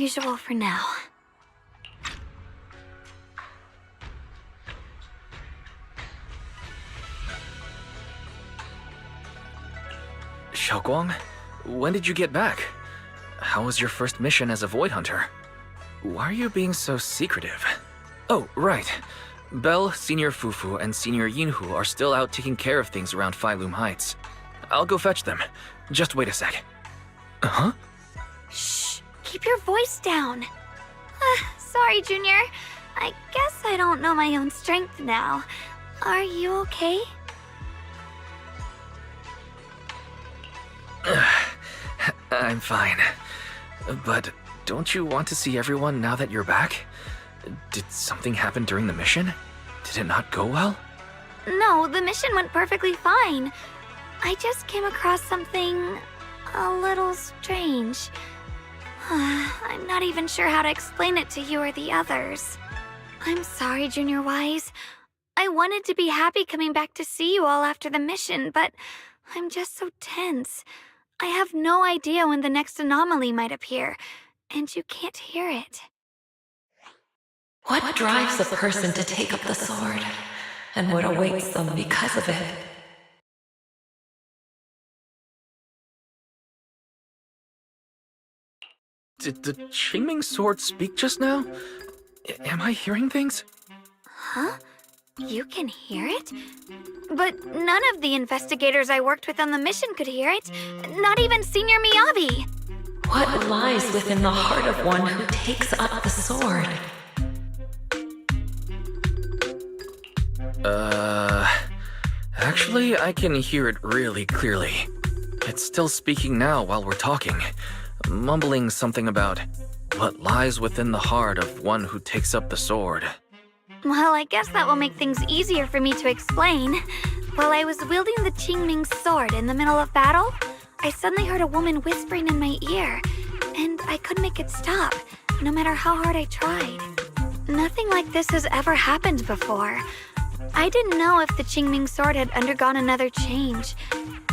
usual for now. Xiaoguang, when did you get back? How was your first mission as a Void Hunter? Why are you being so secretive? Oh, right. Belle, Senior Fufu, and Senior Yinhu are still out taking care of things around Phylum Heights. I'll go fetch them. Just wait a sec. Huh? Shh! Keep your voice down. Sorry, Junior. I guess I don't know my own strength now. Are you okay? I'm fine. But don't you want to see everyone now that you're back? Did something happen during the mission? Did it not go well? No, the mission went perfectly fine. I just came across something a little strange. I'm not even sure how to explain it to you or the others. I'm sorry, Junior Wise. I wanted to be happy coming back to see you all after the mission, but I'm just so tense. I have no idea when the next anomaly might appear, and you can't hear it. What drives a person to take up the sword, and what awaits them because of it? Did the Qingming sword speak just now? Am I hearing things? Huh? You can hear it? But none of the investigators I worked with on the mission could hear it. Not even Senior Miyabi. What lies within the heart of one who takes up the sword? Actually, I can hear it really clearly. It's still speaking now while we're talking, mumbling something about what lies within the heart of one who takes up the sword. Well, I guess that will make things easier for me to explain. While I was wielding the Qingming sword in the middle of battle, I suddenly heard a woman whispering in my ear, and I couldn't make it stop, no matter how hard I tried. Nothing like this has ever happened before. I didn't know if the Qingming sword had undergone another change,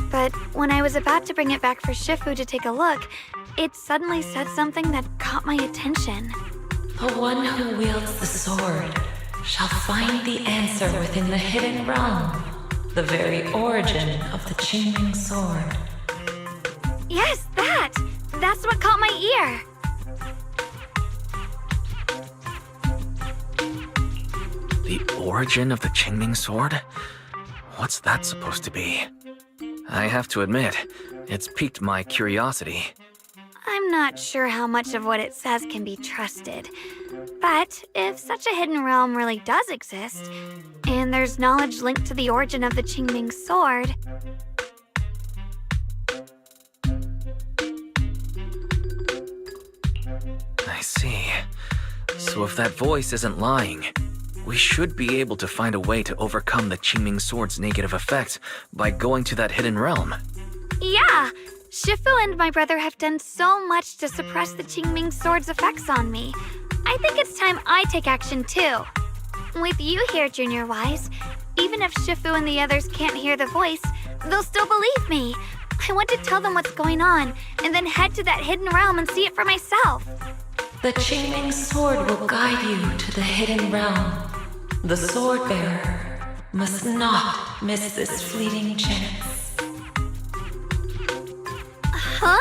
but when I was about to bring it back for Shifu to take a look, it suddenly said something that caught my attention. The one who wields the sword shall find the answer within the hidden realm, the very origin of the Qingming sword. Yes, that! That's what caught my ear! The origin of the Qingming sword? What's that supposed to be? I have to admit, it's piqued my curiosity. I'm not sure how much of what it says can be trusted. But if such a hidden realm really does exist, and there's knowledge linked to the origin of the Qingming sword... I see. So if that voice isn't lying, we should be able to find a way to overcome the Qingming sword's negative effects by going to that hidden realm. Yeah! Shifu and my brother have done so much to suppress the Qingming sword's effects on me. I think it's time I take action too. With you here, Junior Wise, even if Shifu and the others can't hear the voice, they'll still believe me. I want to tell them what's going on, and then head to that hidden realm and see it for myself. The Qingming sword will guide you to the hidden realm. The sword bearer must not miss this fleeting chance. Huh?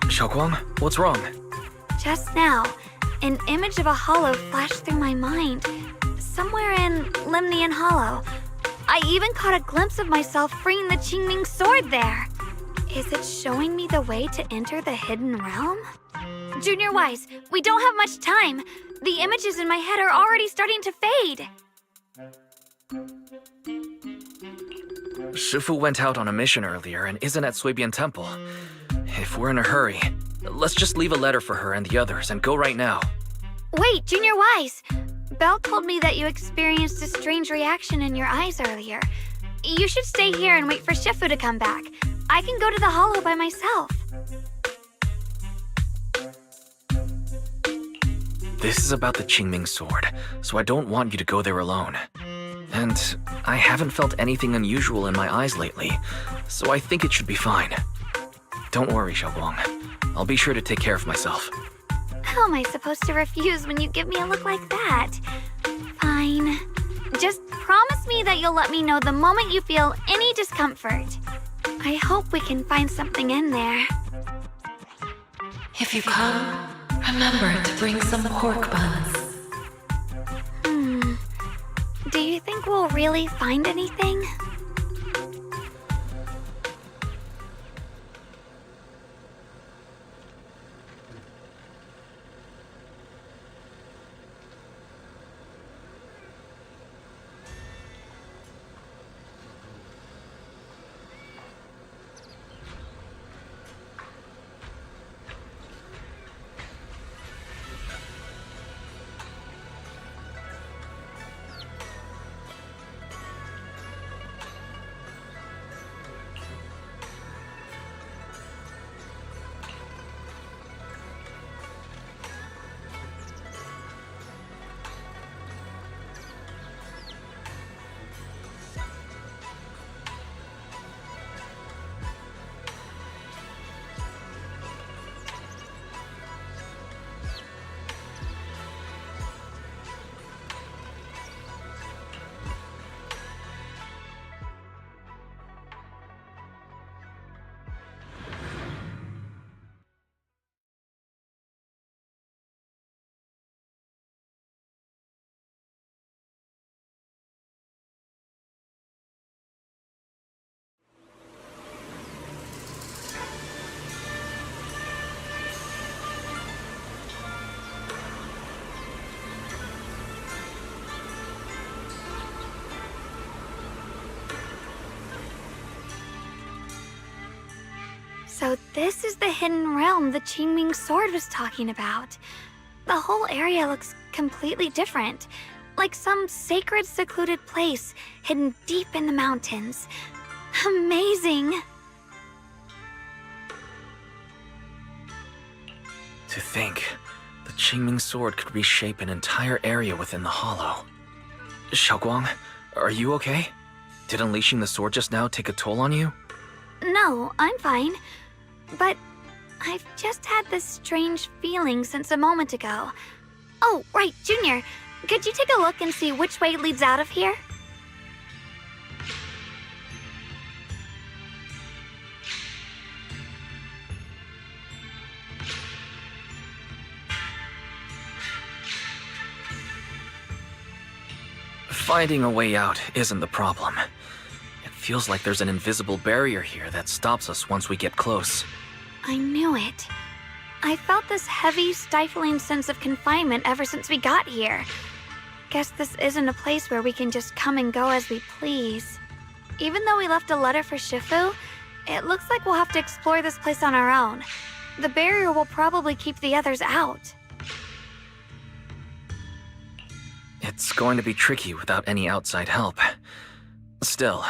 Xiaoguang, what's wrong? Just now, an image of a hollow flashed through my mind. Somewhere in Limnian Hollow. I even caught a glimpse of myself freeing the Qingming sword there. Is it showing me the way to enter the hidden realm? Junior Wise, we don't have much time. The images in my head are already starting to fade. Shifu went out on a mission earlier and isn't at Suibian Temple. If we're in a hurry, let's just leave a letter for her and the others and go right now. Wait, Junior Wise! Belle told me that you experienced a strange reaction in your eyes earlier. You should stay here and wait for Shifu to come back. I can go to the hollow by myself. This is about the Qingming sword, so I don't want you to go there alone. And I haven't felt anything unusual in my eyes lately, so I think it should be fine. Don't worry, Xiaoguang. I'll be sure to take care of myself. How am I supposed to refuse when you give me a look like that? Fine. Just promise me that you'll let me know the moment you feel any discomfort. I hope we can find something in there. If you come, remember to bring some pork buns. Do you think we'll really find anything? So this is the hidden realm the Qingming sword was talking about. The whole area looks completely different, like some sacred secluded place hidden deep in the mountains. Amazing! To think, the Qingming sword could reshape an entire area within the hollow. Xiaoguang, are you okay? Did unleashing the sword just now take a toll on you? No, I'm fine. But I've just had this strange feeling since a moment ago. Oh, right, Junior. Could you take a look and see which way leads out of here? Finding a way out isn't the problem. It feels like there's an invisible barrier here that stops us once we get close. I knew it. I felt this heavy, stifling sense of confinement ever since we got here. Guess this isn't a place where we can just come and go as we please. Even though we left a letter for Shifu, it looks like we'll have to explore this place on our own. The barrier will probably keep the others out. It's going to be tricky without any outside help. Still,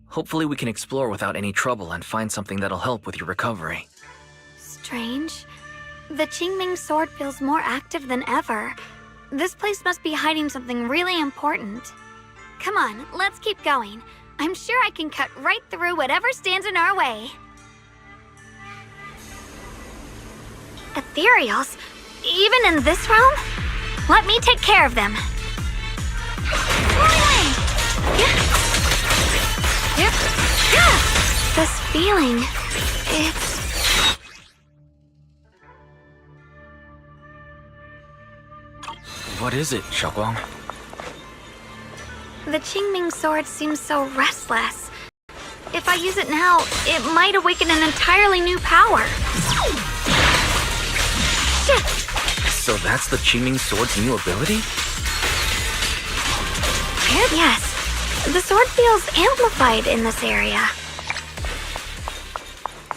hopefully we can explore without any trouble and find something that'll help with your recovery. Strange. The Qingming sword feels more active than ever. This place must be hiding something really important. Come on, let's keep going. I'm sure I can cut right through whatever stands in our way. Ethereals? Even in this realm? Let me take care of them. This feeling, it's... What is it, Xiaoguang? The Qingming sword seems so restless. If I use it now, it might awaken an entirely new power. Shit! So that's the Qingming sword's new ability? Yes. The sword feels amplified in this area.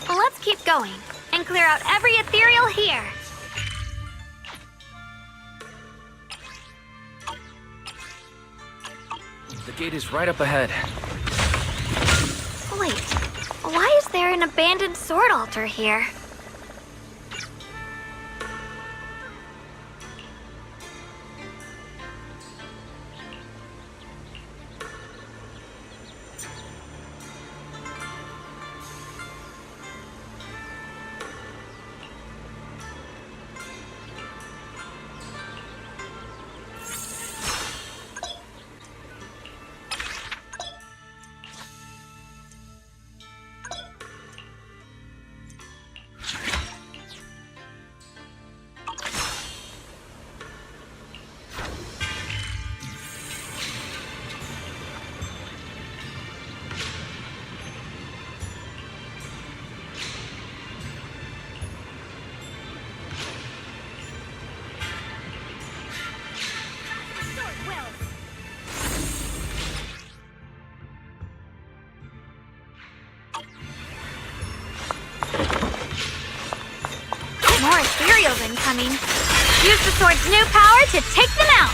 Let's keep going and clear out every ethereal here. The gate is right up ahead. Wait, why is there an abandoned sword altar here? coming. Use the sword's new power to take them out!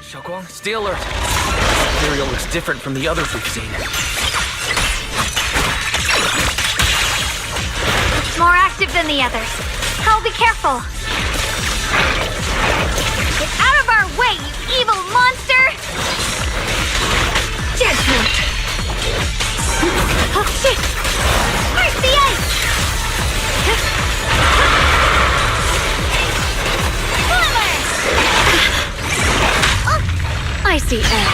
Xiaoguang, stay alert. Material looks different from the others we've seen. It's more active than the others. I'll be careful. Get out of our way, you evil monster! Judgment! Oh, shit! Where's the ice? Boomer! I see air.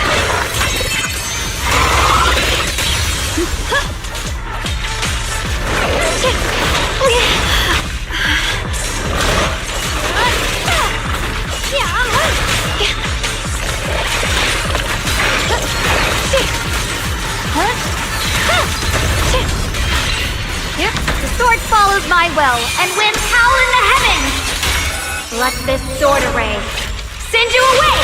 The sword follows my will, and winds howl in the heavens! Let this sword array send you away!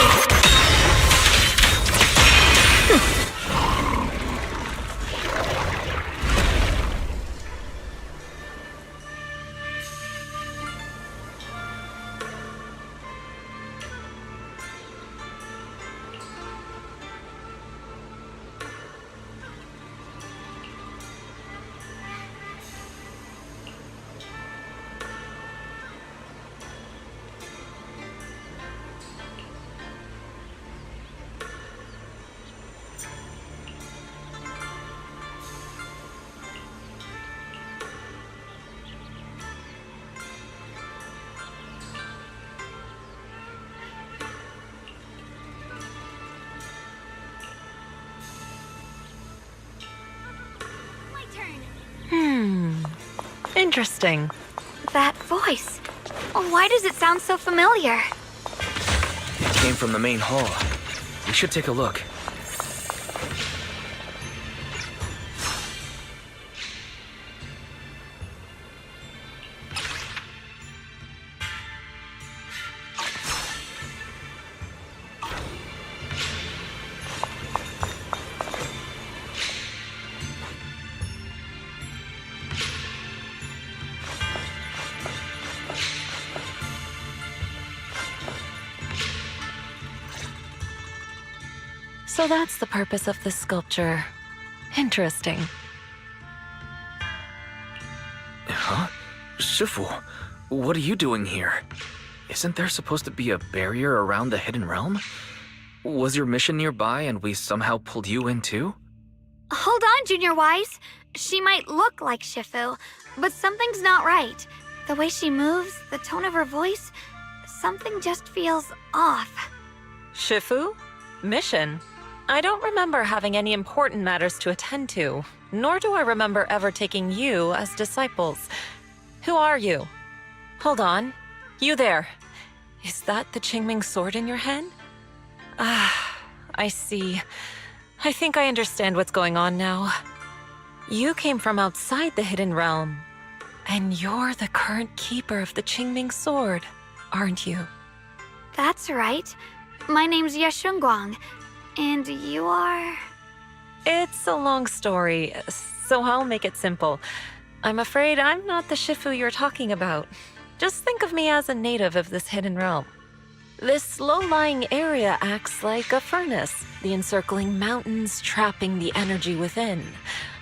Interesting. That voice. Why does it sound so familiar? It came from the main hall. We should take a look. So that's the purpose of this sculpture. Interesting. Huh? Shifu, what are you doing here? Isn't there supposed to be a barrier around the hidden realm? Was your mission nearby and we somehow pulled you in too? Hold on, Junior Wise. She might look like Shifu, but something's not right. The way she moves, the tone of her voice, something just feels off. Shifu? Mission? I don't remember having any important matters to attend to, nor do I remember ever taking you as disciples. Who are you? Hold on. You there. Is that the Qingming sword in your hand? Ah, I see. I think I understand what's going on now. You came from outside the hidden realm, and you're the current keeper of the Qingming sword, aren't you? That's right. My name's Yeshunguang. And you are? It's a long story, so I'll make it simple. I'm afraid I'm not the Shifu you're talking about. Just think of me as a native of this hidden realm. This low-lying area acts like a furnace, the encircling mountains trapping the energy within.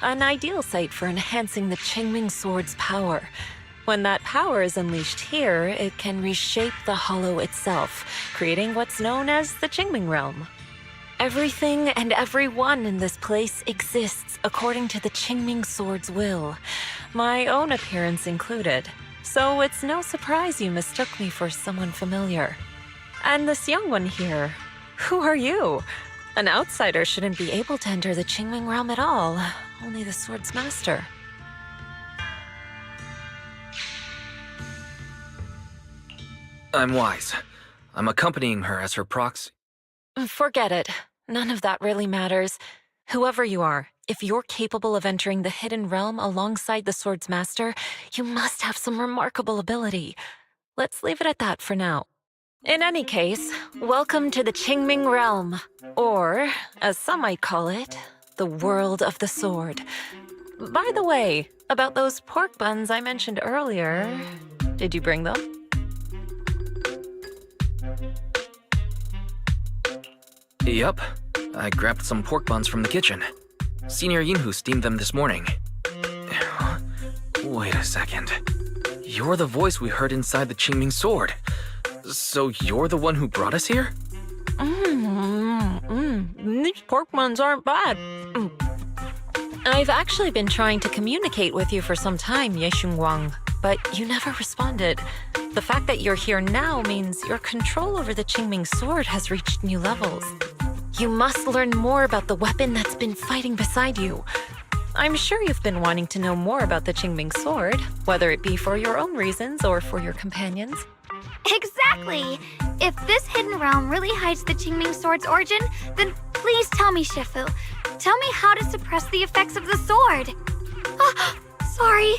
An ideal site for enhancing the Qingming sword's power. When that power is unleashed here, it can reshape the hollow itself, creating what's known as the Qingming realm. Everything and everyone in this place exists according to the Qingming sword's will, my own appearance included. So it's no surprise you mistook me for someone familiar. And this young one here, who are you? An outsider shouldn't be able to enter the Qingming realm at all, only the sword's master. I'm Wise. I'm accompanying her as her proxy. Forget it. None of that really matters. Whoever you are, if you're capable of entering the hidden realm alongside the sword's master, you must have some remarkable ability. Let's leave it at that for now. In any case, welcome to the Qingming realm, or, as some might call it, the world of the sword. By the way, about those pork buns I mentioned earlier, did you bring them? Yup. I grabbed some pork buns from the kitchen. Senior Yinhu steamed them this morning. Wait a second. You're the voice we heard inside the Qingming sword. So you're the one who brought us here? These pork buns aren't bad. I've actually been trying to communicate with you for some time, Ye Xunguang, but you never responded. The fact that you're here now means your control over the Qingming sword has reached new levels. You must learn more about the weapon that's been fighting beside you. I'm sure you've been wanting to know more about the Qingming sword, whether it be for your own reasons or for your companions. Exactly! If this hidden realm really hides the Qingming sword's origin, then please tell me, Shifu. Tell me how to suppress the effects of the sword. Oh, sorry.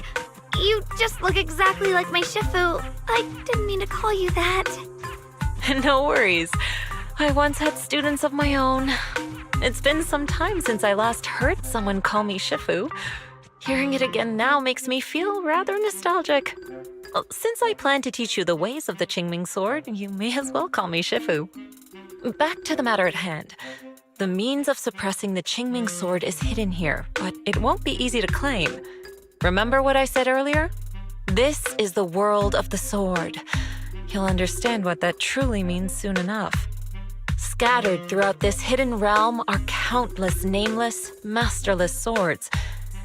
You just look exactly like my Shifu. I didn't mean to call you that. No worries. I once had students of my own. It's been some time since I last heard someone call me Shifu. Hearing it again now makes me feel rather nostalgic. Well, since I plan to teach you the ways of the Qingming sword, you may as well call me Shifu. Back to the matter at hand. The means of suppressing the Qingming sword is hidden here, but it won't be easy to claim. Remember what I said earlier? This is the world of the sword. You'll understand what that truly means soon enough. Scattered throughout this hidden realm are countless nameless, masterless swords.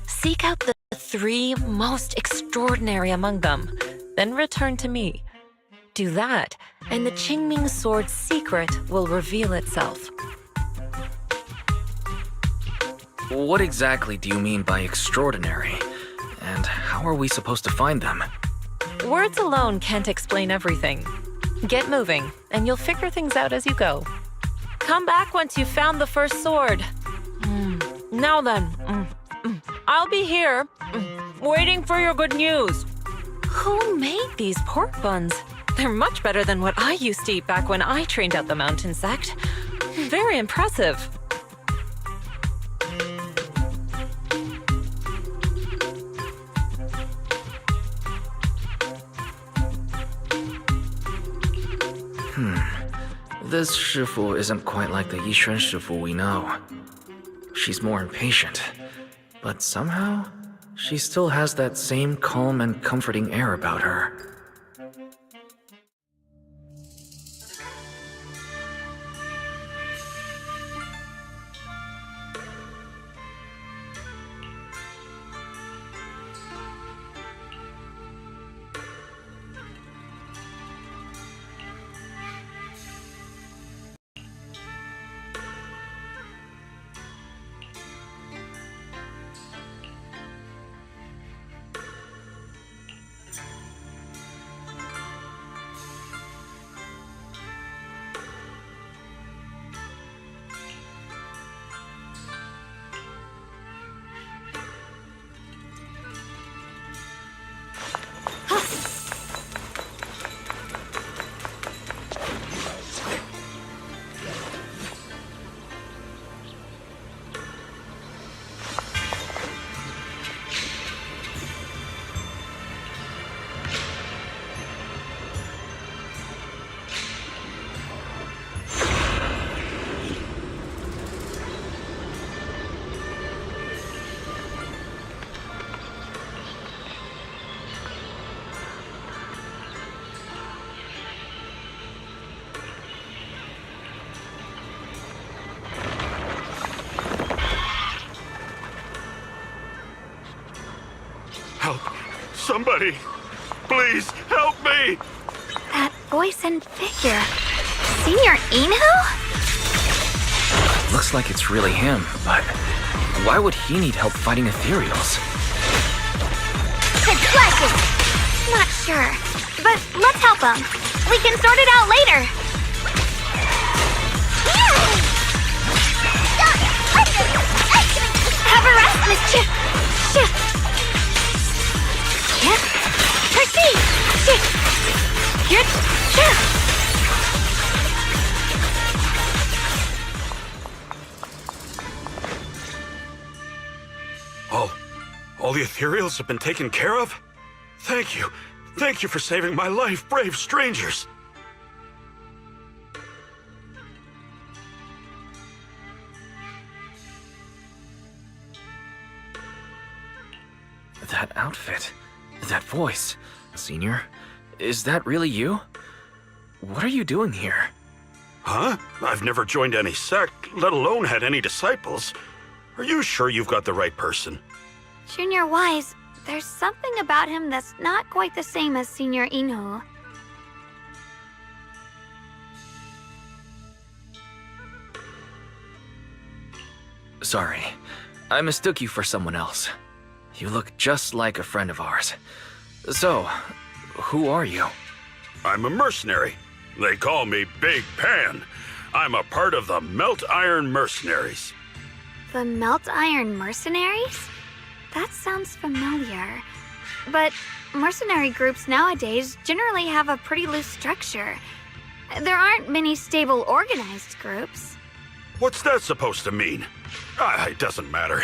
Seek out the 3 most extraordinary among them, then return to me. Do that, and the Qingming sword's secret will reveal itself. What exactly do you mean by extraordinary? And how are we supposed to find them? Words alone can't explain everything. Get moving, and you'll figure things out as you go. Come back once you've found the first sword. Now then, I'll be here, waiting for your good news. Who made these pork buns? They're much better than what I used to eat back when I trained at the mountain sect. Very impressive. This Shifu isn't quite like the Yixuan Shifu we know. She's more impatient, but somehow, she still has that same calm and comforting air about her. Help! Somebody! Please, help me! That voice and figure. Senior Yinhu? Looks like it's really him, but why would he need help fighting ethereals? His flashes! Not sure, but let's help him. We can sort it out later. Have a rest, Mischief. Proceed. Here. All the ethereals have been taken care of? Thank you. Thank you for saving my life, brave strangers. That outfit, that voice, Senior, is that really you? What are you doing here? Huh? I've never joined any sect, let alone had any disciples. Are you sure you've got the right person? Junior Wise, there's something about him that's not quite the same as Senior Inhu. Sorry, I mistook you for someone else. You look just like a friend of ours. So, who are you? I'm a mercenary. They call me Big Pan. I'm a part of the Melt Iron Mercenaries. The Melt Iron Mercenaries? That sounds familiar. But mercenary groups nowadays generally have a pretty loose structure. There aren't many stable organized groups. What's that supposed to mean? It doesn't matter.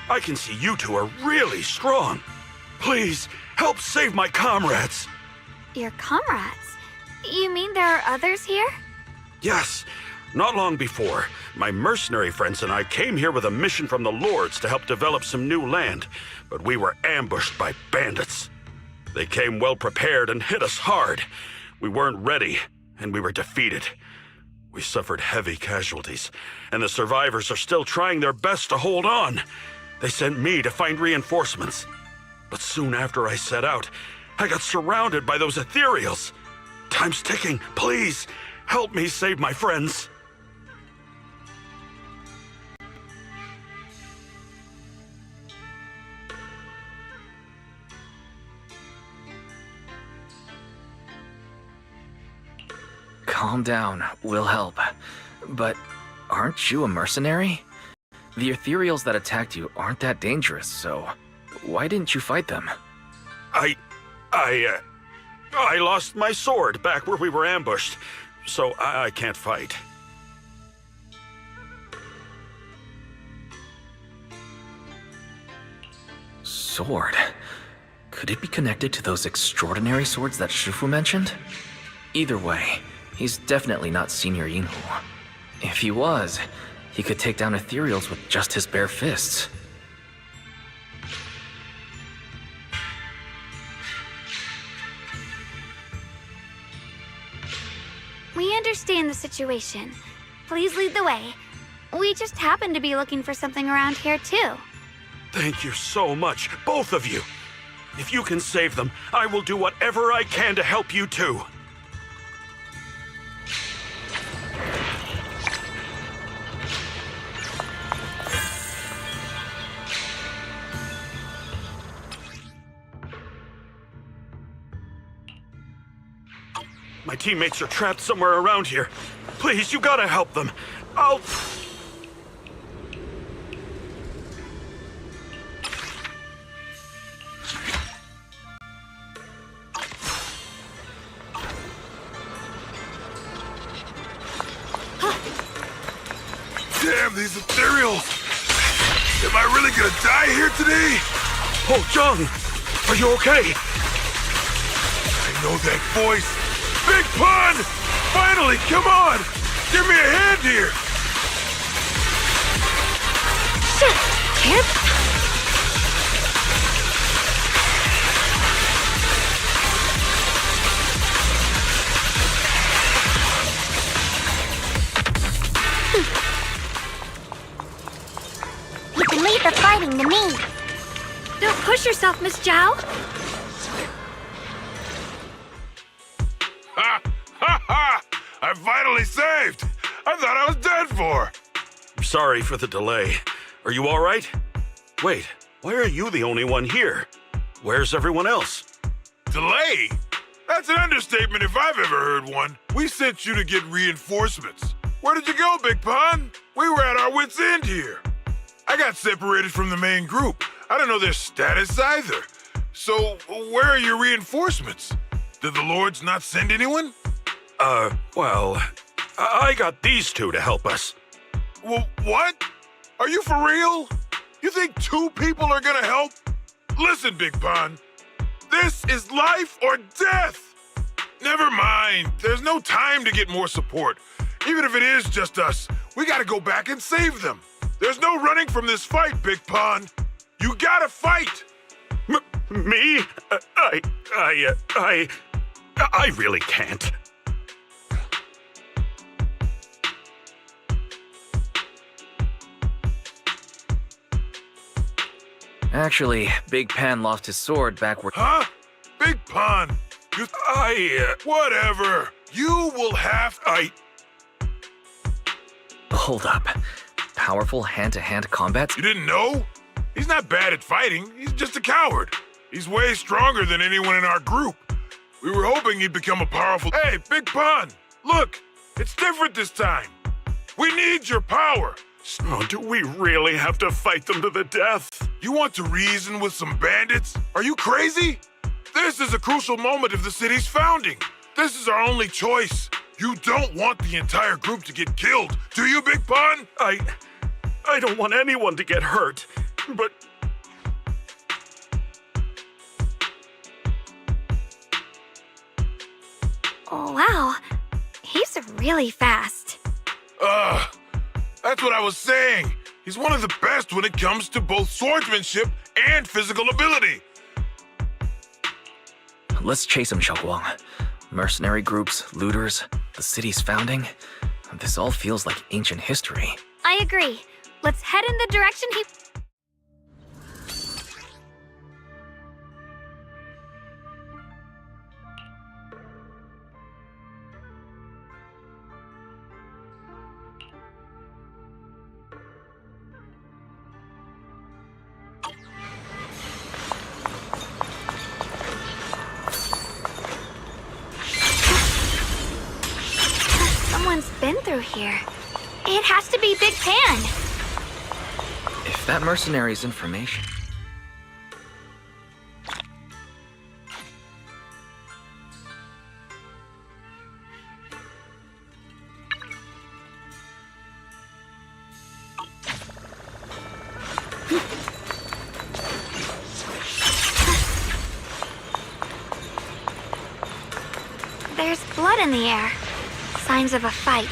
I can see you two are really strong. Please, help save my comrades. Your comrades? You mean there are others here? Yes. Not long before, my mercenary friends and I came here with a mission from the Lords to help develop some new land, but we were ambushed by bandits. They came well prepared and hit us hard. We weren't ready, and we were defeated. We suffered heavy casualties, and the survivors are still trying their best to hold on. They sent me to find reinforcements. But soon after I set out, I got surrounded by those ethereals. Time's ticking. Please, help me save my friends. Calm down, we'll help. But aren't you a mercenary? The ethereals that attacked you aren't that dangerous, so why didn't you fight them? I lost my sword back where we were ambushed, so I can't fight. Sword? Could it be connected to those extraordinary swords that Shufu mentioned? Either way, he's definitely not Senior Yinhu. If he was, he could take down ethereals with just his bare fists. We understand the situation. Please lead the way. We just happen to be looking for something around here, too. Thank you so much, both of you. If you can save them, I will do whatever I can to help you too. My teammates are trapped somewhere around here. Please, you gotta help them. I'll... Damn, these ethereals! Am I really gonna die here today? Oh, Jung! Are you okay? I know that voice. Big Pun! Finally, come on! Give me a hand here! Shit! Kip? You can leave the fighting to me. Don't push yourself, Miss Zhao. Ha! Ha ha! I'm finally saved! I thought I was dead for! Sorry for the delay. Are you all right? Wait, why are you the only one here? Where's everyone else? Delay? That's an understatement if I've ever heard one. We sent you to get reinforcements. Where did you go, Big Pun? We were at our wits' end here. I got separated from the main group. I don't know their status either. So, where are your reinforcements? Did the Lords not send anyone? Well, I got these two to help us. Well, what? Are you for real? You think 2 people are gonna help? Listen, Big Pun. This is life or death. Never mind. There's no time to get more support. Even if it is just us, we gotta go back and save them. There's no running from this fight, Big Pun. You gotta fight. Me? I really can't. Actually, Big Pan lost his sword back where. Huh? Big Pun. Whatever. You will have... Hold up. Powerful hand-to-hand combat? You didn't know? He's not bad at fighting. He's just a coward. He's way stronger than anyone in our group. We were hoping he'd become a powerful... Hey, Big Pun! Look! It's different this time. We need your power. Oh, do we really have to fight them to the death? You want to reason with some bandits? Are you crazy? This is a crucial moment of the city's founding. This is our only choice. You don't want the entire group to get killed, do you, Big Pun? I don't want anyone to get hurt, but... Oh, wow. He's really fast. That's what I was saying. He's one of the best when it comes to both swordsmanship and physical ability. Let's chase him, Xiaoguang. Mercenary groups, looters, the city's founding. This all feels like ancient history. I agree. Let's head in the direction he... Someone's been through here. It has to be Big Pan. If that mercenary's information... There's blood in the air. Signs of a fight.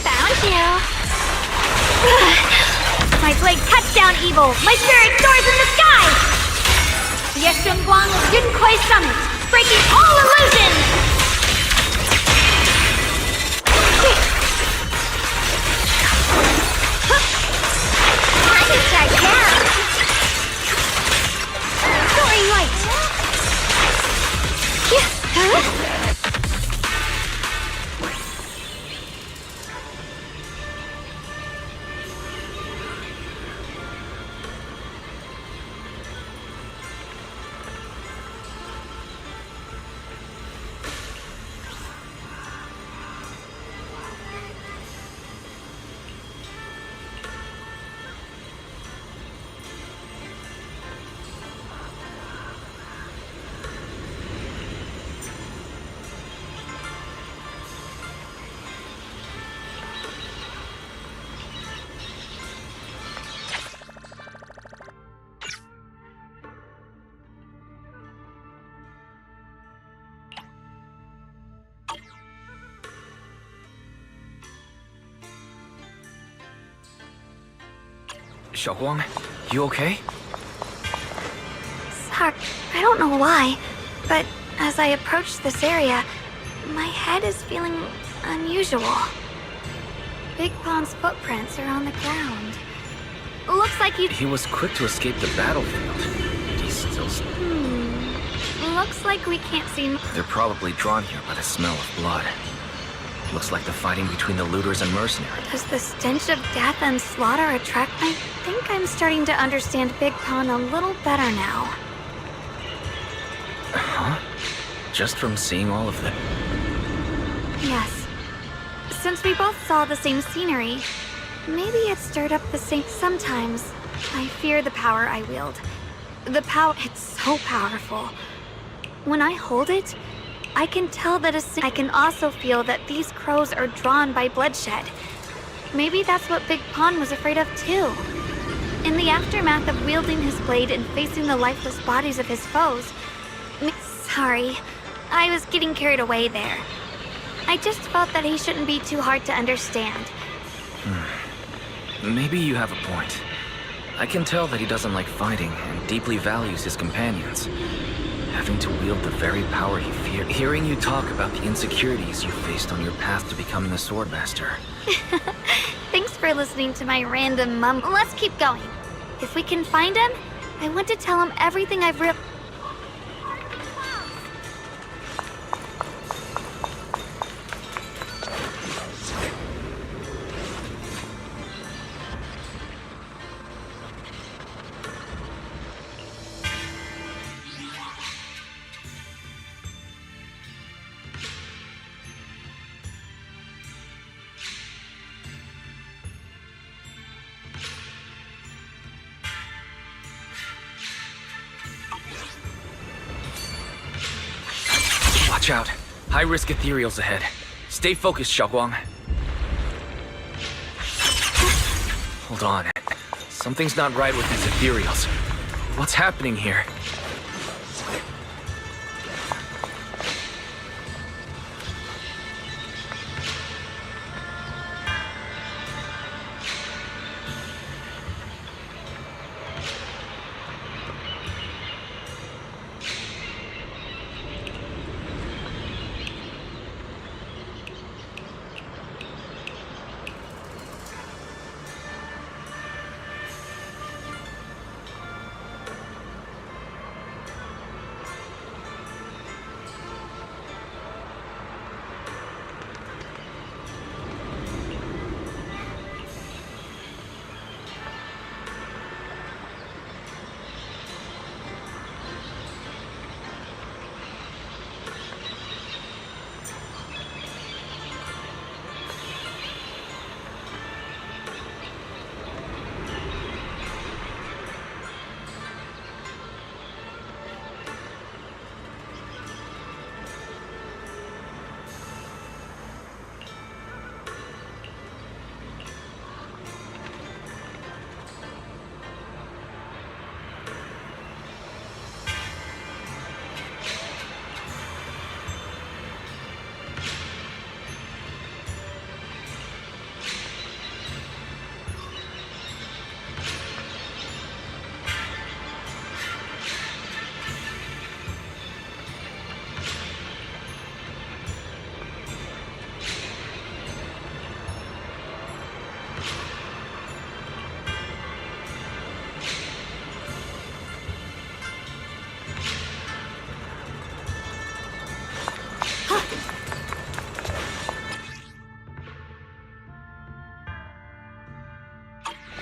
Found you. My blade cuts down evil. My spirit soars in the sky. Yeshun Guang Yunkui Summit, breaking all illusions! Time to strike down! Soaring light! Huh? Xiaoguang, you okay? Sorry, I don't know why, but as I approach this area, my head is feeling unusual. Big Pon's footprints are on the ground. Looks like He was quick to escape the battlefield, but he's still... Looks like we can't see... They're probably drawn here by the smell of blood. Looks like the fighting between the looters and mercenaries. Does the stench of death and slaughter attract me? I think I'm starting to understand Big Pon a little better now. Huh? Just from seeing all of them? Yes. Since we both saw the same scenery, Maybe it stirred up the same. Sometimes, I fear the power I wield. The power, it's so powerful. When I hold it, I can tell that I can also feel that these crows are drawn by bloodshed. Maybe that's what Big Pond was afraid of too. In the aftermath of wielding his blade and facing the lifeless bodies of his foes... Sorry, I was getting carried away there. I just felt that he shouldn't be too hard to understand. Maybe you have a point. I can tell that he doesn't like fighting and deeply values his companions. Having to wield the very power he feared. Hearing you talk about the insecurities you faced on your path to becoming a swordmaster. Thanks for listening to my random mum. Let's keep going. If we can find him, I want to tell him everything I've read. Watch out. High-risk ethereals ahead. Stay focused, Xiaoguang. Hold on. Something's not right with these ethereals. What's happening here?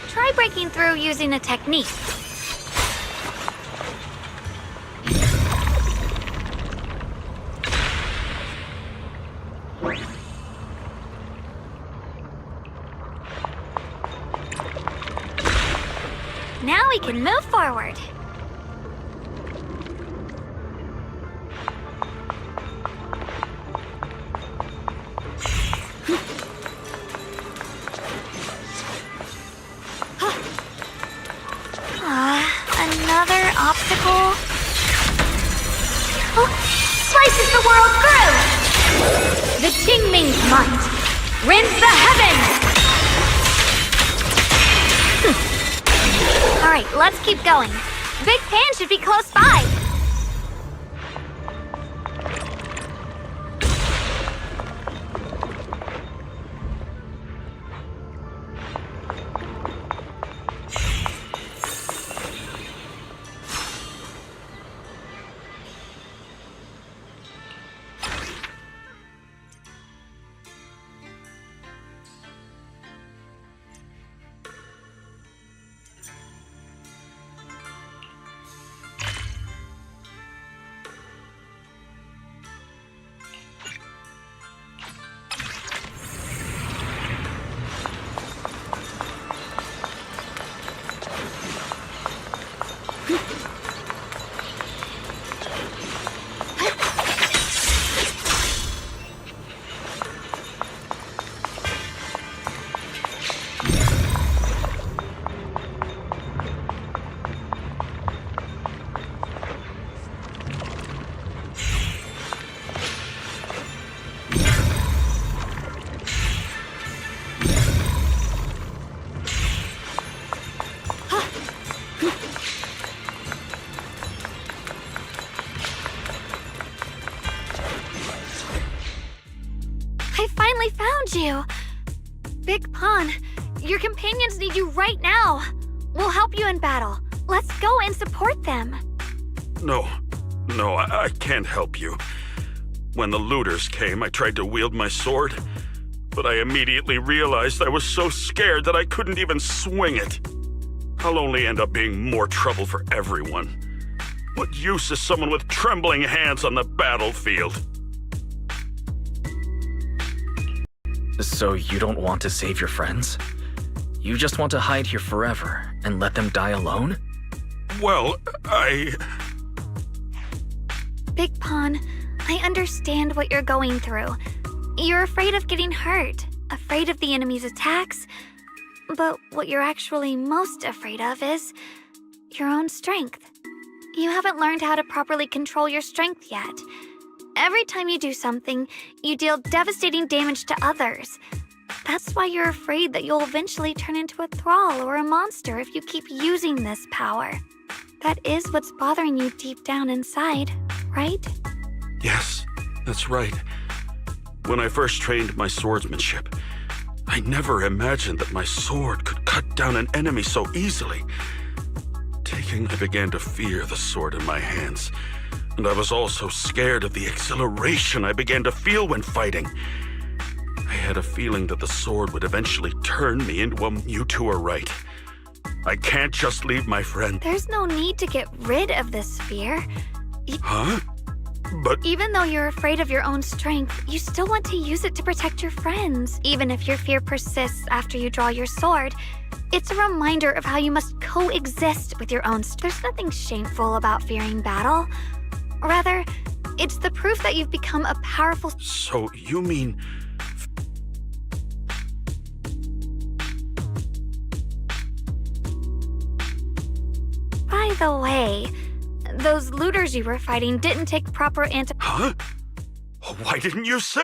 Try breaking through using a technique. Now we can move forward. Another obstacle? Oh, slices the world through! The Qingming's might rends the heavens! Alright, let's keep going. Big Pan should be close by. you. Big Pon, your companions need you right now. We'll help you in battle. Let's go and support them. No, I can't help you. When the looters came, I tried to wield my sword, but I immediately realized I was so scared that I couldn't even swing it. I'll only end up being more trouble for everyone. What use is someone with trembling hands on the battlefield? So you don't want to save your friends? You just want to hide here forever and let them die alone? Well, Big Pon, I understand what you're going through. You're afraid of getting hurt, afraid of the enemy's attacks. But what you're actually most afraid of is your own strength. You haven't learned how to properly control your strength yet. Every time you do something, you deal devastating damage to others. That's why you're afraid that you'll eventually turn into a thrall or a monster if you keep using this power. That is what's bothering you deep down inside, right? Yes, that's right. When I first trained my swordsmanship, I never imagined that my sword could cut down an enemy so easily. I began to fear the sword in my hands, and I was also scared of the exhilaration I began to feel when fighting. I had a feeling that the sword would eventually turn me into a... You two are right. I can't just leave my friend. There's no need to get rid of this fear. Huh? But... Even though you're afraid of your own strength, you still want to use it to protect your friends. Even if your fear persists after you draw your sword, it's a reminder of how you must coexist with your own There's nothing shameful about fearing battle. Rather, it's the proof that you've become a powerful... So you mean... By the way, those looters you were fighting didn't take proper Huh? Why didn't you say...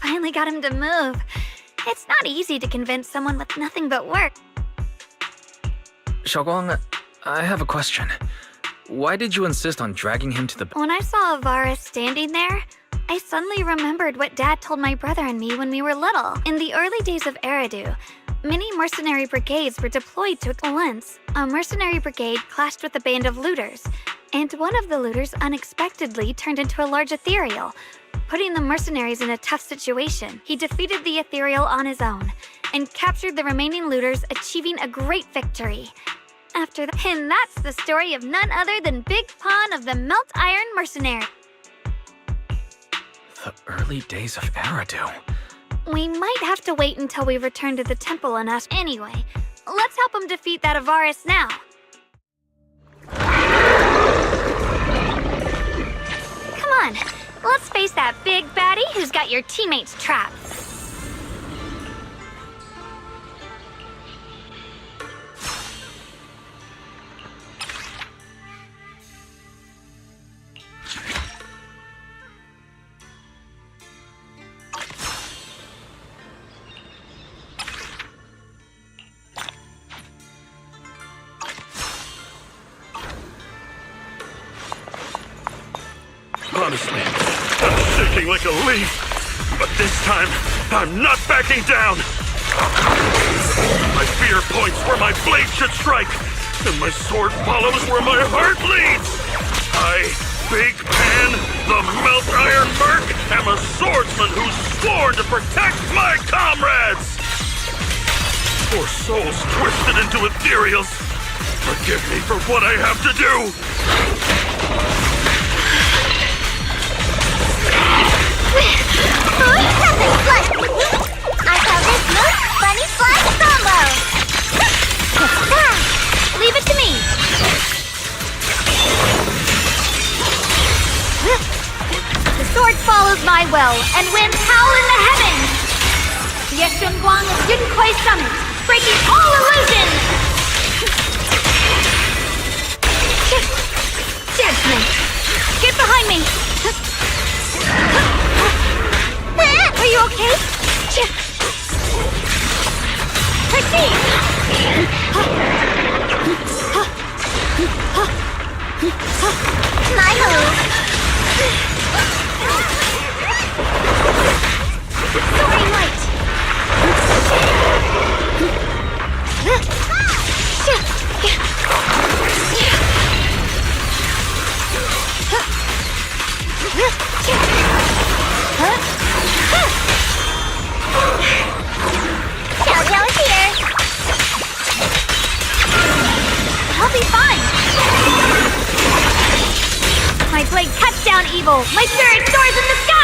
Finally got him to move. It's not easy to convince someone with nothing but work. Xiaoguang, I have a question. Why did you insist on dragging him to the... When I saw Avara standing there, I suddenly remembered what Dad told my brother and me when we were little. In the early days of Eridu, many mercenary brigades were deployed to once. A mercenary brigade clashed with a band of looters, and one of the looters unexpectedly turned into a large ethereal, putting the mercenaries in a tough situation. He defeated the ethereal on his own, and captured the remaining looters, achieving a great victory. After that, and that's the story of none other than Big Pon of the Melt Iron Mercenary. The early days of Eridu. We might have to wait until we return to the temple and ask anyway. Let's help him defeat that Avaris now. Come on, let's face that big baddie who's got your teammates trapped. Honestly, I'm shaking like a leaf. But this time, I'm not backing down. My fear points where my blade should strike, and my sword follows where my heart leads. I, Big Pan, the Melt Iron Merc, am a swordsman who's sworn to protect my comrades. Poor souls twisted into ethereals. Forgive me for what I have to do. I call this move Bunny Slide Combo! Leave it to me. The sword follows my will and winds howl in the heavens. Yeshun Guang of Yunkoi Summit, breaking all illusions. Judgment. Get behind me. Are you okay? Proceed! My move. Soaring light. Countdown's here. I'll be fine. My blade cuts down evil. My spirit soars in the sky.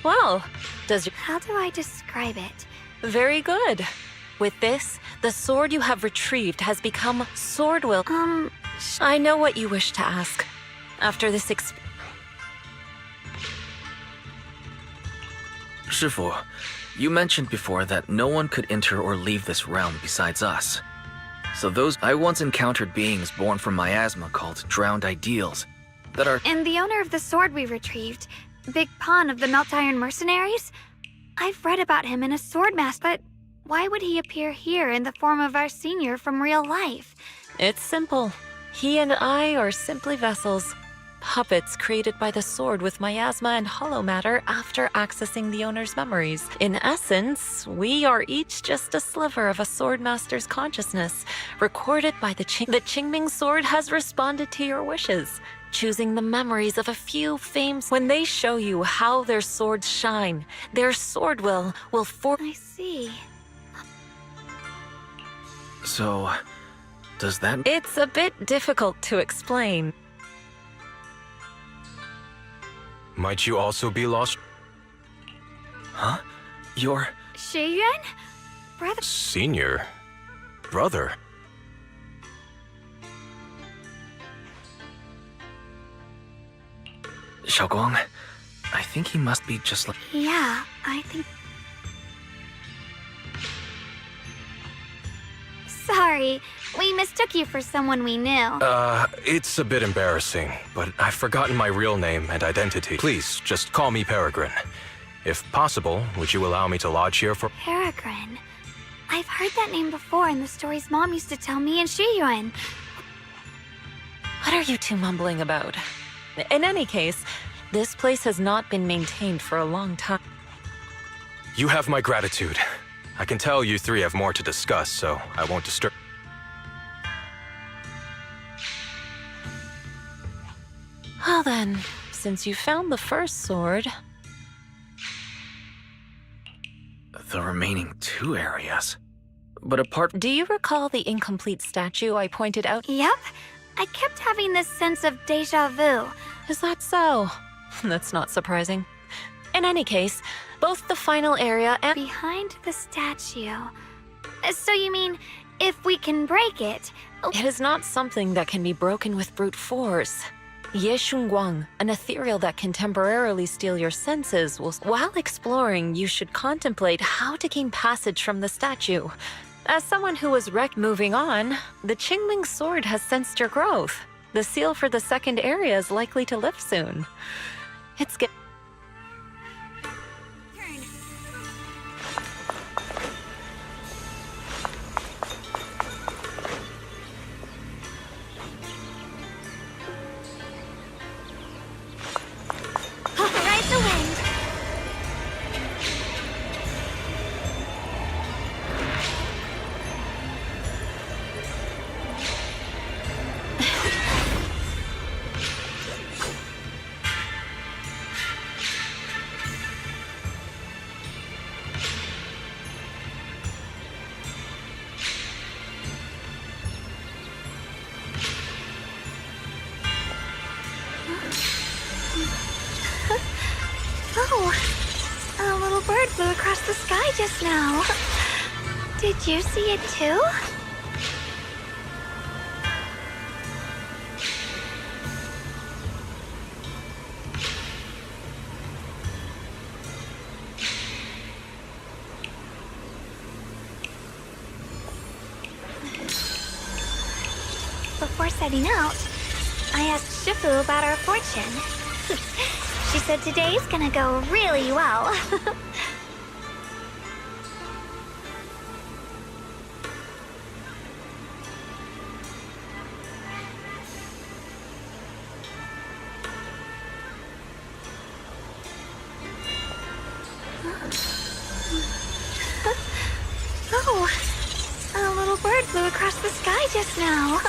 Well, does your... How do I describe it? Very good. With this, the sword you have retrieved has become sword will. I know what you wish to ask. After this Shifu, you mentioned before that no one could enter or leave this realm besides us. So I once encountered beings born from miasma called drowned ideals that are... And the owner of the sword we retrieved, Big Pun of the Melt Iron Mercenaries? I've read about him in a sword mask, but why would he appear here in the form of our senior from real life? It's simple. He and I are simply vessels. Puppets created by the sword with miasma and hollow matter after accessing the owner's memories. In essence, we are each just a sliver of a sword master's consciousness, recorded by the Qingming sword has responded to your wishes, choosing the memories of a few famed. When they show you how their swords shine, their sword will I see. So, does that... It's a bit difficult to explain. Might you also be lost? Huh? You're... Shiyuan? Brother... Senior? Brother? Xiaoguang, I think he must be just like... Yeah, I think... Sorry, we mistook you for someone we knew. It's a bit embarrassing, but I've forgotten my real name and identity. Please, just call me Peregrine. If possible, would you allow me to lodge here for... Peregrine. I've heard that name before in the stories Mom used to tell me in Shiyuan. What are you two mumbling about? In any case, this place has not been maintained for a long time. You have my gratitude. I can tell you three have more to discuss, so I won't disturb... Well then, since you found the first sword... The remaining 2 areas. But apart... Do you recall the incomplete statue I pointed out? Yep, I kept having this sense of deja vu. Is that so? That's not surprising. In any case, both the final area and... Behind the statue. So you mean, if we can break it... It is not something that can be broken with brute force. Ye Shunguang, an ethereal that can temporarily steal your senses, will... While exploring, you should contemplate how to gain passage from the statue. As someone who was wrecked moving on, the Qingming sword has sensed your growth. The seal for the second area is likely to lift soon. It's get... Ride the wind. Oh, a little bird flew across the sky just now. Did you see it too? Before setting out, I asked Shifu about our fortune. She said today's gonna go really well. Oh, a little bird flew across the sky just now.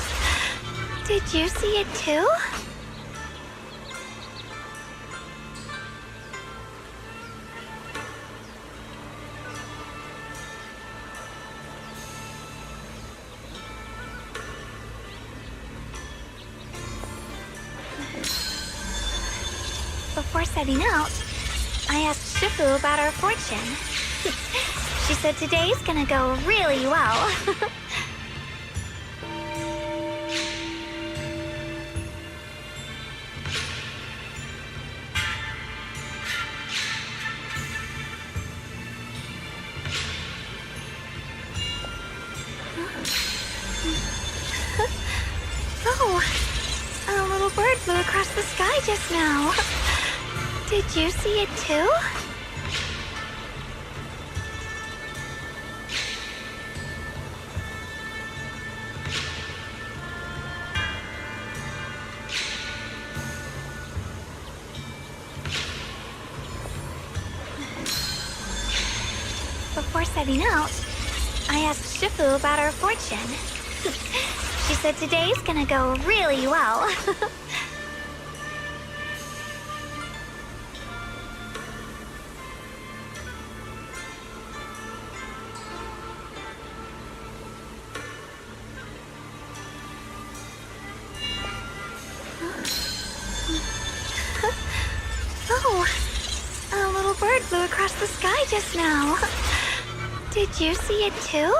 Did you see it too? Before setting out, I asked Shifu about our fortune. She said today's gonna go really well. Oh, a little bird flew across the sky just now. Did you see it too? Before setting out, I asked Shifu about our fortune. She said today's gonna go really well. Oh, a little bird flew across the sky just now. Did you see it too?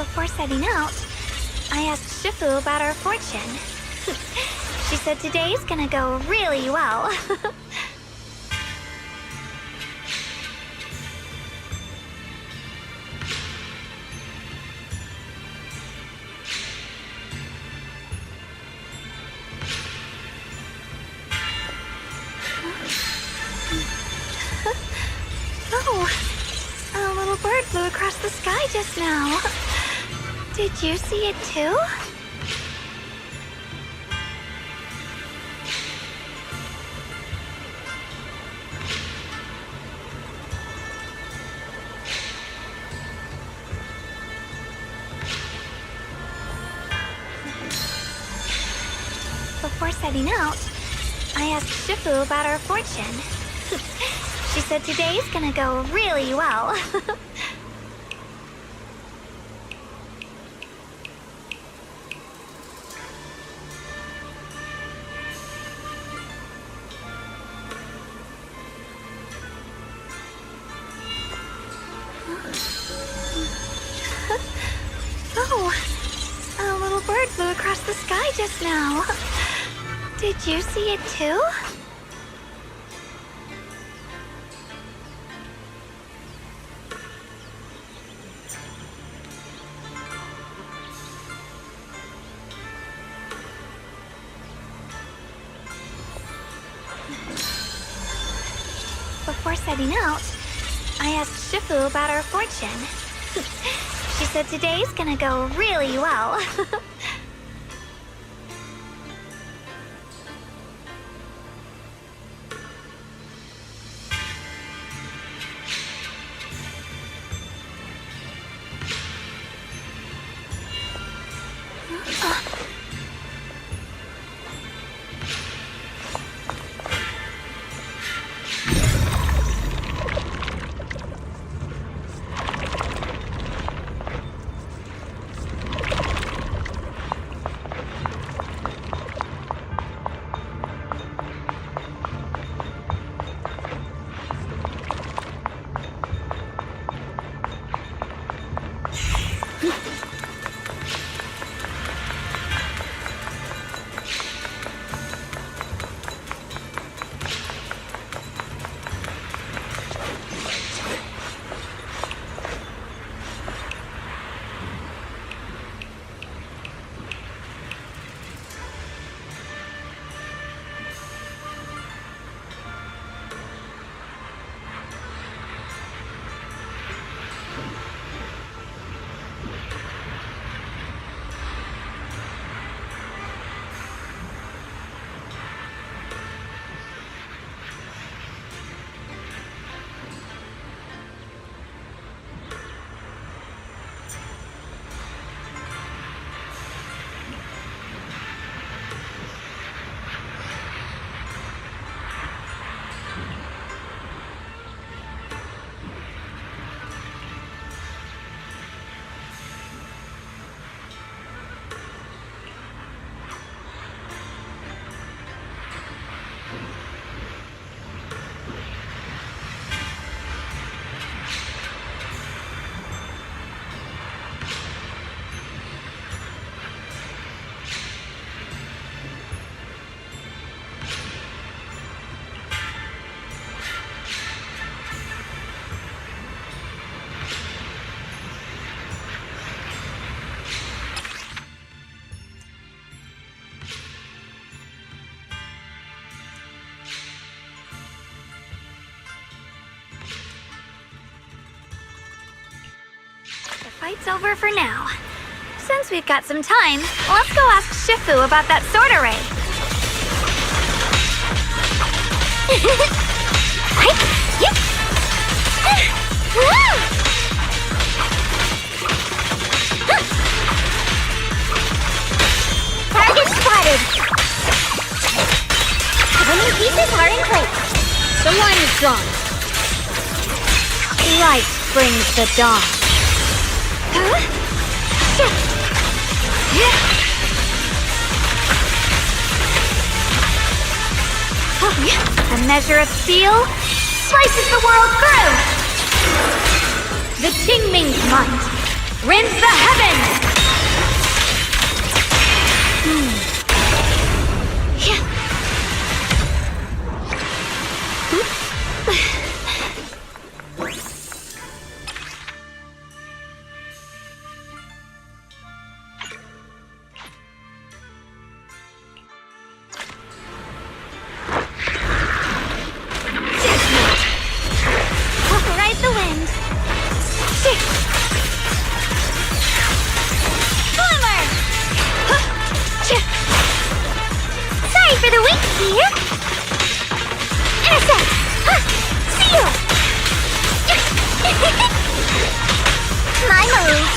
Before setting out, I asked Shifu about our fortune. She said today's gonna go really well. Oh, a little bird flew across the sky just now. Did you see it too? Before setting out, I asked Shifu about our fortune. She said today's gonna go really well. Oh, a little bird flew across the sky just now. Did you see it too? Before setting out, I asked Shifu about our fortune. She said today's gonna go really well. Fight's over for now. Since we've got some time, let's go ask Shifu about that sword array. Target spotted! Winning pieces are in place. The line is drawn. Light brings the dawn. A measure of steel slices the world through! The Qingming's might. Rinse the heavens! Ride the wind. Swimmer! Sorry for the wait, dear. Intercept! Seal! My move.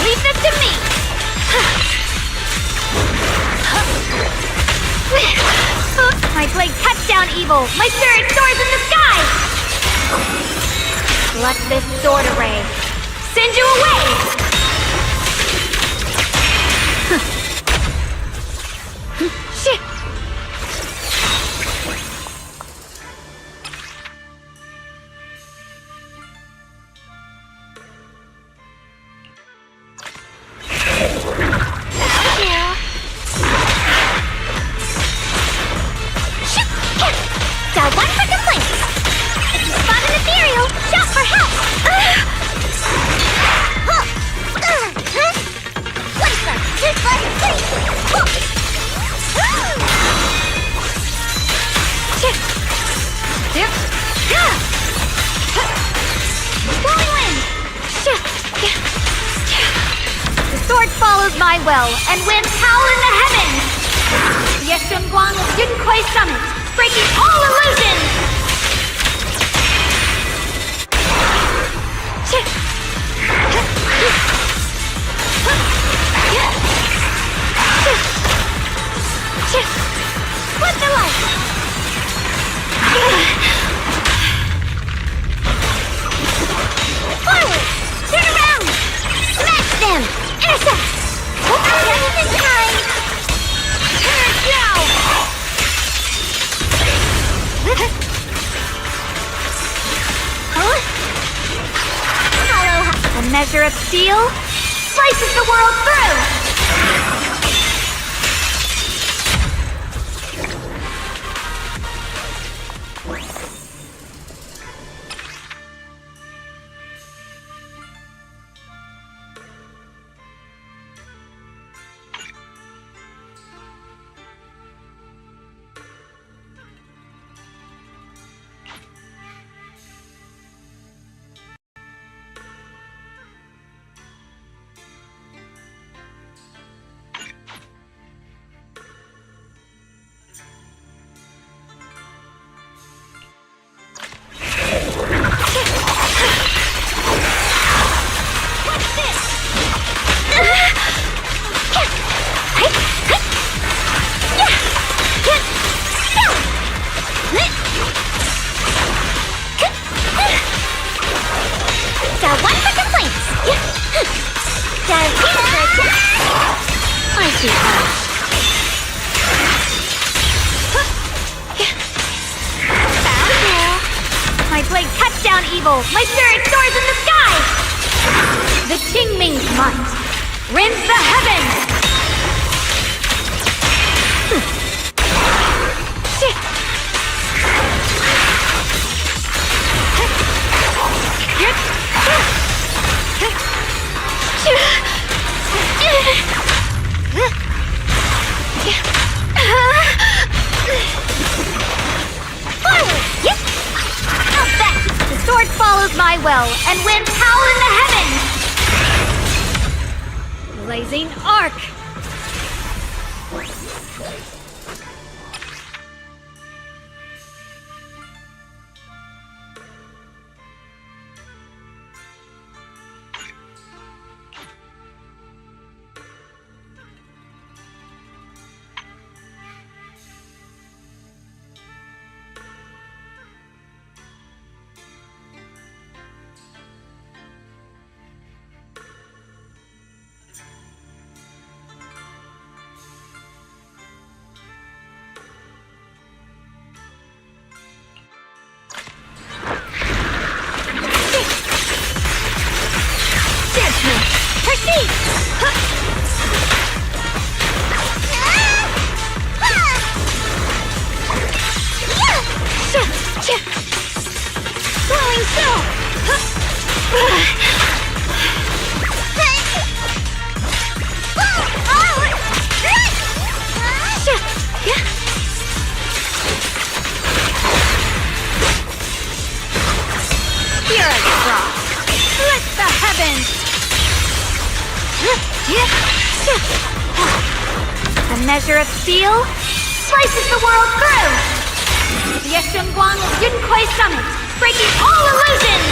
Leave this to me! My blade cuts down evil! My spirit soars in the sky! Let this sword array send you away! Shit! Dial 1 for complaints! If you spot an ethereal, shout for help! What is that? Just let it Blowing wind! The sword follows my will, and winds howl in the heavens! Yeshun Guang of Yunkoi Summit, breaking all illusions! Split the light! Forward! Turn around! Smash them! Intercept! Just in time! Turn now! A measure of steel slices the world through! My blade cuts down evil! My spirit soars in the sky! The Qingming's might rends the heavens! The sword follows my will, and winds howl in the heavens! Blazing arc! Swirling still! Here I drop. Split the heavens. The measure of steel slices the world through. The Yeshunguang of Yunkoi Summit, breaking all illusions.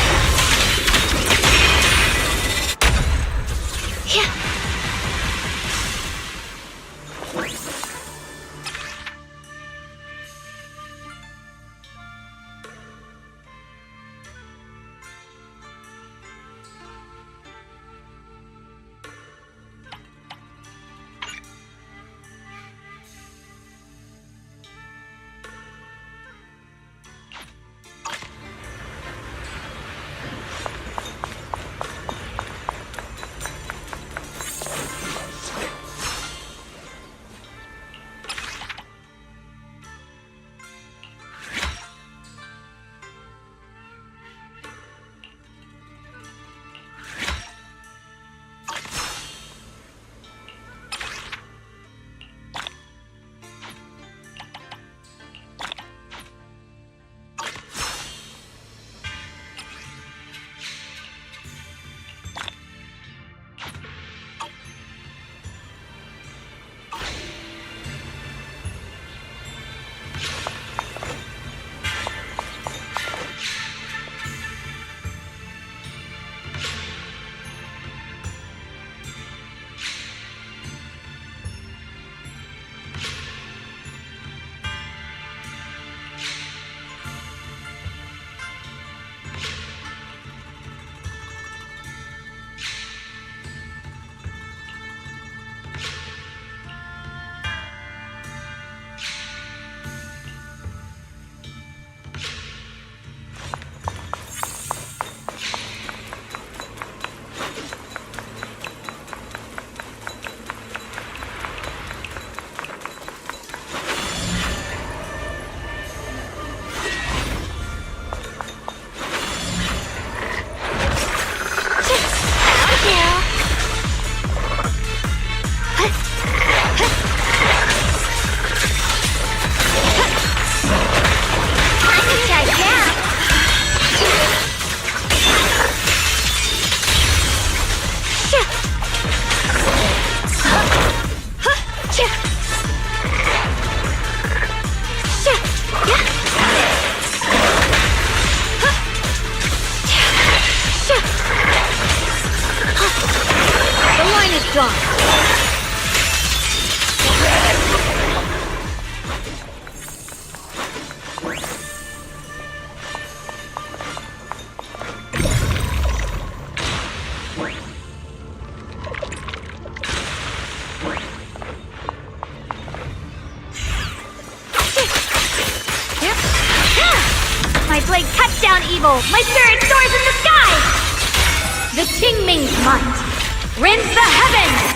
My blade cuts down evil. My spirit soars in the sky. The Qingming's might rends the heavens.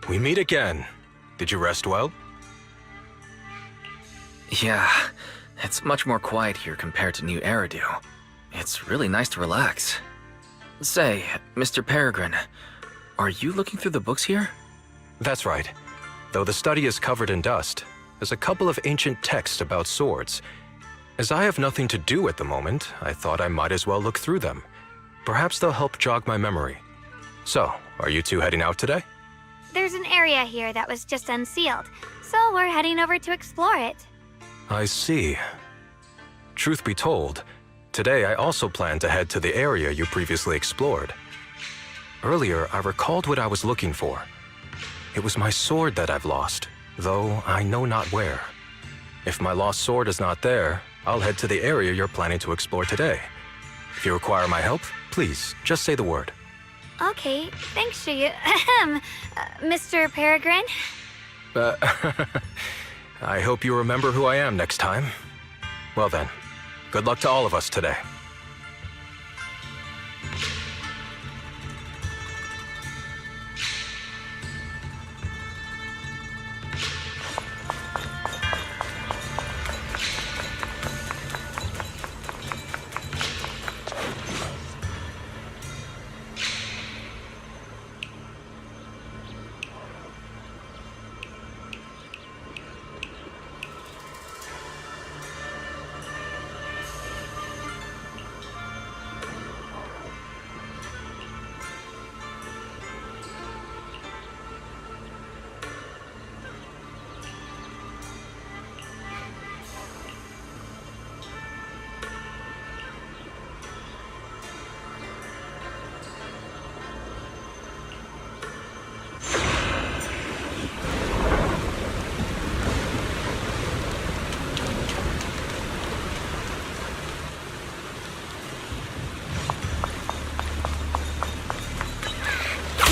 We meet again. Did you rest well? Yeah, it's much more quiet here compared to New Eridu. It's really nice to relax. Say, Mr. Peregrine, are you looking through the books here? That's right. Though the study is covered in dust, there's a couple of ancient texts about swords. As I have nothing to do at the moment, I thought I might as well look through them. Perhaps they'll help jog my memory. So, are you two heading out today? There's an area here that was just unsealed, so we're heading over to explore it. I see. Truth be told, today I also plan to head to the area you previously explored. Earlier, I recalled what I was looking for. It was my sword that I've lost, though I know not where. If my lost sword is not there, I'll head to the area you're planning to explore today. If you require my help, please, just say the word. Okay, thanks, Shuyu. Mr. Peregrine? I hope you remember who I am next time. Well then, good luck to all of us today.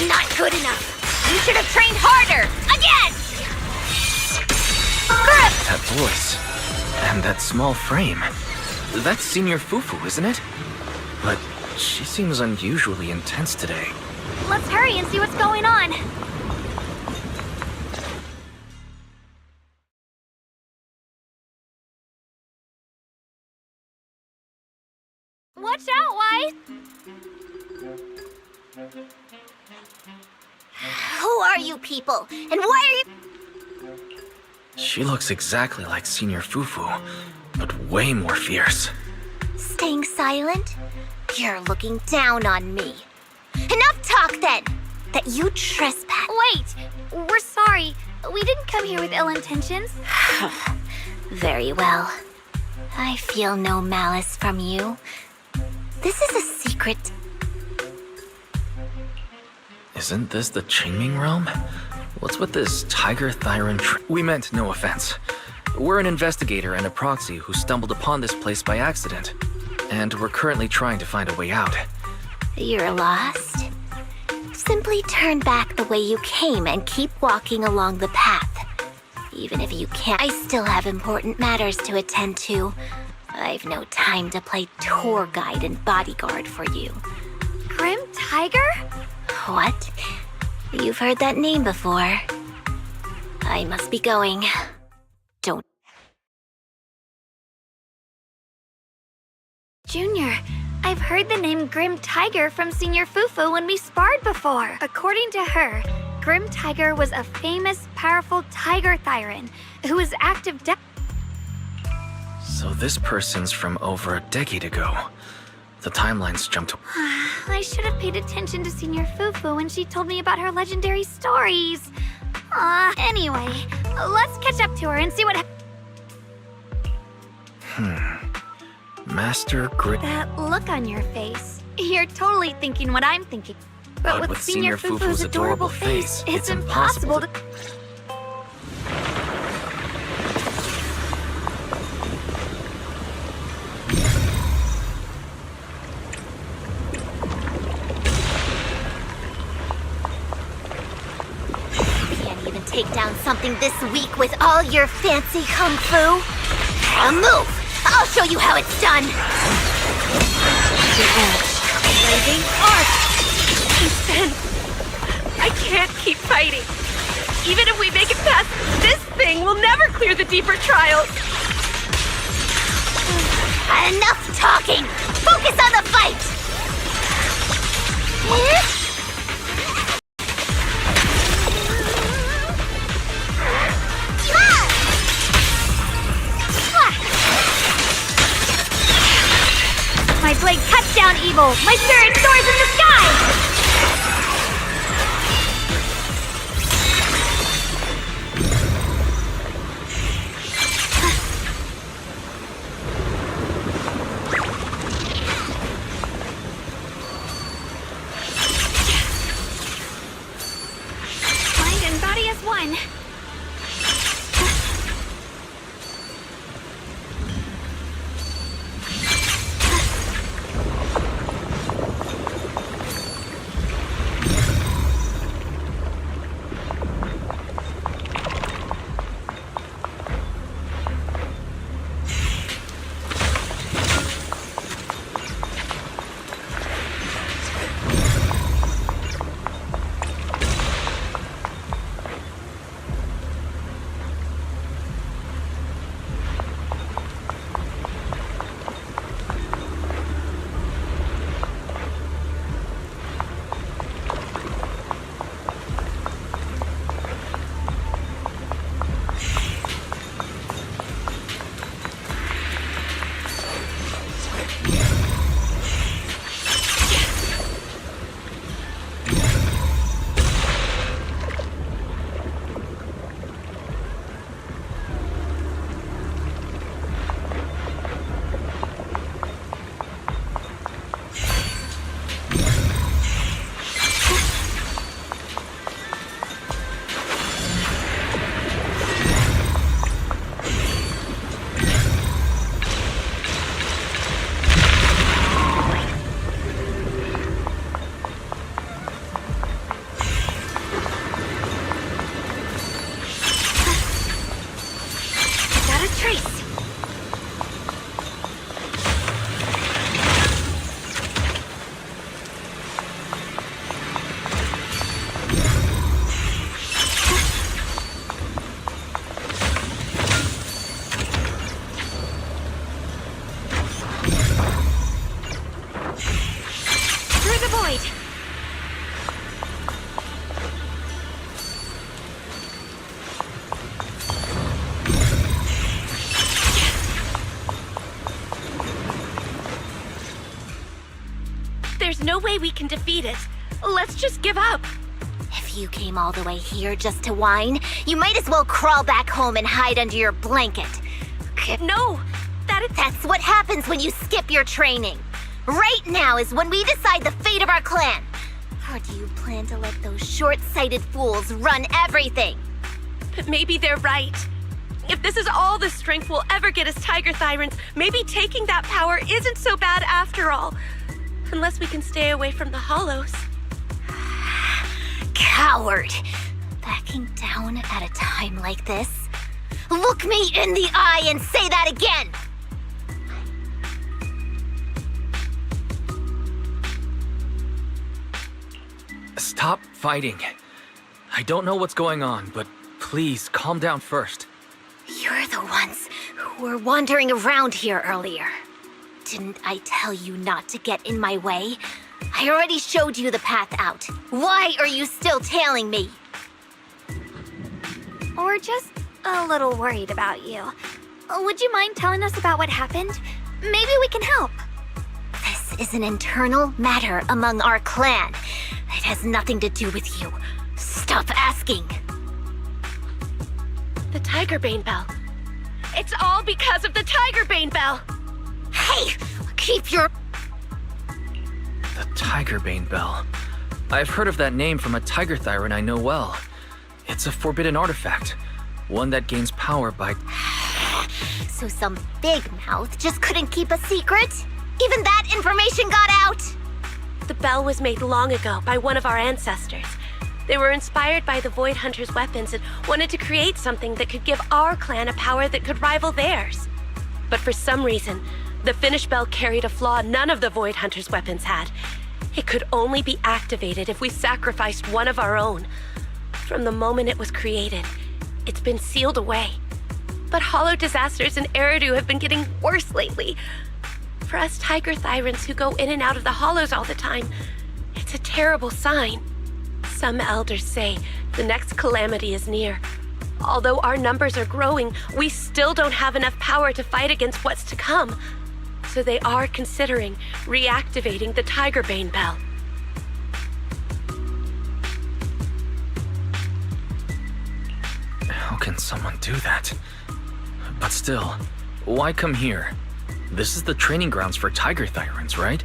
Not good enough. You should have trained harder. Again! That voice. And that small frame. That's Senior Fufu, isn't it? But she seems unusually intense today. Let's hurry and see what's going on. Watch out, Wise! Who are you people? And why are you... She looks exactly like Senior Fufu, but way more fierce. Staying silent? You're looking down on me. Enough talk then! That you trespass... Wait! We're sorry. We didn't come here with ill intentions. Very well. I feel no malice from you. This is a secret. Isn't this the Qingming realm? What's with this tiger thyron We meant no offense. We're an investigator and a proxy who stumbled upon this place by accident. And we're currently trying to find a way out. You're lost? Simply turn back the way you came and keep walking along the path. Even if you can't, I still have important matters to attend to. I've no time to play tour guide and bodyguard for you. Grim Tiger? What? You've heard that name before. I must be going. Don't. Junior, I've heard the name Grim Tiger from Senior Fufu when we sparred before. According to her, Grim Tiger was a famous, powerful tiger thyron who was active. So this person's from over a decade ago. The timelines jumped. I should have paid attention to Senior Fufu when she told me about her legendary stories. Anyway, let's catch up to her and see what Master Grit. That look on your face. You're totally thinking what I'm thinking. But with Senior Fufu's adorable face, it's impossible to... Can't even take down something this weak with all your fancy kung fu. Move! I'll show you how it's done! The edge. Blazing arc! Instead, I can't keep fighting. Even if we make it past this thing, we'll never clear the deeper trials. Enough talking! Focus on the fight! My blade cuts down evil! My spirit soars in the sky! Mind and body as one. There's no way we can defeat it. Let's just give up. If you came all the way here just to whine, you might as well crawl back home and hide under your blanket. No, That's what happens when you skip your training. Right now is when we decide the fate of our clan. Or do you plan to let those short-sighted fools run everything? But maybe they're right. If this is all the strength we'll ever get as Tiger Thyrans, maybe taking that power isn't so bad after all. Unless we can stay away from the Hollows. Coward! Backing down at a time like this? Look me in the eye and say that again! Stop fighting. I don't know what's going on, but please calm down first. You're the ones who were wandering around here earlier. Didn't I tell you not to get in my way? I already showed you the path out. Why are you still tailing me? We're just a little worried about you. Would you mind telling us about what happened? Maybe we can help. This is an internal matter among our clan. It has nothing to do with you. Stop asking. The Tiger Bane Bell. It's all because of the Tiger Bane Bell. Hey, keep your... The Tiger Bane Bell. I've heard of that name from a Tiger Thyran I know well. It's a forbidden artifact. One that gains power by... So some big mouth just couldn't keep a secret? Even that information got out? The bell was made long ago by one of our ancestors. They were inspired by the Void Hunter's weapons and wanted to create something that could give our clan a power that could rival theirs. But for some reason, the finished bell carried a flaw none of the Void Hunter's weapons had. It could only be activated if we sacrificed one of our own. From the moment it was created, it's been sealed away. But hollow disasters in Eridu have been getting worse lately. For us tiger thyrans who go in and out of the hollows all the time, it's a terrible sign. Some elders say the next calamity is near. Although our numbers are growing, we still don't have enough power to fight against what's to come. So they are considering reactivating the Tigerbane Bell. How can someone do that? But still, why come here? This is the training grounds for tiger thyrans, right?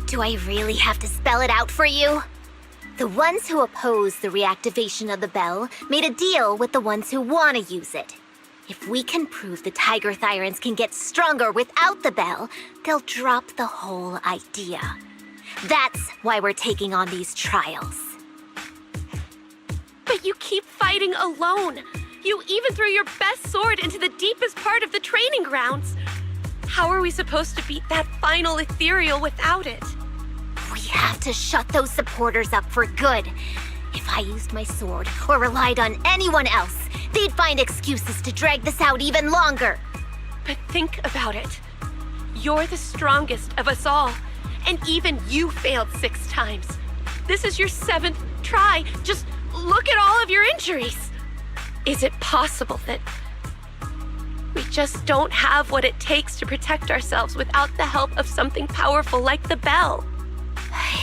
Do I really have to spell it out for you? The ones who oppose the reactivation of the bell made a deal with the ones who want to use it. If we can prove the tiger thyrans can get stronger without the bell, they'll drop the whole idea. That's why we're taking on these trials. But you keep fighting alone. You even threw your best sword into the deepest part of the training grounds. How are we supposed to beat that final ethereal without it? We have to shut those supporters up for good. If I used my sword or relied on anyone else, they'd find excuses to drag this out even longer. But think about it. You're the strongest of us all, and even you failed 6 times. This is your 7th try. Just look at all of your injuries. Is it possible that we just don't have what it takes to protect ourselves without the help of something powerful like the bell?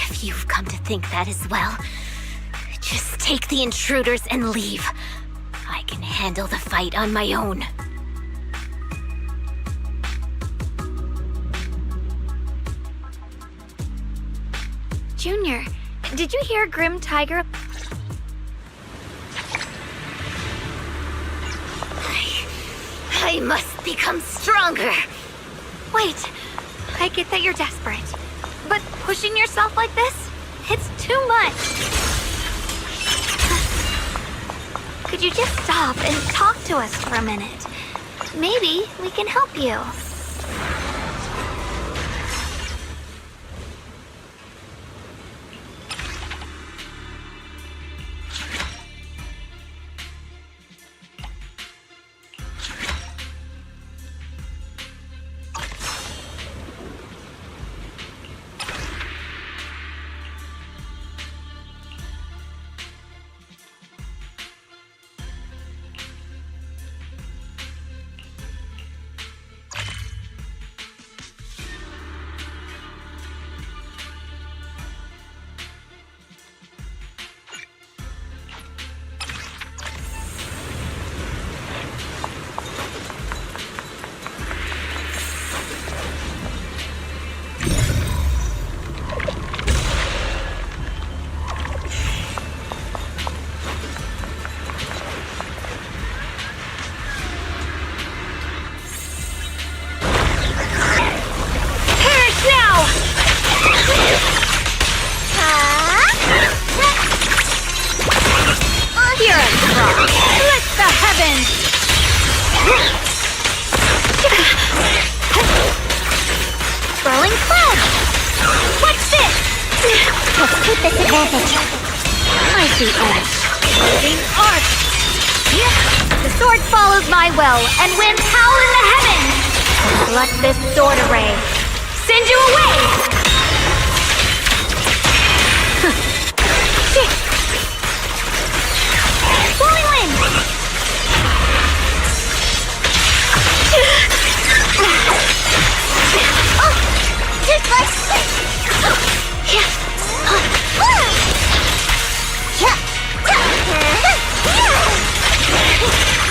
If you've come to think that as well, just take the intruders and leave. I can handle the fight on my own. Junior, did you hear Grim Tiger? I must become stronger. Wait, I get that you're desperate, but pushing yourself like this, it's too much. Could you just stop and talk to us for a minute? Maybe we can help you. The sword follows my will and wins power in the heavens. Let this sword array send you away. Flowing wind.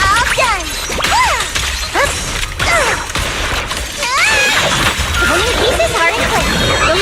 All done! Pulling pieces hard and quick.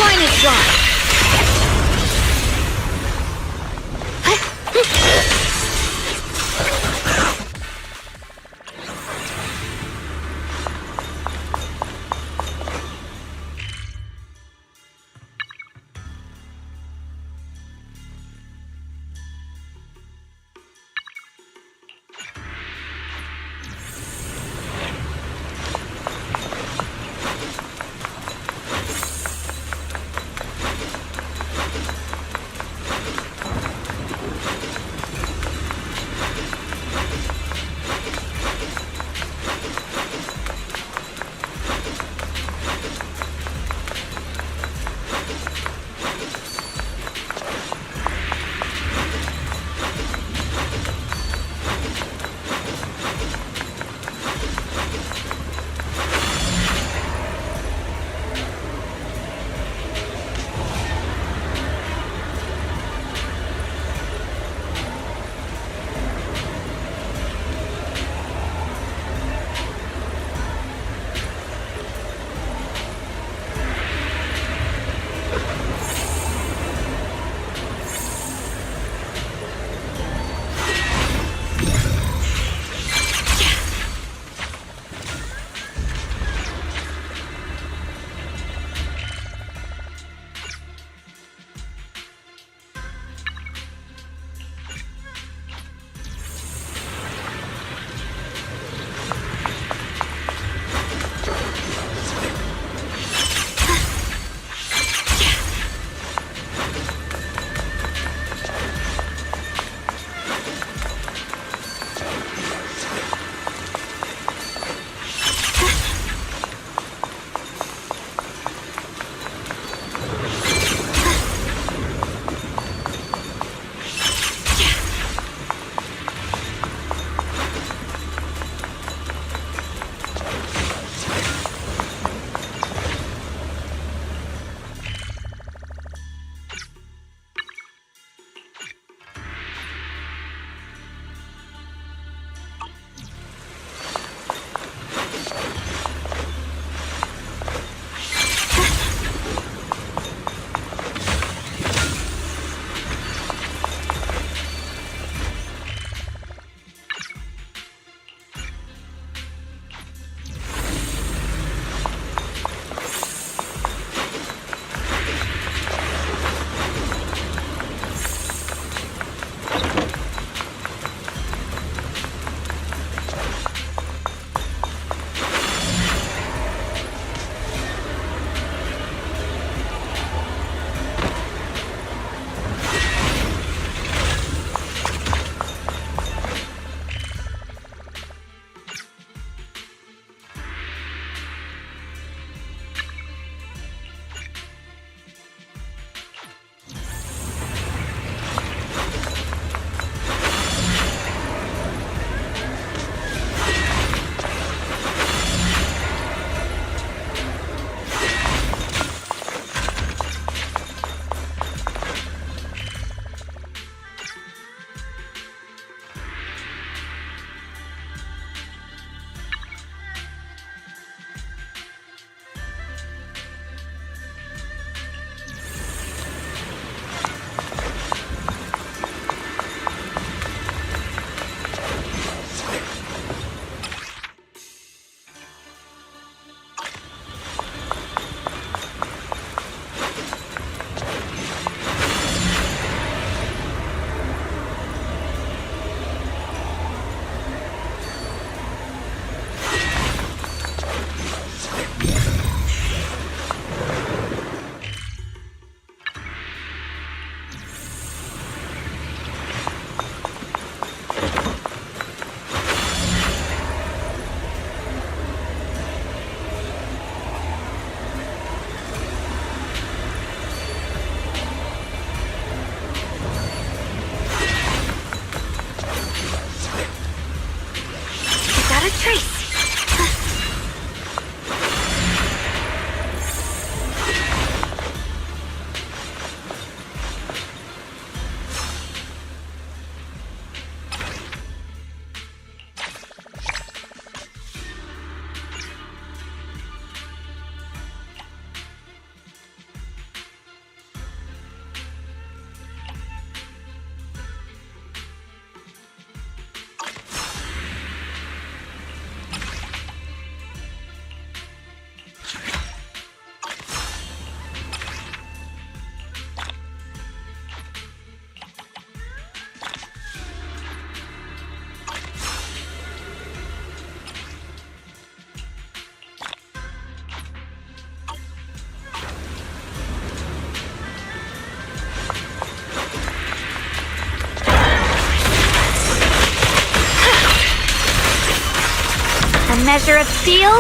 measure of steel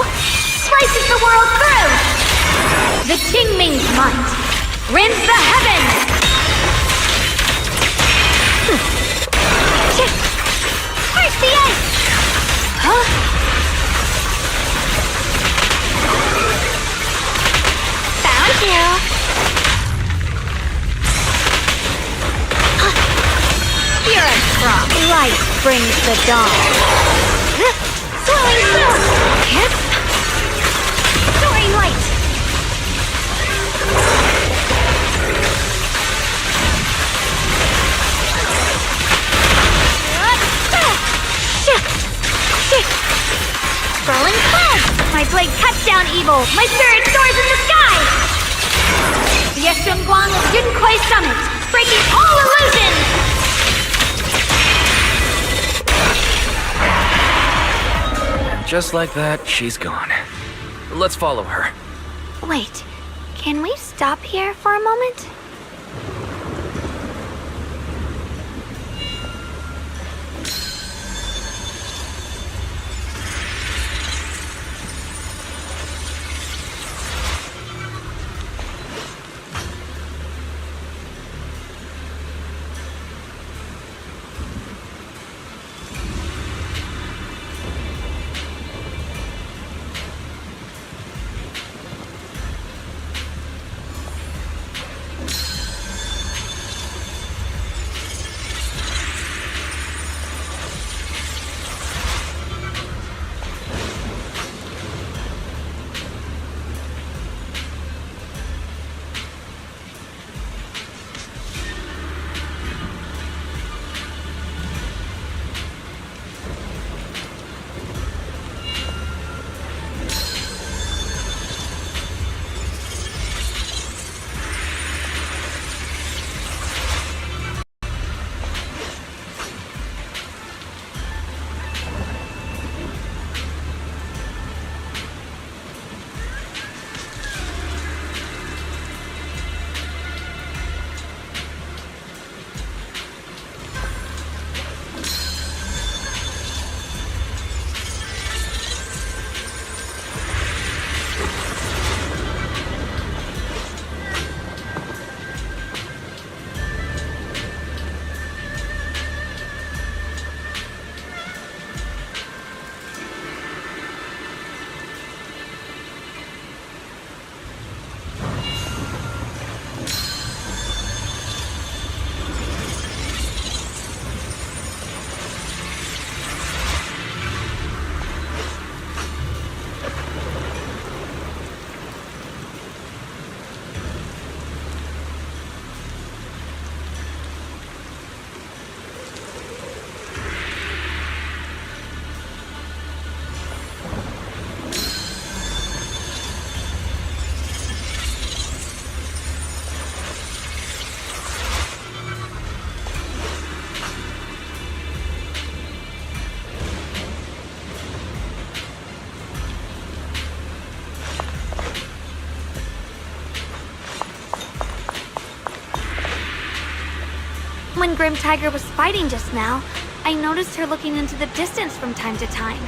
slices the world through. The Qingming's might rends the heavens. Where's the ice? Huh? Found you. You're a prop. Light brings the dawn. Swelling through. Yes. Soaring light. Rolling cloud! My blade cuts down evil! My spirit soars in the sky! The Yeshunguang of Yunkui Summit, breaking all illusions! Just like that, she's gone. Let's follow her. Wait, can we stop here for a moment? When Grim Tiger was fighting just now, I noticed her looking into the distance from time to time.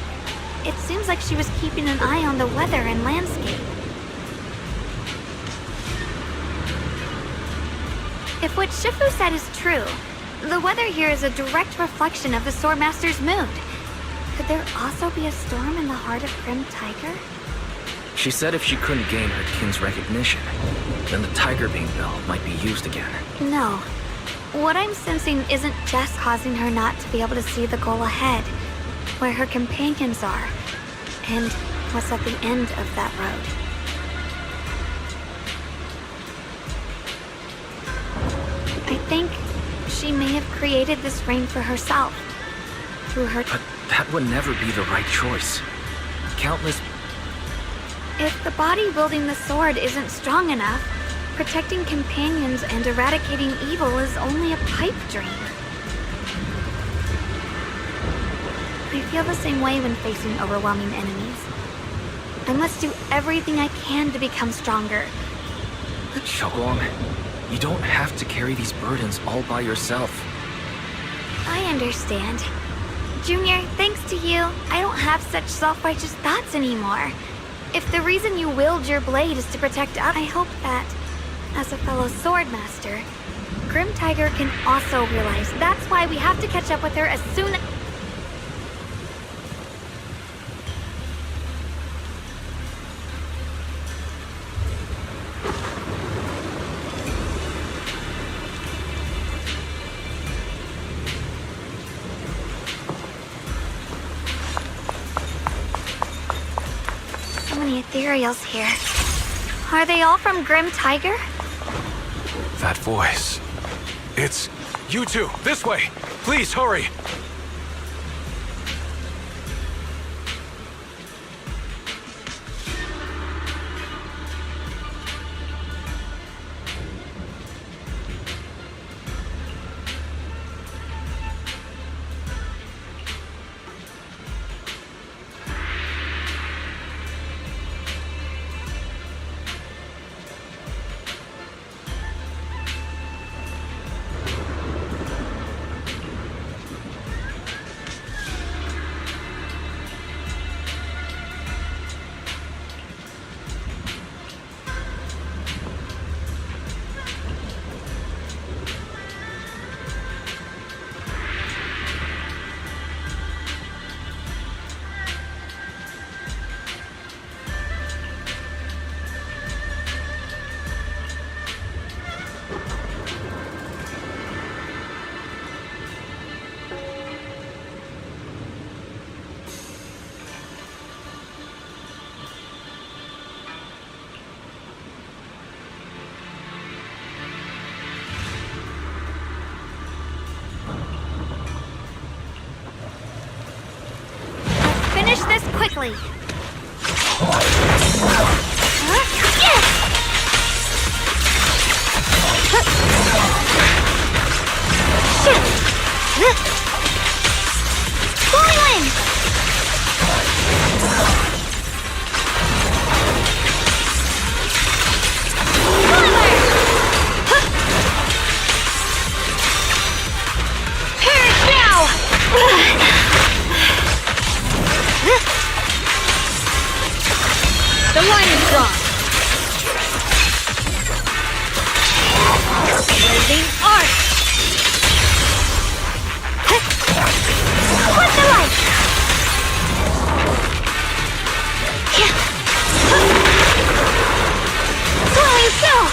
It seems like she was keeping an eye on the weather and landscape. If what Shifu said is true, the weather here is a direct reflection of the Swordmaster's mood. Could there also be a storm in the heart of Grim Tiger? She said if she couldn't gain her kin's recognition, then the Tiger Beam Bell might be used again. No. What I'm sensing isn't just causing her not to be able to see the goal ahead, where her companions are, and what's at the end of that road. I think she may have created this rain for herself, through her... But that would never be the right choice. Countless... If the body wielding the sword isn't strong enough, protecting companions and eradicating evil is only a pipe dream. I feel the same way when facing overwhelming enemies. I must do everything I can to become stronger. Xiaoguang, you don't have to carry these burdens all by yourself. I understand. Junior, thanks to you, I don't have such self-righteous thoughts anymore. If the reason you willed your blade is to protect us, I hope that, as a fellow sword master, Grim Tiger can also realize that's why we have to catch up with her as soon as... So many ethereals here. Are they all from Grim Tiger? That voice. It's you two, this way. Please hurry. Finish this quickly. Holy wind! Perish now! The line is gone. Blazing arc. What the light? Swelling cell.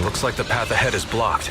Looks like the path ahead is blocked.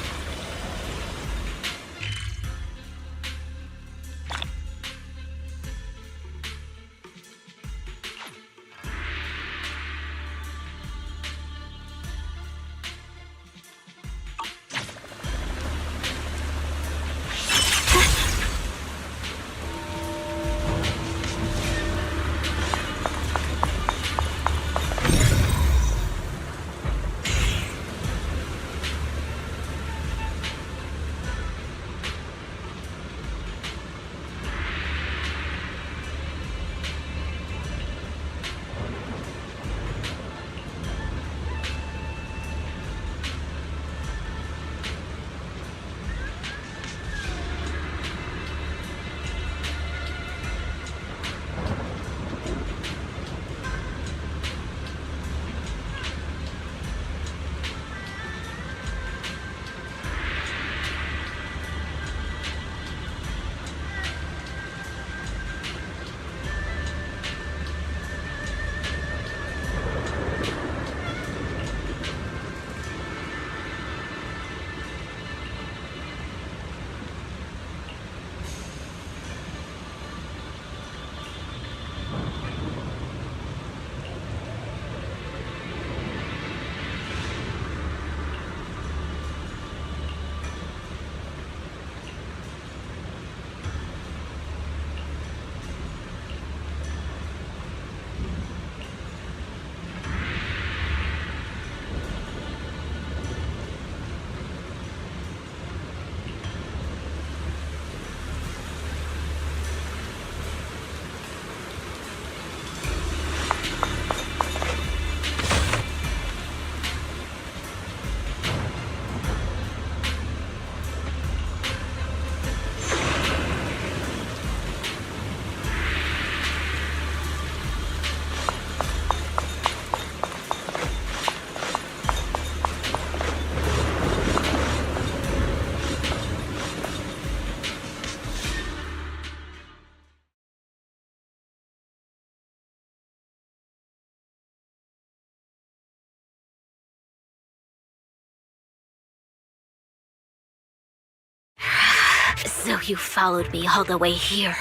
So you followed me all the way here.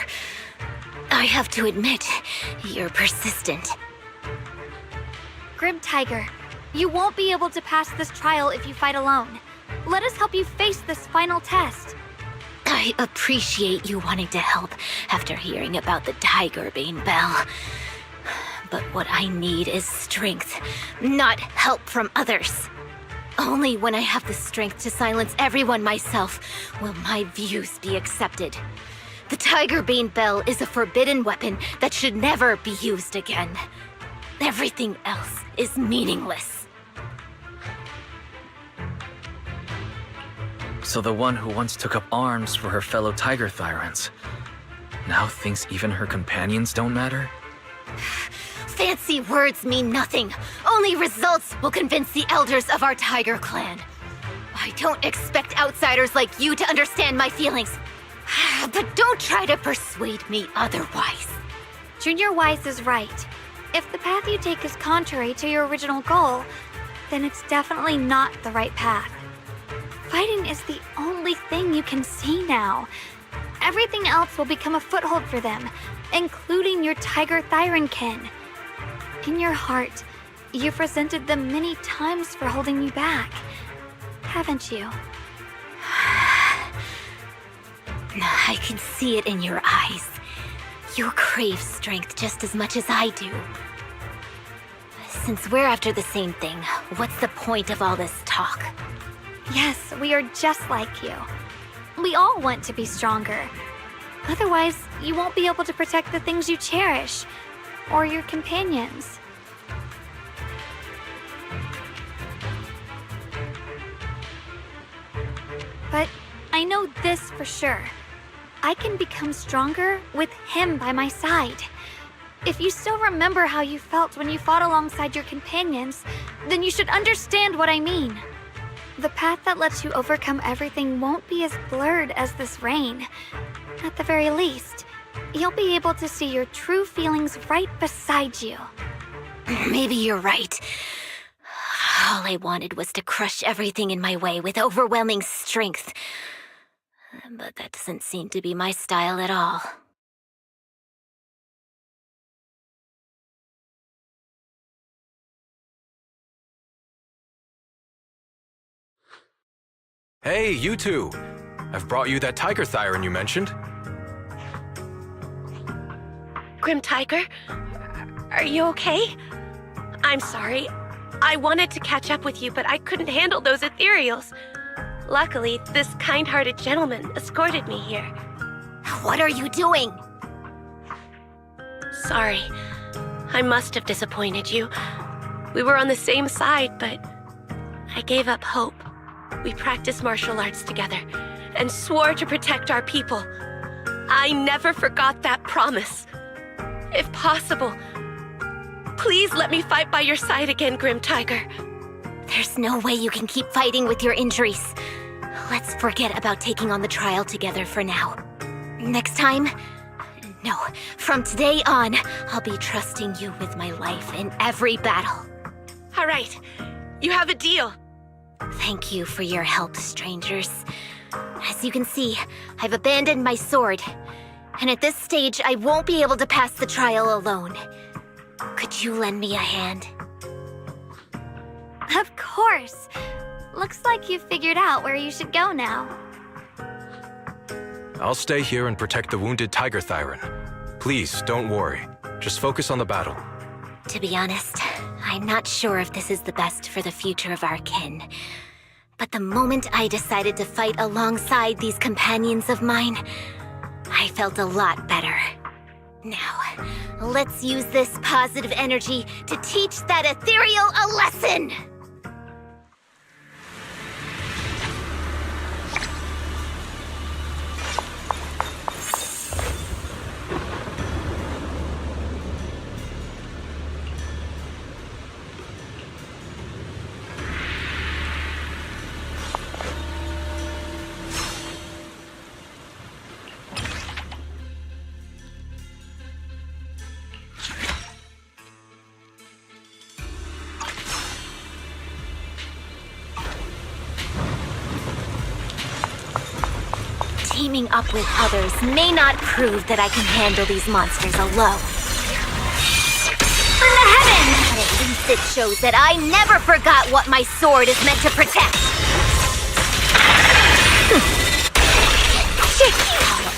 I have to admit, you're persistent. Grim Tiger, you won't be able to pass this trial if you fight alone. Let us help you face this final test. I appreciate you wanting to help after hearing about the Tiger Bane Bell. But what I need is strength, not help from others. Only when I have the strength to silence everyone myself will my views be accepted. The Tiger Bane Bell is a forbidden weapon that should never be used again. Everything else is meaningless. So the one who once took up arms for her fellow Tiger Thyrans now thinks even her companions don't matter? Fancy words mean nothing. Only results will convince the elders of our Tiger Clan. I don't expect outsiders like you to understand my feelings. But don't try to persuade me otherwise. Junior Wise is right. If the path you take is contrary to your original goal, then it's definitely not the right path. Fighting is the only thing you can see now. Everything else will become a foothold for them, including your Tiger Thyran kin. In your heart, you've resented them many times for holding you back, haven't you? I can see it in your eyes. You crave strength just as much as I do. Since we're after the same thing, what's the point of all this talk? Yes, we are just like you. We all want to be stronger. Otherwise, you won't be able to protect the things you cherish, or your companions. But I know this for sure. I can become stronger with him by my side. If you still remember how you felt when you fought alongside your companions, then you should understand what I mean. The path that lets you overcome everything won't be as blurred as this rain. At the very least, you'll be able to see your true feelings right beside you. Maybe you're right. All I wanted was to crush everything in my way with overwhelming strength. But that doesn't seem to be my style at all. Hey, you two! I've brought you that Tiger Thyran you mentioned. Grim Tiger, are you okay? I'm sorry. I wanted to catch up with you, but I couldn't handle those ethereals. Luckily, this kind-hearted gentleman escorted me here. What are you doing? Sorry. I must have disappointed you. We were on the same side, but I gave up hope. We practiced martial arts together and swore to protect our people. I never forgot that promise. If possible, please let me fight by your side again, Grim Tiger. There's no way you can keep fighting with your injuries. Let's forget about taking on the trial together for now. Next time? No, from today on, I'll be trusting you with my life in every battle. All right, you have a deal. Thank you for your help, strangers. As you can see, I've abandoned my sword. And at this stage, I won't be able to pass the trial alone. Could you lend me a hand? Of course. Looks like you've figured out where you should go now. I'll stay here and protect the wounded Tiger Thyran. Please, don't worry. Just focus on the battle. To be honest, I'm not sure if this is the best for the future of our kin. But the moment I decided to fight alongside these companions of mine, I felt a lot better. Now, let's use this positive energy to teach that ethereal a lesson! teaming up with others may not prove that I can handle these monsters alone. In the heavens! But at least it shows that I never forgot what my sword is meant to protect.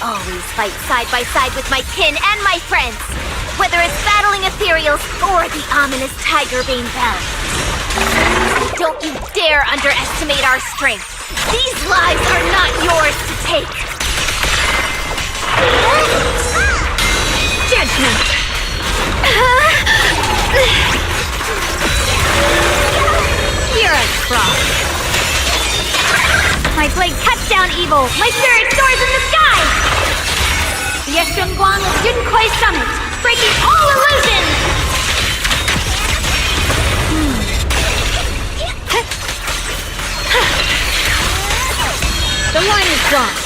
I'll always fight side by side with my kin and my friends, whether it's battling ethereals or the ominous Tigerbane Bell. Don't you dare underestimate our strength. These lives are not yours to take. Judgment. You're a troll. My blade cuts down evil. My spirit soars in the sky. Yeshunguang Junkoi Summit, breaking all illusions. The line is gone.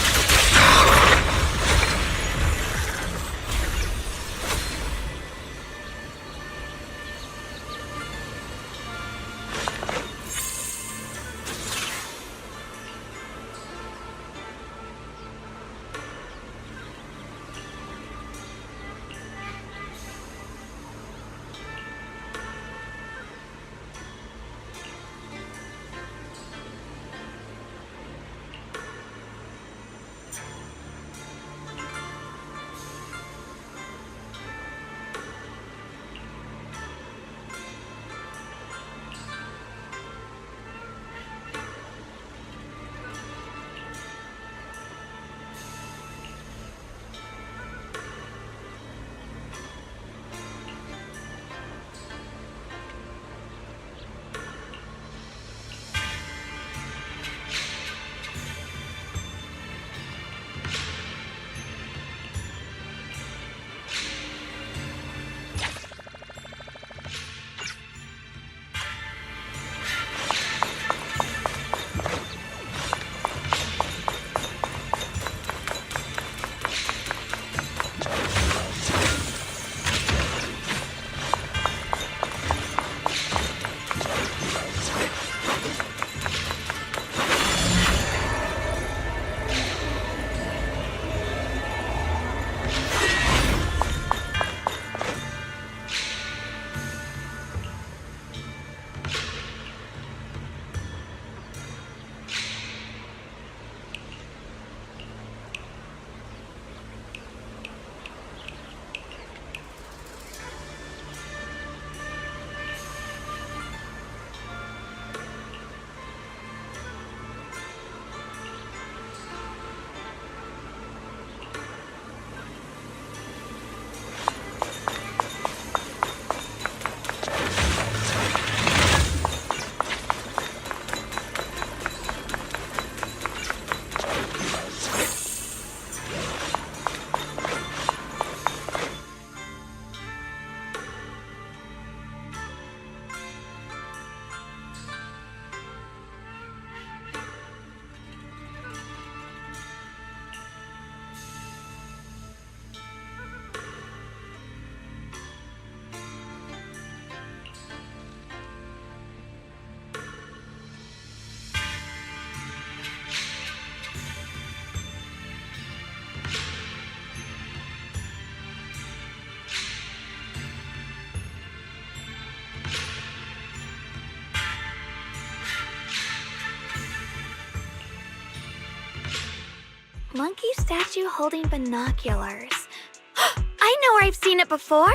Monkey statue holding binoculars. I know where I've seen it before.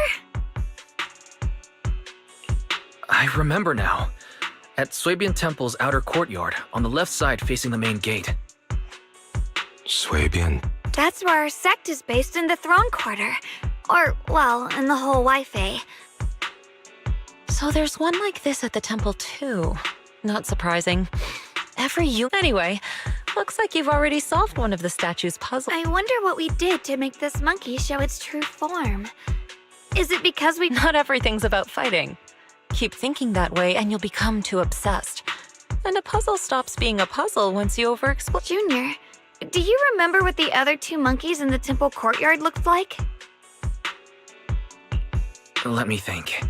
I remember now. At Swabian Temple's outer courtyard, on the left side facing the main gate. Swabian. That's where our sect is based in the Throne Quarter. Or, well, in the whole Wi-Fi. So there's one like this at the temple too. Not surprising. Anyway, looks like you've already solved one of the statue's puzzles. I wonder what we did to make this monkey show its true form. Is it because we... Not everything's about fighting. Keep thinking that way and you'll become too obsessed. And a puzzle stops being a puzzle once you overexplore. Junior, do you remember what the other two monkeys in the temple courtyard looked like? Let me think.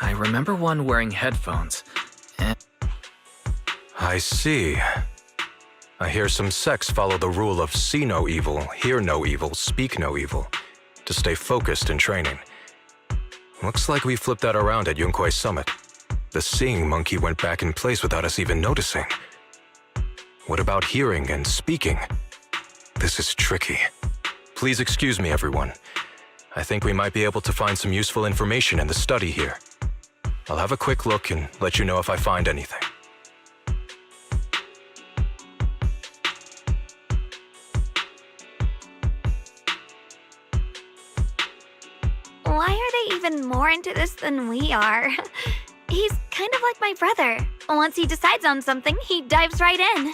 I remember one wearing headphones. I see. I hear some sects follow the rule of see no evil, hear no evil, speak no evil, to stay focused in training. Looks like we flipped that around at Yunkui's summit. The seeing monkey went back in place without us even noticing. What about hearing and speaking? This is tricky. Please excuse me, everyone. I think we might be able to find some useful information in the study here. I'll have a quick look and let you know if I find anything. Why are they even more into this than we are? He's kind of like my brother. Once he decides on something, he dives right in.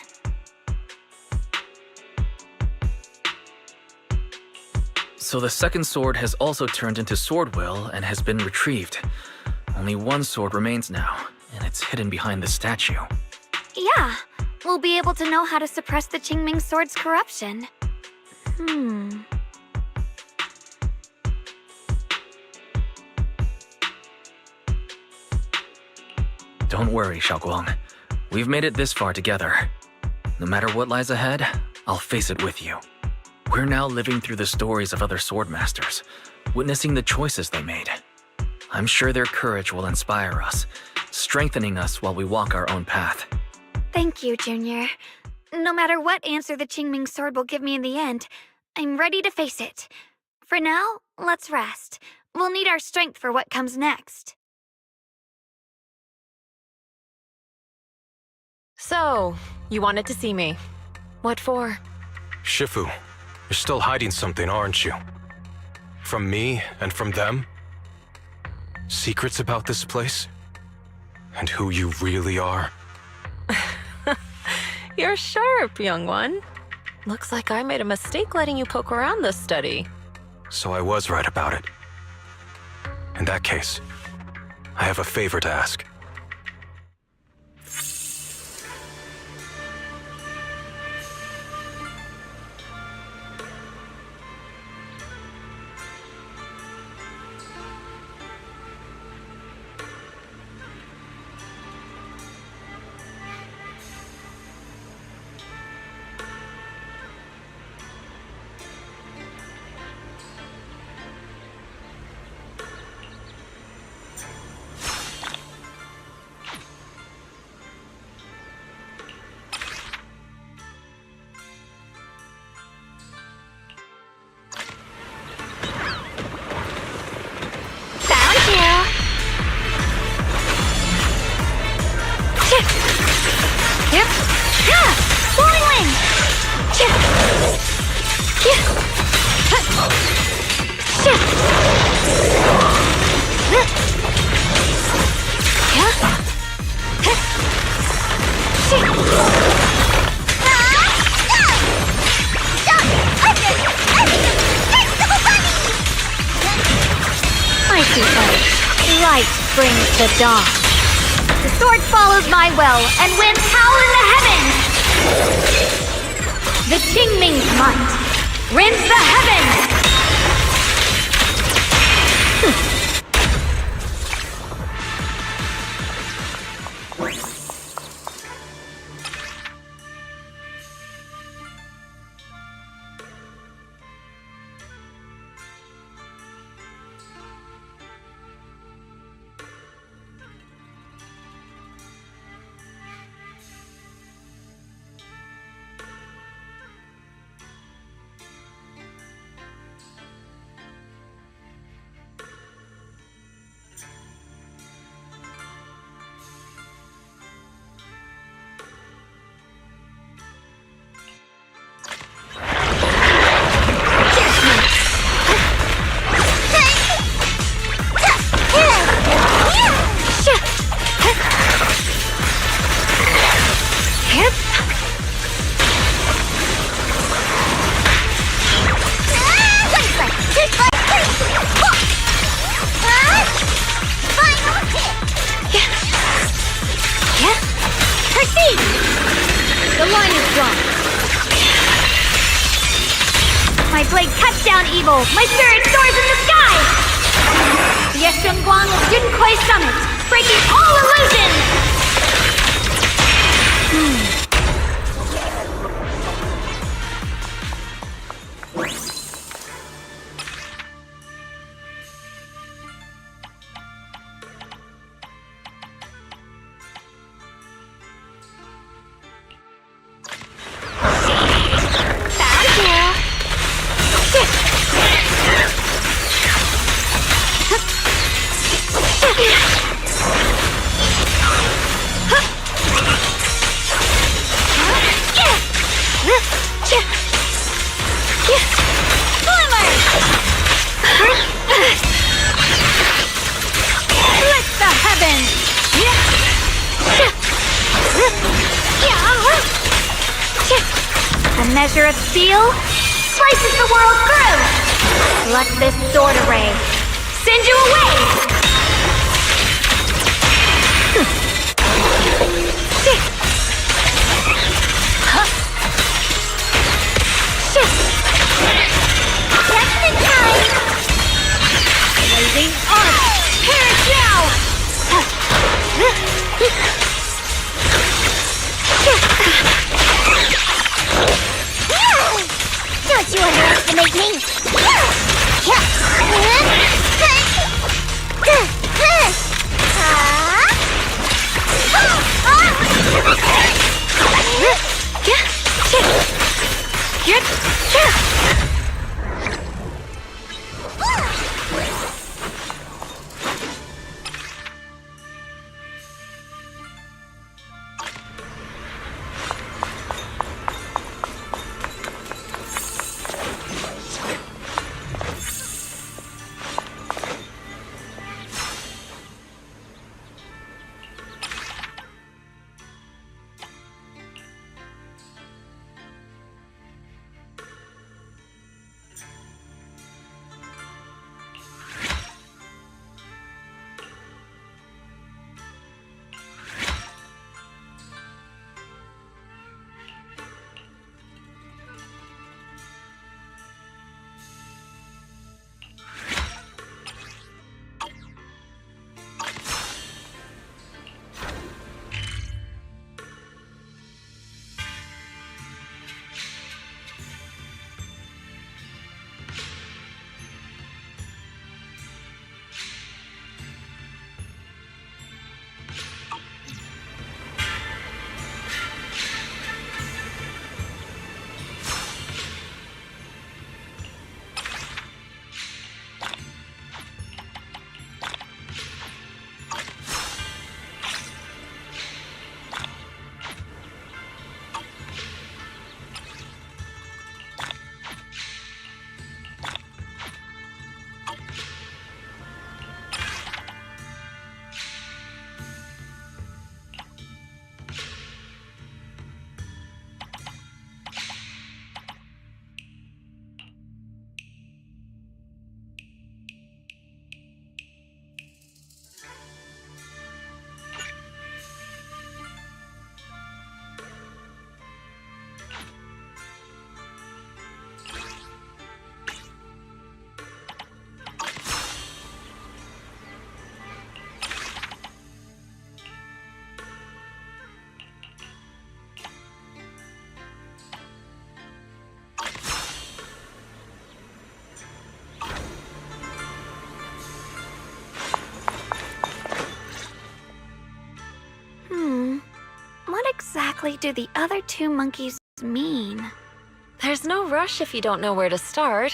So the second sword has also turned into sword will and has been retrieved. Only one sword remains now, and it's hidden behind the statue. Yeah, we'll be able to know how to suppress the Qingming sword's corruption. Don't worry, Xiaoguang. We've made it this far together. No matter what lies ahead, I'll face it with you. We're now living through the stories of other swordmasters, witnessing the choices they made. I'm sure their courage will inspire us, strengthening us while we walk our own path. Thank you, Junior. No matter what answer the Qingming sword will give me in the end, I'm ready to face it. For now, let's rest. We'll need our strength for what comes next. So, you wanted to see me. What for? Shifu, you're still hiding something, aren't you? From me and from them? Secrets about this place? And who you really are? You're sharp, young one. Looks like I made a mistake letting you poke around this study. So I was right about it. In that case, I have a favor to ask. Light brings the dawn. The sword follows my will and winds howl in the heavens. The Qingming's might rends the heavens. The line is drawn. My blade cuts down evil. My spirit soars in the sky. The Yeshunguang of Yunkui Summit, breaking all illusions. pressure of steel slices the world through. Let this sword array send you away. Judgment time! Blazing arc! Perish now! Don't you underestimate me! What exactly do the other two monkeys mean? There's no rush if you don't know where to start.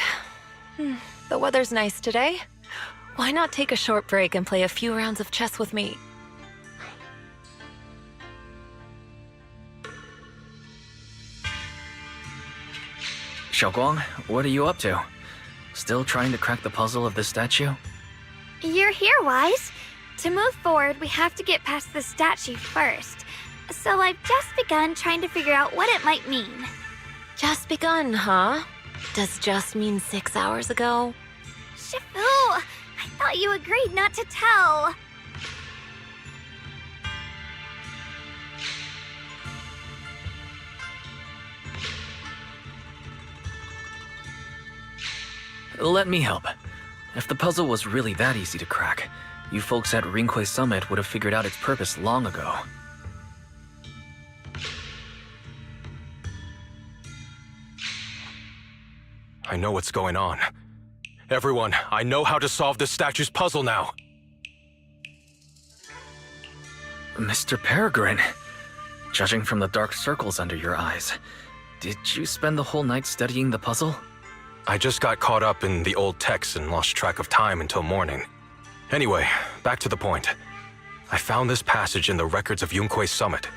The weather's nice today. Why not take a short break and play a few rounds of chess with me? Xiaoguang, what are you up to? Still trying to crack the puzzle of the statue? You're here, Wise. To move forward, we have to get past the statue first. So I've just begun trying to figure out what it might mean. Just begun, huh? Does just mean 6 hours ago? Shifu, I thought you agreed not to tell. Let me help. If the puzzle was really that easy to crack, you folks at Rinkwei Summit would have figured out its purpose long ago. I know what's going on. Everyone, I know how to solve this statue's puzzle now. Mr. Peregrine, judging from the dark circles under your eyes, did you spend the whole night studying the puzzle? I just got caught up in the old texts and lost track of time until morning. Anyway, back to the point. I found this passage in the records of Yunkwei Summit.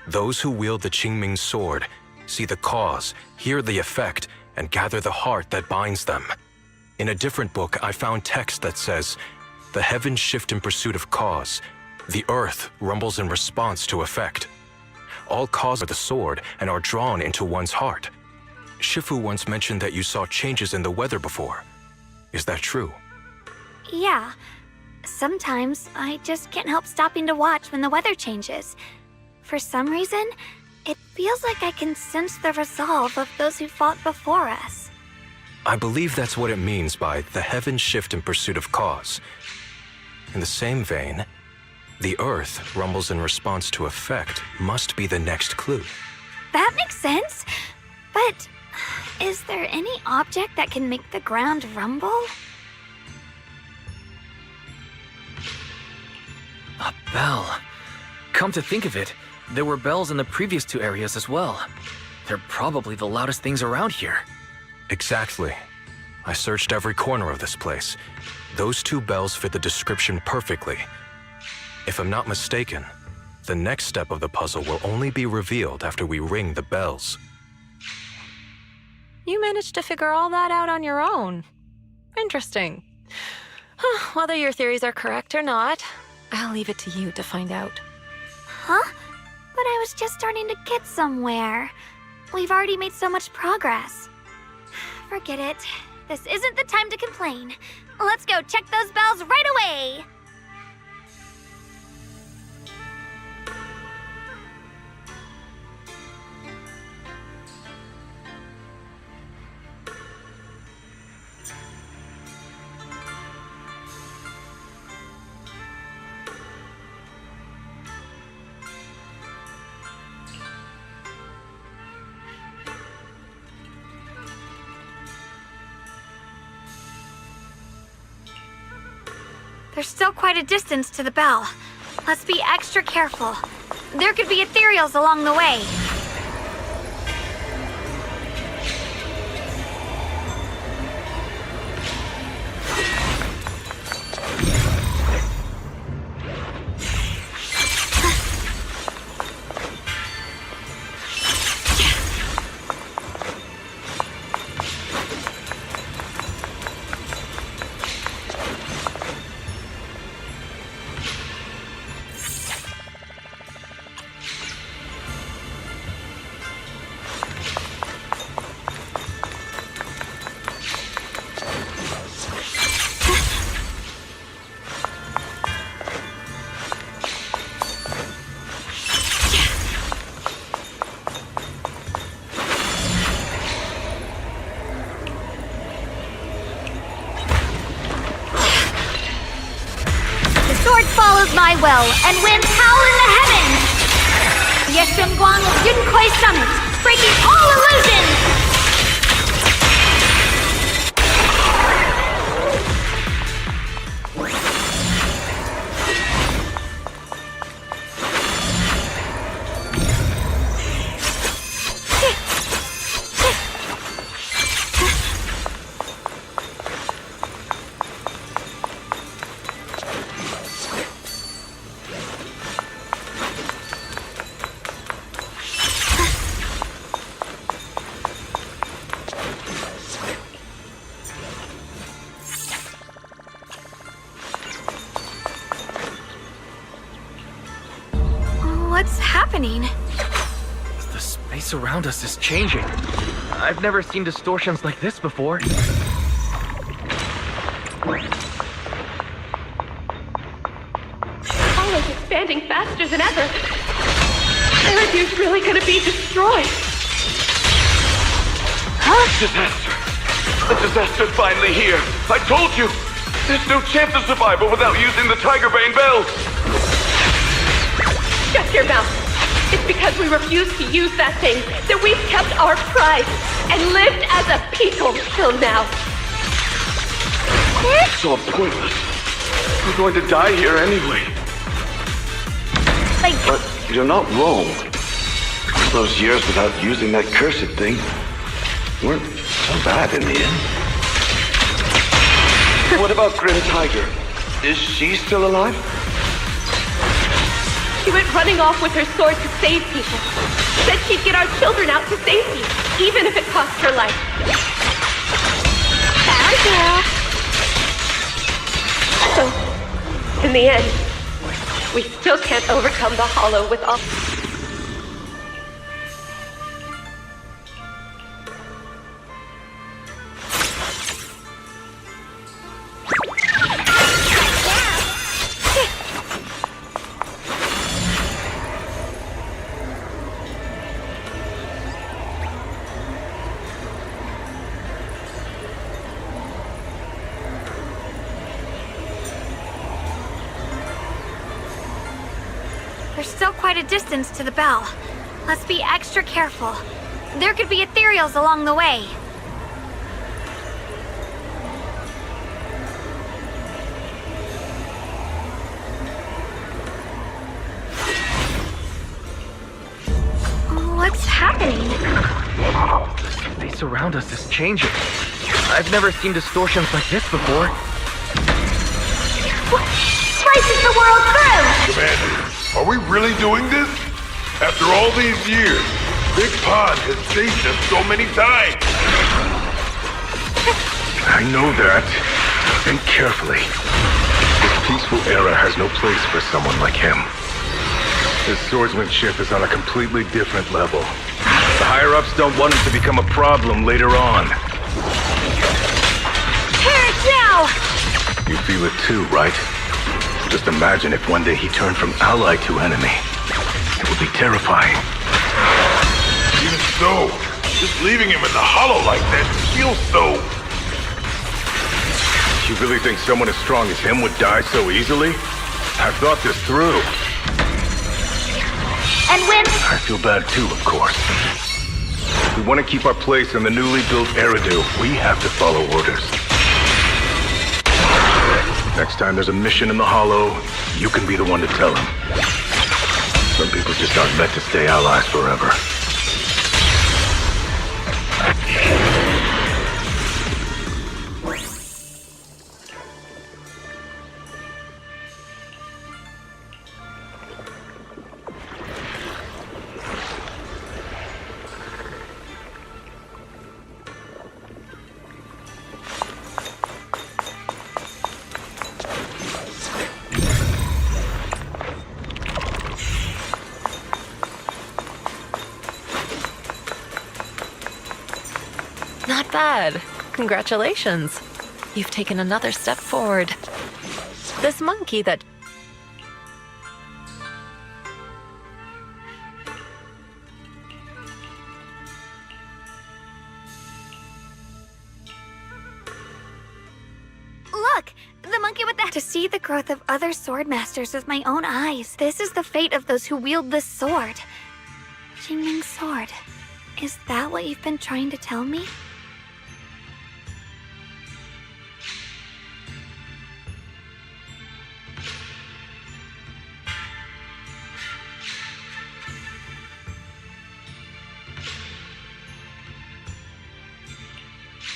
Those who wield the Qingming sword see the cause, hear the effect, and gather the heart that binds them. In a different book, I found text that says, "The heavens shift in pursuit of cause. The earth rumbles in response to effect. All cause are the sword and are drawn into one's heart. Shifu once mentioned that you saw changes in the weather before. Is that true? Yeah. Sometimes I just can't help stopping to watch when the weather changes. For some reason, it feels like I can sense the resolve of those who fought before us. I believe that's what it means by the heavens shift in pursuit of cause. In the same vein, the earth rumbles in response to effect must be the next clue. That makes sense. But is there any object that can make the ground rumble? A bell. Come to think of it, there were bells in the previous two areas as well. They're probably the loudest things around here. Exactly. I searched every corner of this place. Those two bells fit the description perfectly. If I'm not mistaken, the next step of the puzzle will only be revealed after we ring the bells. You managed to figure all that out on your own. Interesting. Whether your theories are correct or not, I'll leave it to you to find out. Huh? But I was just starting to get somewhere. We've already made so much progress. Forget it. This isn't the time to complain. Let's go check those bells right away! There's still quite a distance to the bell. Let's be extra careful. There could be ethereals along the way. Follows my will and winds howl in the heavens! Yeshun Guang of Yunkoi Summit, breaking all illusions! What's happening? The space around us is changing. I've never seen distortions like this before. Hollow's expanding faster than ever. Eridu's really gonna be destroyed. Disaster! The disaster's finally here! I told you! There's no chance of survival without using the Tiger Bane bells! Shut your mouth! It's because we refuse to use that thing that we've kept our pride and lived as a people till now. It's all pointless. We're going to die here anyway. But you're not wrong. Those years without using that cursed thing weren't so bad in the end. What about Grim Tiger? Is she still alive? She went running off with her sword to save people. Said she'd get our children out to safety, even if it cost her life. Bad girl. So, in the end, we still can't overcome the Hollow with all... there's still quite a distance to the bell. Let's be extra careful. There could be ethereals along the way. What's happening? The space around us is changing. I've never seen distortions like this before. Slices the world through! Commander, are we really doing this? After all these years, Big Pond has saved us so many times. I know that. Think carefully. This peaceful era has no place for someone like him. His swordsmanship is on a completely different level. The higher-ups don't want him to become a problem later on. Here, now! You feel it too, right? Just imagine if one day he turned from ally to enemy. It would be terrifying. Even so, just leaving him in the hollow like that feels so... You really think someone as strong as him would die so easily? I've thought this through. And when... I feel bad too, of course. If we want to keep our place in the newly built Eridu, we have to follow orders. Next time there's a mission in the Hollow, you can be the one to tell him. Some people just aren't meant to stay allies forever. Not bad. Congratulations. You've taken another step forward. This monkey that... Look! The monkey with the... To see the growth of other sword masters with my own eyes. This is the fate of those who wield this sword. Qingming's sword. Is that what you've been trying to tell me?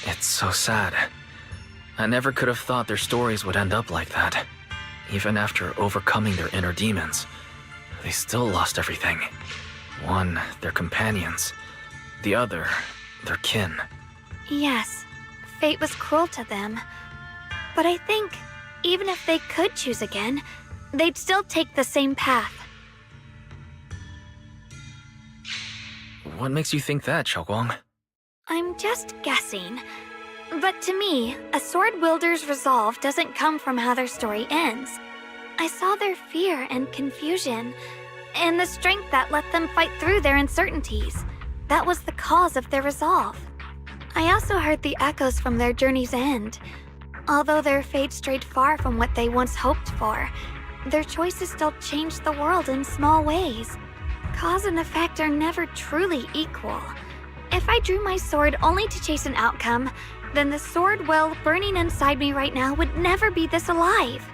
It's so sad. I never could have thought their stories would end up like that. Even after overcoming their inner demons, they still lost everything. One, their companions. The other, their kin. Yes, fate was cruel to them. But I think, even if they could choose again, they'd still take the same path. What makes you think that, Xiaoguang? I'm just guessing. But to me, a sword wielder's resolve doesn't come from how their story ends. I saw their fear and confusion, and the strength that let them fight through their uncertainties. That was the cause of their resolve. I also heard the echoes from their journey's end. Although their fate strayed far from what they once hoped for, their choices still changed the world in small ways. Cause and effect are never truly equal. If I drew my sword only to chase an outcome, then the sword will burning inside me right now would never be this alive.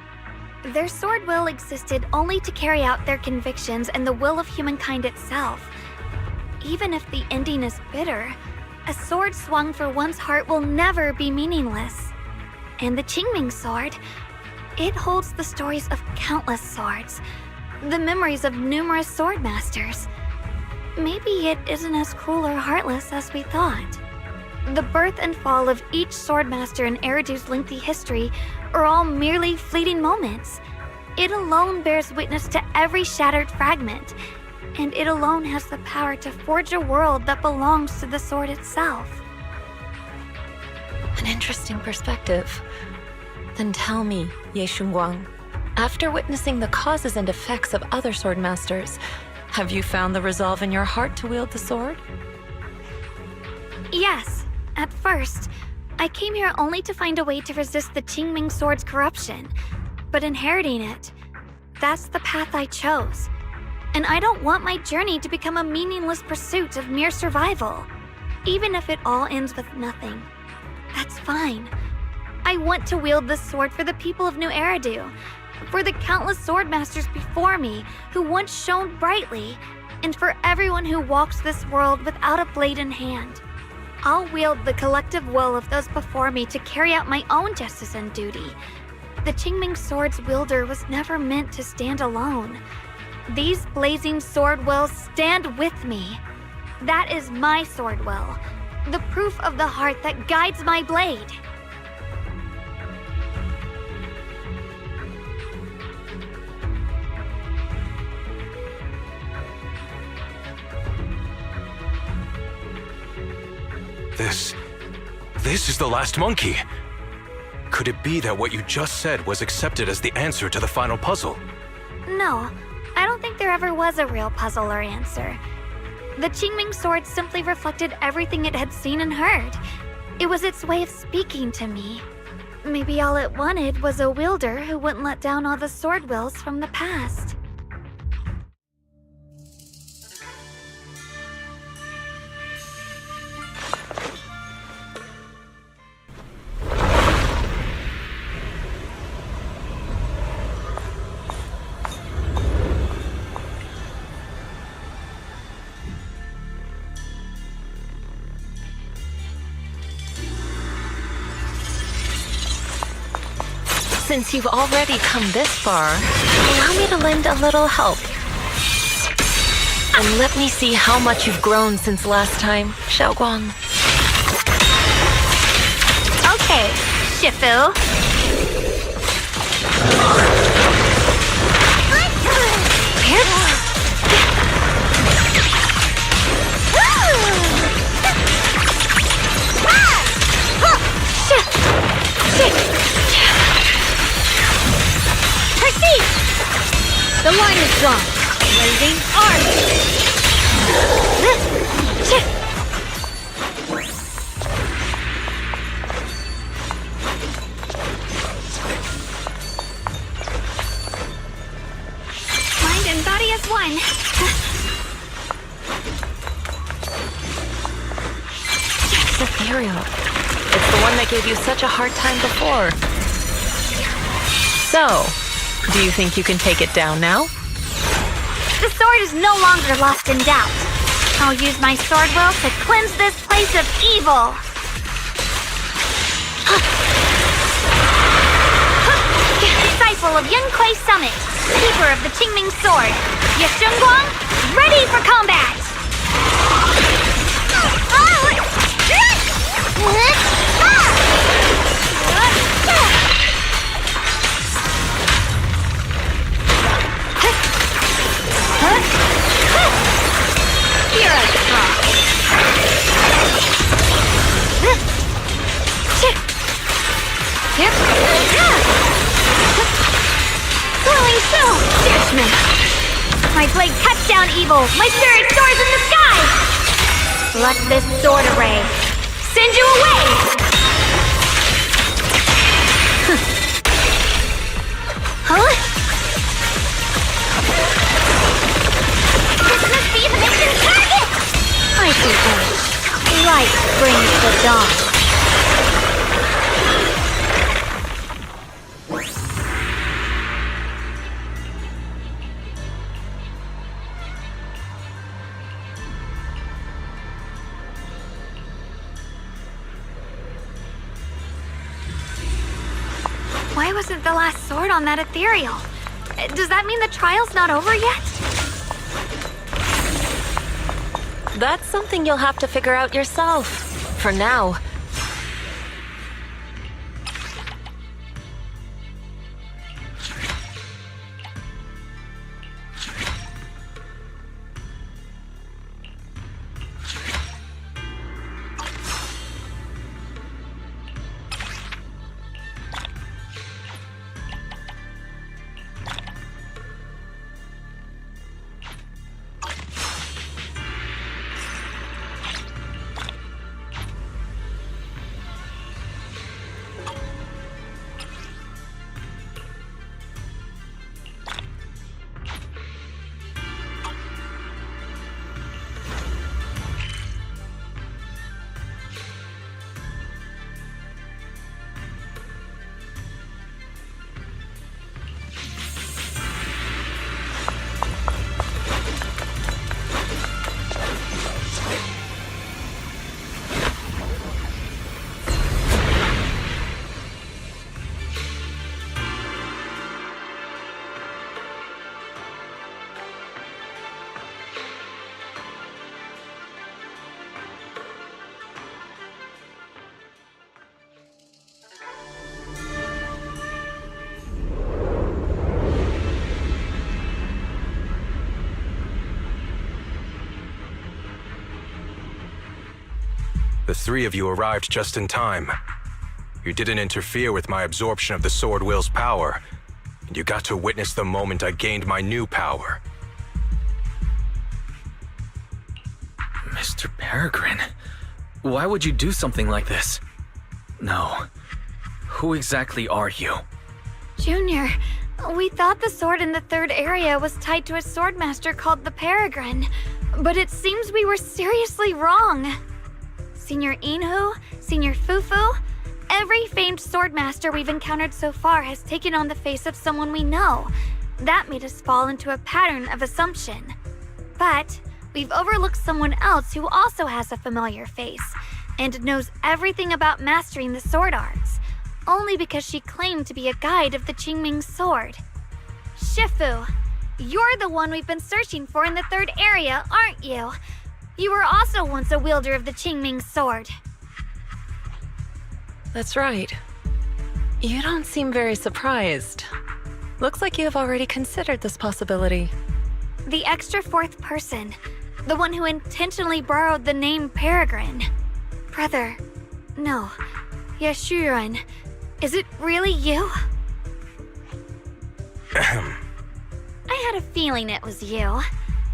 Their sword will existed only to carry out their convictions and the will of humankind itself. Even if the ending is bitter, a sword swung for one's heart will never be meaningless. And the Qingming sword, it holds the stories of countless swords, the memories of numerous sword masters. Maybe it isn't as cruel or heartless as we thought. The birth and fall of each swordmaster in Eridu's lengthy history are all merely fleeting moments. It alone bears witness to every shattered fragment, and it alone has the power to forge a world that belongs to the sword itself. An interesting perspective. Then tell me, Ye Shunguang, after witnessing the causes and effects of other swordmasters, have you found the resolve in your heart to wield the sword? Yes. At first, I came here only to find a way to resist the Qingming sword's corruption. But inheriting it, that's the path I chose. And I don't want my journey to become a meaningless pursuit of mere survival. Even if it all ends with nothing, that's fine. I want to wield this sword for the people of New Eridu, for the countless sword masters before me who once shone brightly, and for everyone who walks this world without a blade in hand. I'll wield the collective will of those before me to carry out my own justice and duty. The Qingming sword's wielder was never meant to stand alone. These blazing sword wills stand with me. That is my sword will, the proof of the heart that guides my blade. This is the last monkey. Could it be that what you just said was accepted as the answer to the final puzzle? No, I don't think there ever was a real puzzle or answer. The Qingming sword simply reflected everything it had seen and heard. It was its way of speaking to me. Maybe all it wanted was a wielder who wouldn't let down all the sword wills from the past. Since you've already come this far, allow me to lend a little help. And let me see how much you've grown since last time, Xiaoguang. Okay, Shifu. The line is drawn. Blazing arm. Mind and body as one. It's ethereal. It's the one that gave you such a hard time before. So, do you think you can take it down now? The sword is no longer lost in doubt. I'll use my sword will to cleanse this place of evil. Disciple of Yunquei Summit, keeper of the Qingming sword, Yashunguang, ready for combat! Here I come. Glowing stone! Judgment! My blade cuts down evil! My spirit soars in the sky! Let this sword array send you away! Huh? This must be the mission target! I see that. Light brings the dawn. Why wasn't the last sword on that ethereal? Does that mean the trial's not over yet? That's something you'll have to figure out yourself. For now. The three of you arrived just in time. You didn't interfere with my absorption of the Sword Will's power, and you got to witness the moment I gained my new power. Mr. Peregrine, why would you do something like this? No. Who exactly are you? Junior, we thought the sword in the third area was tied to a swordmaster called the Peregrine, but it seems we were seriously wrong. Senior Inhu, Senior Fufu, every famed swordmaster we've encountered so far has taken on the face of someone we know. That made us fall into a pattern of assumption. But we've overlooked someone else who also has a familiar face and knows everything about mastering the sword arts, only because she claimed to be a guide of the Qingming sword. Shifu, you're the one we've been searching for in the third area, aren't you? You were also once a wielder of the Qingming sword. That's right. You don't seem very surprised. Looks like you have already considered this possibility. The extra fourth person, the one who intentionally borrowed the name Peregrine. Brother, no, Yashuren, is it really you? I had a feeling it was you.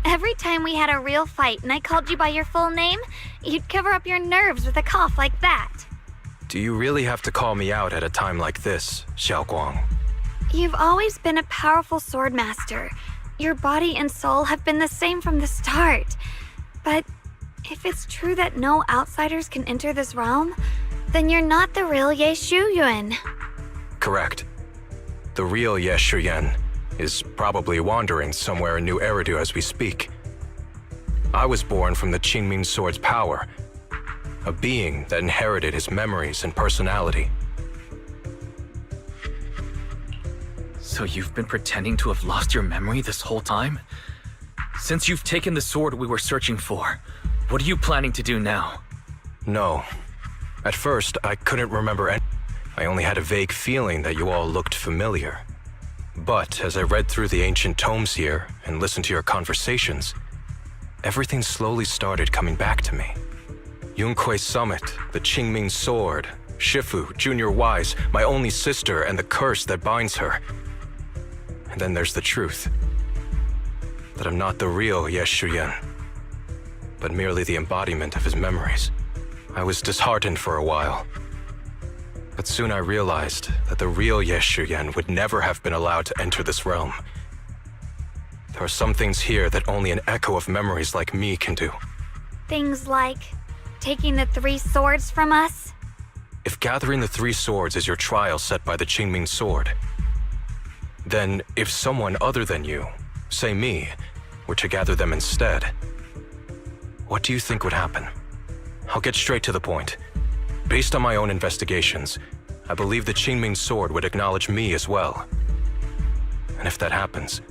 Every time we had a real fight and I called you by your full name, you'd cover up your nerves with a cough like that. Do you really have to call me out at a time like this, Xiaoguang? You've always been a powerful swordmaster. Your body and soul have been the same from the start. But if it's true that no outsiders can enter this realm, then you're not the real Ye Shuyuan. Correct. The real Ye Shuyan is probably wandering somewhere in New Eridu as we speak. I was born from the Qingming sword's power, a being that inherited his memories and personality. So you've been pretending to have lost your memory this whole time? Since you've taken the sword we were searching for, what are you planning to do now? No. At first, I couldn't remember any. I only had a vague feeling that you all looked familiar. But as I read through the ancient tomes here and listened to your conversations, everything slowly started coming back to me. Yunque Summit, the Qingming sword, Shifu, Junior Wise, my only sister, and the curse that binds her. And then there's the truth. That I'm not the real Ye Shuyan, but merely the embodiment of his memories. I was disheartened for a while. But soon I realized that the real Ye Shuyan would never have been allowed to enter this realm. There are some things here that only an echo of memories like me can do. Things like taking the 3 swords from us? If gathering the 3 swords is your trial set by the Qingming sword, then if someone other than you, say me, were to gather them instead, what do you think would happen? I'll get straight to the point. Based on my own investigations, I believe the Qingming sword would acknowledge me as well. And if that happens,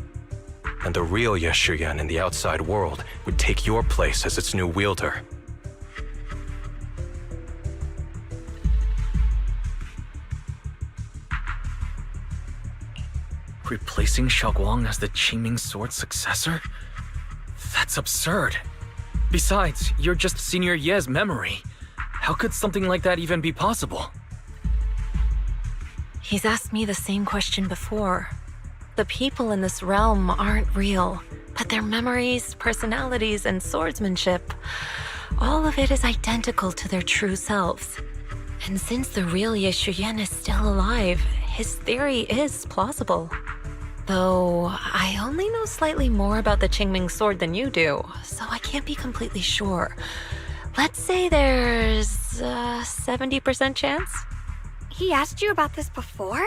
then the real Ye Shuyan in the outside world would take your place as its new wielder. Replacing Xiaoguang as the Qingming sword's successor? That's absurd. Besides, you're just Senior Ye's memory. How could something like that even be possible? He's asked me the same question before. The people in this realm aren't real, but their memories, personalities, and swordsmanship, all of it is identical to their true selves. And since the real Ye Shuyan is still alive, his theory is plausible. Though I only know slightly more about the Qingming sword than you do, so I can't be completely sure. Let's say there's a 70% chance? He asked you about this before?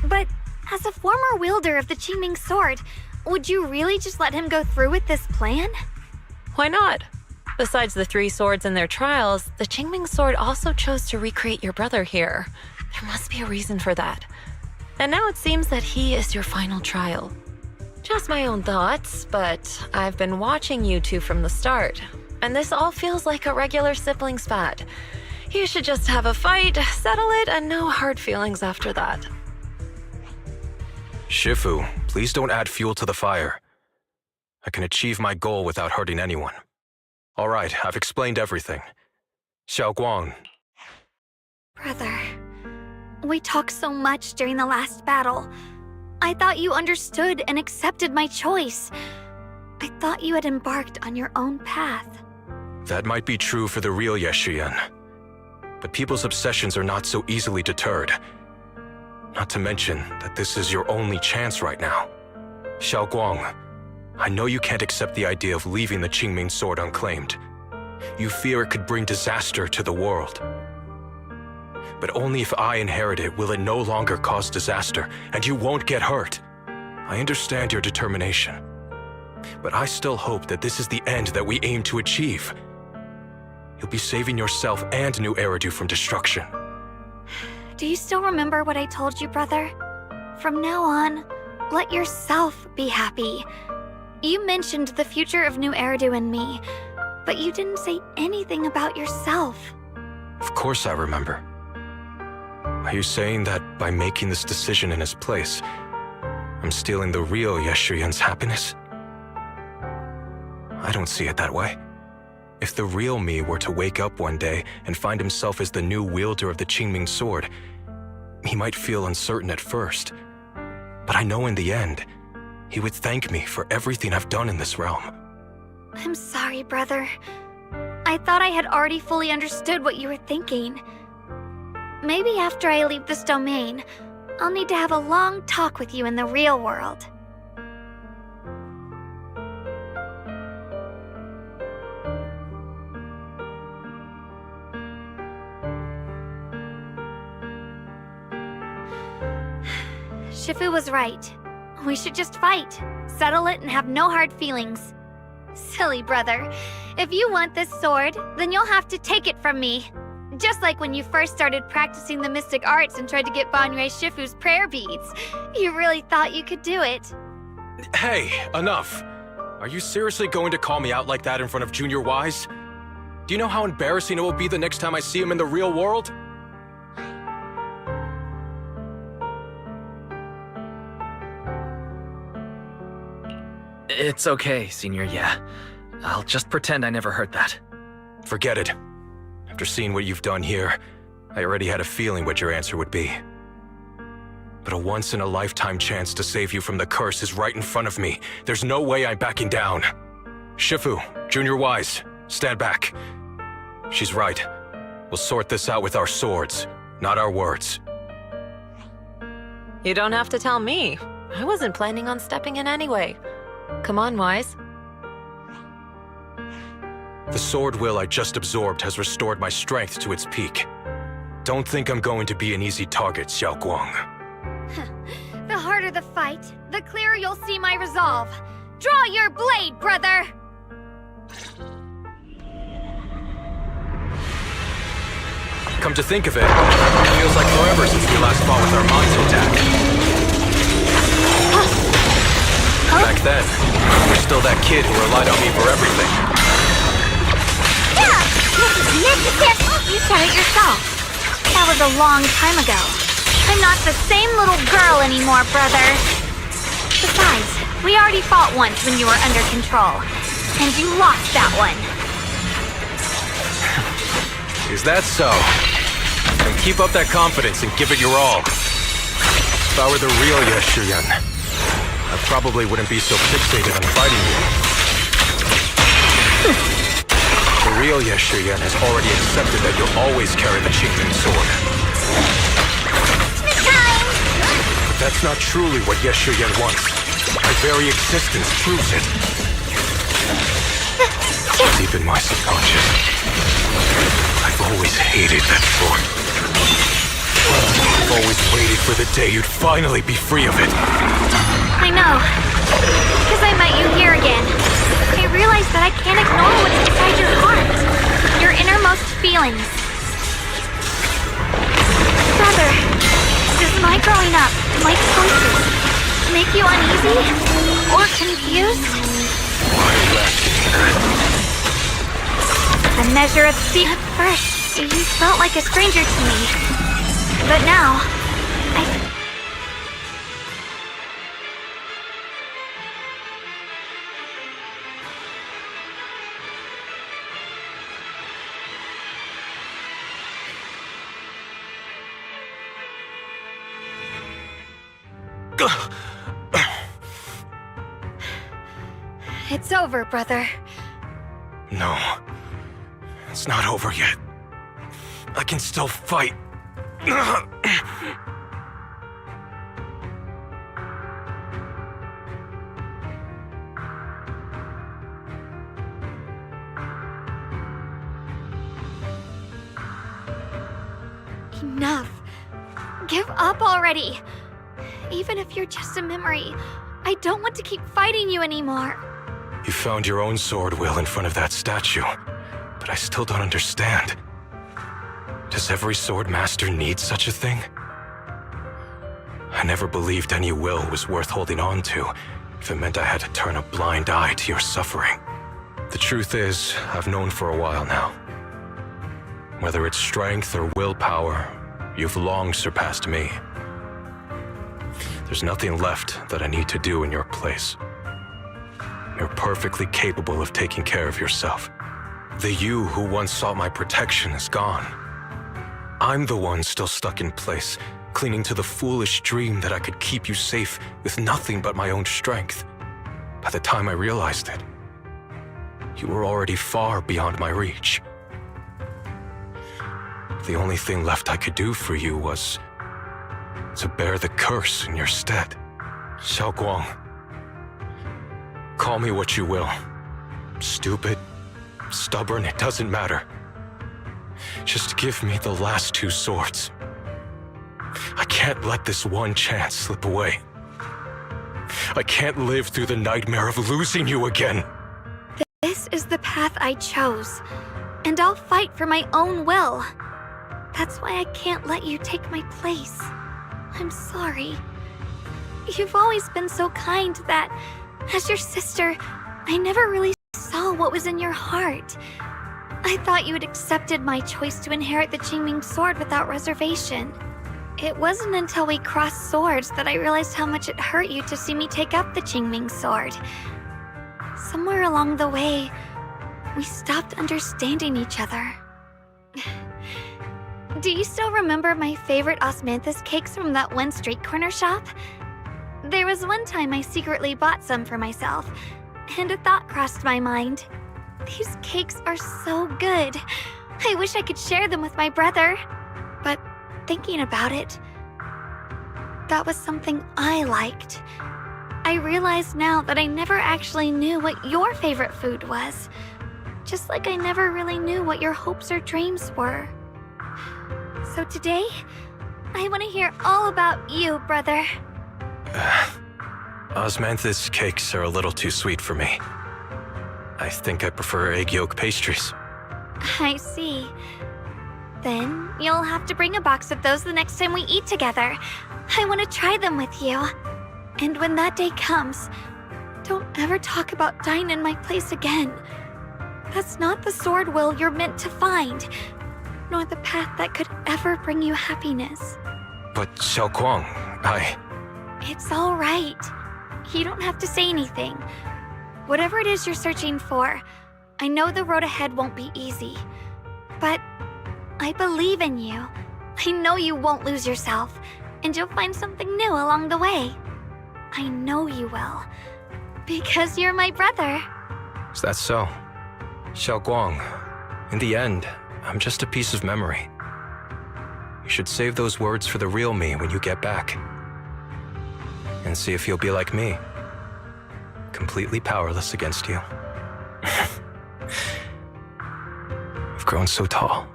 But as a former wielder of the Qingming sword, would you really just let him go through with this plan? Why not? Besides the 3 swords in their trials, the Qingming sword also chose to recreate your brother here. There must be a reason for that. And now it seems that he is your final trial. Just my own thoughts, but I've been watching you two from the start, and this all feels like a regular sibling spat. You should just have a fight, settle it, and no hard feelings after that. Shifu, please don't add fuel to the fire. I can achieve my goal without hurting anyone. All right, I've explained everything. Xiaoguang, Brother, we talked so much during the last battle. I thought you understood and accepted my choice. I thought you had embarked on your own path. that might be true for the real Yeshian. But people's obsessions are not so easily deterred. Not to mention that this is your only chance right now. Xiaoguang, I know you can't accept the idea of leaving the Qingming sword unclaimed. You fear it could bring disaster to the world. But only if I inherit it will it no longer cause disaster, and you won't get hurt. I understand your determination. But I still hope that this is the end that we aim to achieve. You'll be saving yourself and New Eridu from destruction. Do you still remember what I told you, brother? From now on, let yourself be happy. You mentioned the future of New Eridu and me, but you didn't say anything about yourself. Of course I remember. Are you saying that by making this decision in his place, I'm stealing the real Yeshuyan's happiness? I don't see it that way. If the real me were to wake up one day and find himself as the new wielder of the Qingming sword, he might feel uncertain at first. But I know in the end, he would thank me for everything I've done in this realm. I'm sorry, brother. I thought I had already fully understood what you were thinking. Maybe after I leave this domain, I'll need to have a long talk with you in the real world. Shifu was right. We should just fight, settle it, and have no hard feelings. Silly brother. If you want this sword, then you'll have to take it from me. Just like when you first started practicing the mystic arts and tried to get Banrei Shifu's prayer beads. You really thought you could do it. Hey, enough! Are you seriously going to call me out like that in front of Junior Wise? Do you know how embarrassing it will be the next time I see him in the real world? It's okay, Senior, yeah. I'll just pretend I never heard that. Forget it. After seeing what you've done here, I already had a feeling what your answer would be. But a once-in-a-lifetime chance to save you from the curse is right in front of me. There's no way I'm backing down. Shifu, Junior Wise, stand back. She's right. We'll sort this out with our swords, not our words. You don't have to tell me. I wasn't planning on stepping in anyway. Come on, Wise. The sword will I just absorbed has restored my strength to its peak. Don't think I'm going to be an easy target, Xiaoguang. The harder the fight, the clearer you'll see my resolve. Draw your blade, brother! Come to think of it, it feels like forever since we last fought with our Manzo attack. Back then, you're still that kid who relied on me for everything. Yeah! You said it yourself. That was a long time ago. I'm not the same little girl anymore, brother. Besides, we already fought once when you were under control. And you lost that one. Is that so? Then keep up that confidence and give it your all. If I were the real Yeshuyan, I probably wouldn't be so fixated on fighting you. The real Yeshuyan has already accepted that you'll always carry the Qingming sword. But that's not truly what Yeshuyan wants. My very existence proves it. Deep in my subconscious, I've always hated that sword. I've always waited for the day you'd finally be free of it. I know. Because I met you here again. I realized that I can't ignore what's inside your heart. Your innermost feelings. Brother, does my growing up, my choices, make you uneasy? Or confused? Why are you asking me that? The measure of At first, you felt like a stranger to me. But now, It's over, brother. No. It's not over yet. I can still fight. Enough. Give up already. Even if you're just a memory, I don't want to keep fighting you anymore. You found your own sword, Will, in front of that statue. But I still don't understand. Does every sword master need such a thing? I never believed any will was worth holding on to if it meant I had to turn a blind eye to your suffering. The truth is, I've known for a while now. Whether it's strength or willpower, you've long surpassed me. There's nothing left that I need to do in your place. You're perfectly capable of taking care of yourself. The you who once sought my protection is gone. I'm the one still stuck in place, clinging to the foolish dream that I could keep you safe with nothing but my own strength. By the time I realized it, you were already far beyond my reach. The only thing left I could do for you was to bear the curse in your stead. Xiaoguang, call me what you will. Stupid, stubborn, it doesn't matter. Just give me the last two swords. I can't let this one chance slip away. I can't live through the nightmare of losing you again. This is the path I chose, and I'll fight for my own will. That's why I can't let you take my place. I'm sorry. You've always been so kind that, as your sister, I never really saw what was in your heart. I thought you had accepted my choice to inherit the Qingming sword without reservation. It wasn't until we crossed swords that I realized how much it hurt you to see me take up the Qingming sword. Somewhere along the way, we stopped understanding each other. Do you still remember my favorite osmanthus cakes from that one street corner shop? There was one time I secretly bought some for myself, and a thought crossed my mind. These cakes are so good. I wish I could share them with my brother. But thinking about it, that was something I liked. I realize now that I never actually knew what your favorite food was. Just like I never really knew what your hopes or dreams were. So today, I want to hear all about you, brother. Osmanthus cakes are a little too sweet for me. I think I prefer egg yolk pastries. I see. Then you'll have to bring a box of those the next time we eat together. I want to try them with you. And when that day comes, don't ever talk about dying in my place again. That's not the sword will you're meant to find, nor the path that could ever bring you happiness. But Xiaoguang, It's all right. You don't have to say anything. Whatever it is you're searching for, I know the road ahead won't be easy. But I believe in you. I know you won't lose yourself, and you'll find something new along the way. I know you will. Because you're my brother. Is that so? Xiaoguang, in the end, I'm just a piece of memory. You should save those words for the real me when you get back. And see if you'll be like me. Completely powerless against you. I've grown so tall.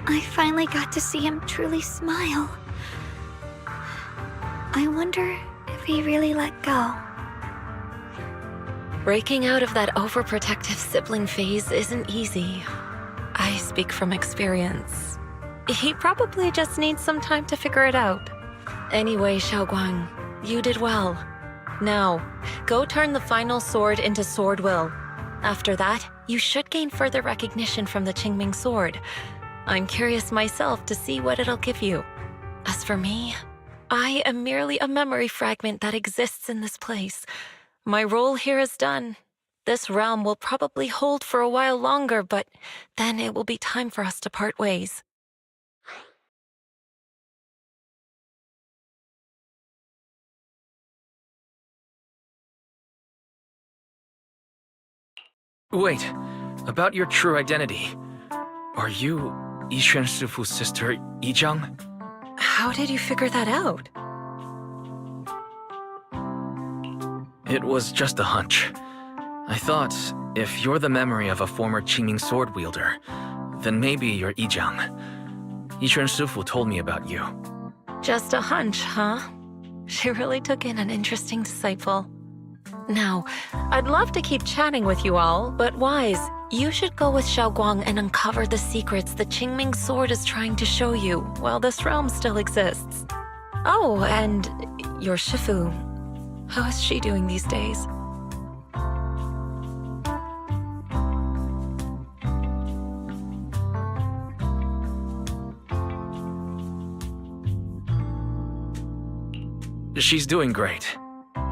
I finally got to see him truly smile. I wonder if he really let go. Breaking out of that overprotective sibling phase isn't easy. I speak from experience. He probably just needs some time to figure it out. Anyway, Xiaoguang, you did well. Now, go turn the final sword into sword will. After that, you should gain further recognition from the Qingming sword. I'm curious myself to see what it'll give you. As for me, I am merely a memory fragment that exists in this place. My role here is done. This realm will probably hold for a while longer, but then it will be time for us to part ways. Wait, about your true identity. Are you Yixuan Shifu's sister, Yizhang? How did you figure that out? It was just a hunch. I thought, if you're the memory of a former Qingming sword wielder, then maybe you're Yizhang. Yixuan Shifu told me about you. Just a hunch, huh? She really took in an interesting disciple. Now, I'd love to keep chatting with you all, but Wise, you should go with Xiaoguang and uncover the secrets the Qingming sword is trying to show you while this realm still exists. Oh, and your Shifu. How is she doing these days? She's doing great.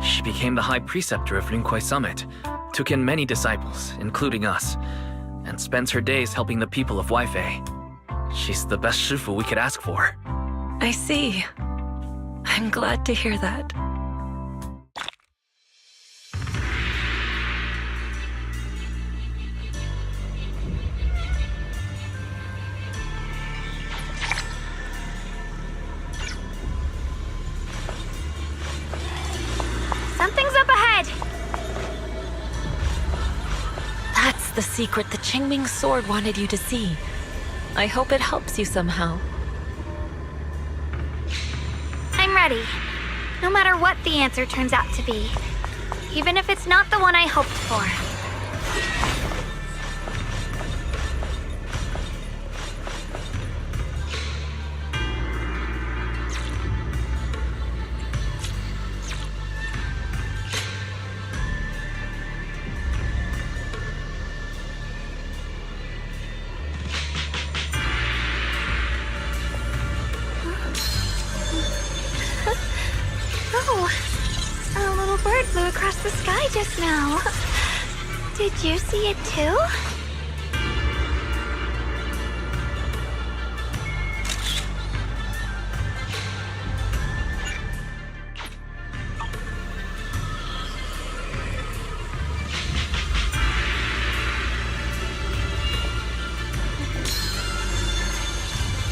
She became the High Preceptor of Lingkuai Summit, took in many disciples, including us, and spends her days helping the people of Weifei. She's the best Shifu we could ask for. I see. I'm glad to hear that. Something's up ahead! That's the secret the Qingming sword wanted you to see. I hope it helps you somehow. I'm ready. No matter what the answer turns out to be. Even if it's not the one I hoped for. Oh, a little bird flew across the sky just now. Did you see it too?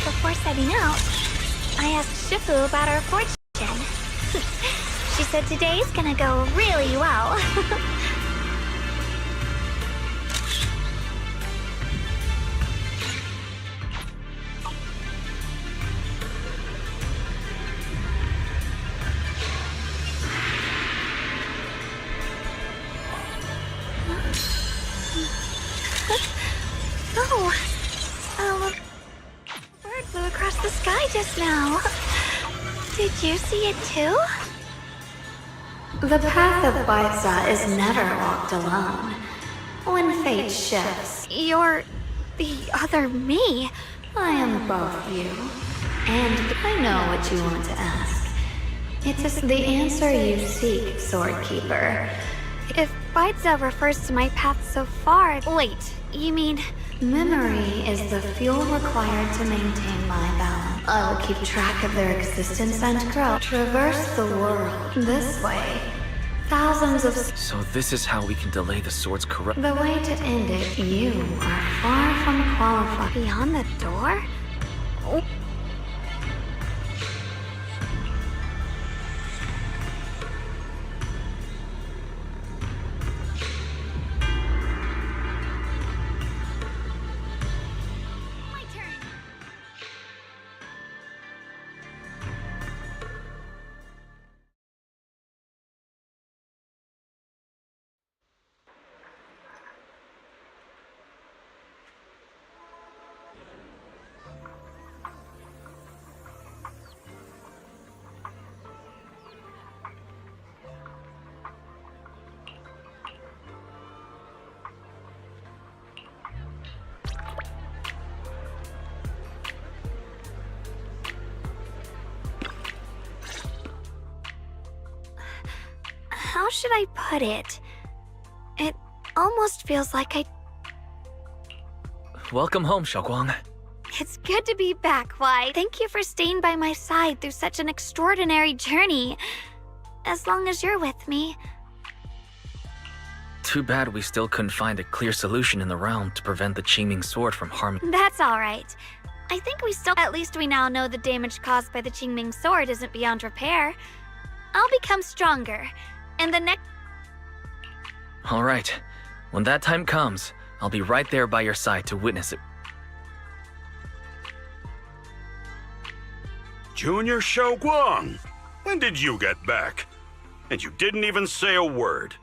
Before setting out, I asked Shifu about our fortune. She said today's gonna go really well. Oh, a bird flew across the sky just now. Did you see it too? The path of Baitza is never walked alone. When fate shifts, You're the other me. I am both you. And I know what you want to ask. It is the answer you seek, Swordkeeper. If Baitza refers to my path so far... Wait, you mean... Memory is the fuel required to maintain my balance. I will keep track of their existence and grow. Traverse the world this way. Thousands of... So this is how we can delay the sword's corrupt... The way to end it, you are far from qualified. Beyond the door? Oh. My turn. How should I put it. It almost feels like Welcome home, Xiaoguang. It's good to be back, Why. Thank you for staying by my side through such an extraordinary journey. As long as you're with me. Too bad we still couldn't find a clear solution in the realm to prevent the Qingming sword from harming. That's alright. I think at least we now know the damage caused by the Qingming sword isn't beyond repair. I'll become stronger, and the next... Alright. When that time comes, I'll be right there by your side to witness it. Junior Xiaoguang, when did you get back? And you didn't even say a word.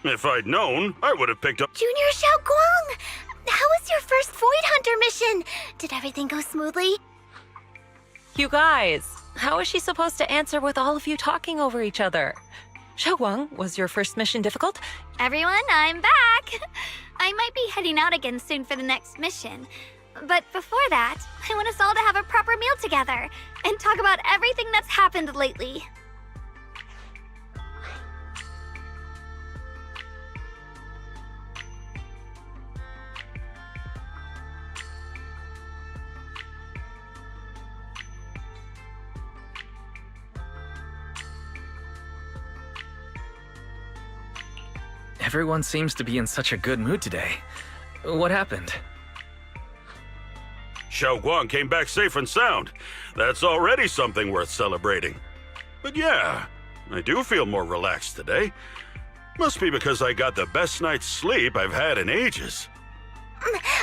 If I'd known, I would have picked up... Junior Xiaoguang! How was your first Void Hunter mission? Did everything go smoothly? You guys, how is she supposed to answer with all of you talking over each other? Xiaoguang, was your first mission difficult? Everyone, I'm back! I might be heading out again soon for the next mission. But before that, I want us all to have a proper meal together and talk about everything that's happened lately. Everyone seems to be in such a good mood today. What happened? Xiaoguang came back safe and sound. That's already something worth celebrating. But yeah, I do feel more relaxed today. Must be because I got the best night's sleep I've had in ages.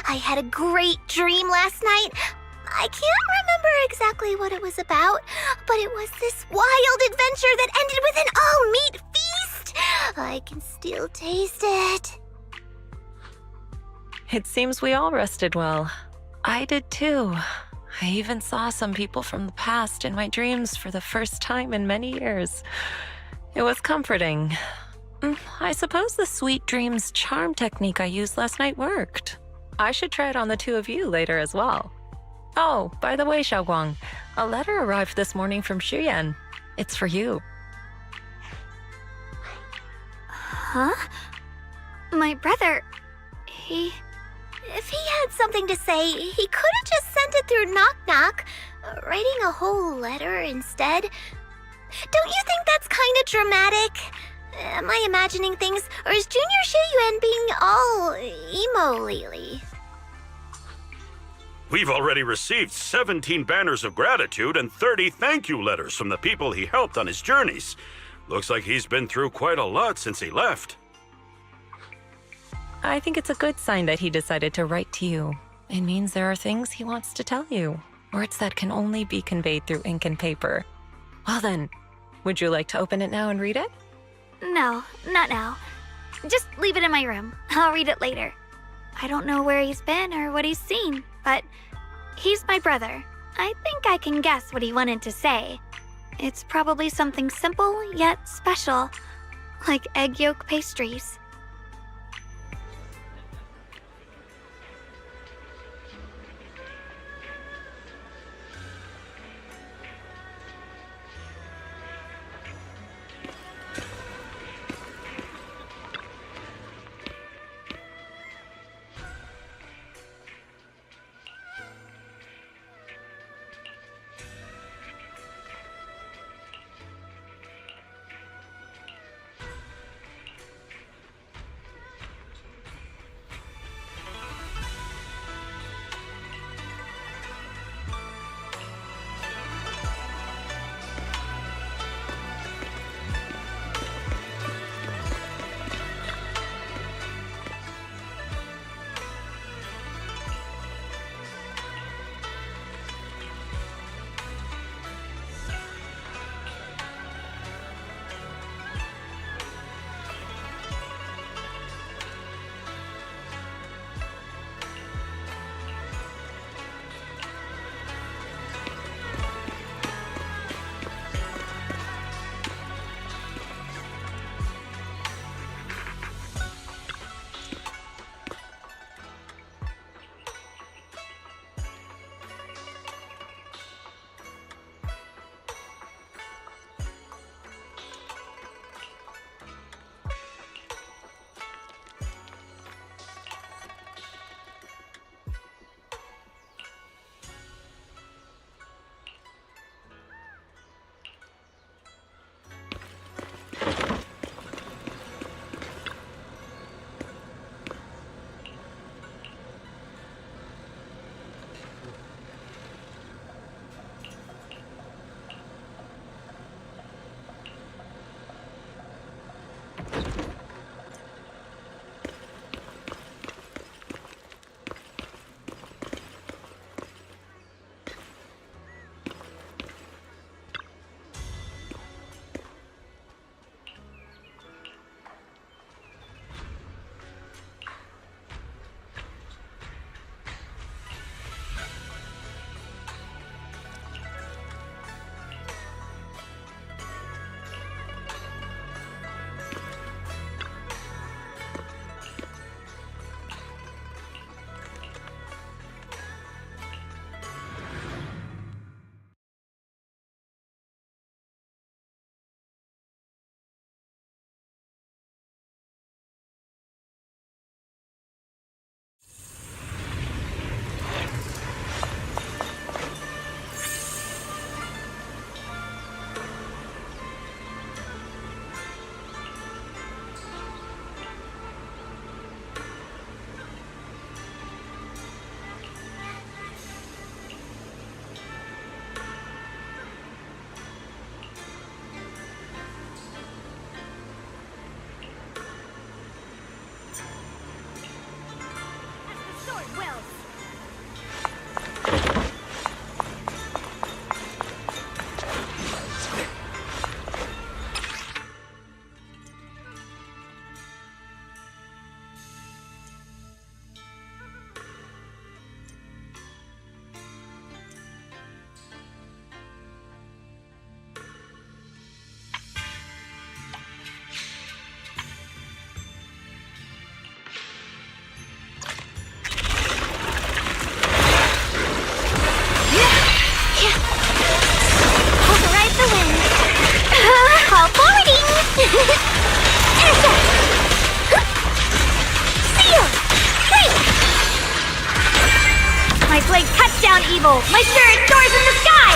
I had a great dream last night. I can't remember exactly what it was about, but it was this wild adventure that ended with an all-meat feast. I can still taste it. It seems we all rested well. I did too. I even saw some people from the past in my dreams for the first time in many years. It was comforting. I suppose the sweet dreams charm technique I used last night worked. I should try it on the two of you later as well. Oh, by the way, Xiaoguang, a letter arrived this morning from Xuyan. It's for you. Huh? My brother, If he had something to say, he could have just sent it through Knock Knock, writing a whole letter instead. Don't you think that's kind of dramatic? Am I imagining things, or is Junior Shiyuan being all emo lately? We've already received 17 banners of gratitude and 30 thank you letters from the people he helped on his journeys. Looks like he's been through quite a lot since he left. I think it's a good sign that he decided to write to you. It means there are things he wants to tell you, words that can only be conveyed through ink and paper. Well then, would you like to open it now and read it? no, not now. Just leave it in my room. I'll read it later. I don't know where he's been or what he's seen, but he's my brother. I think I can guess what he wanted to say. It's probably something simple yet special, like egg yolk pastries. evil! My spirit soars in the sky!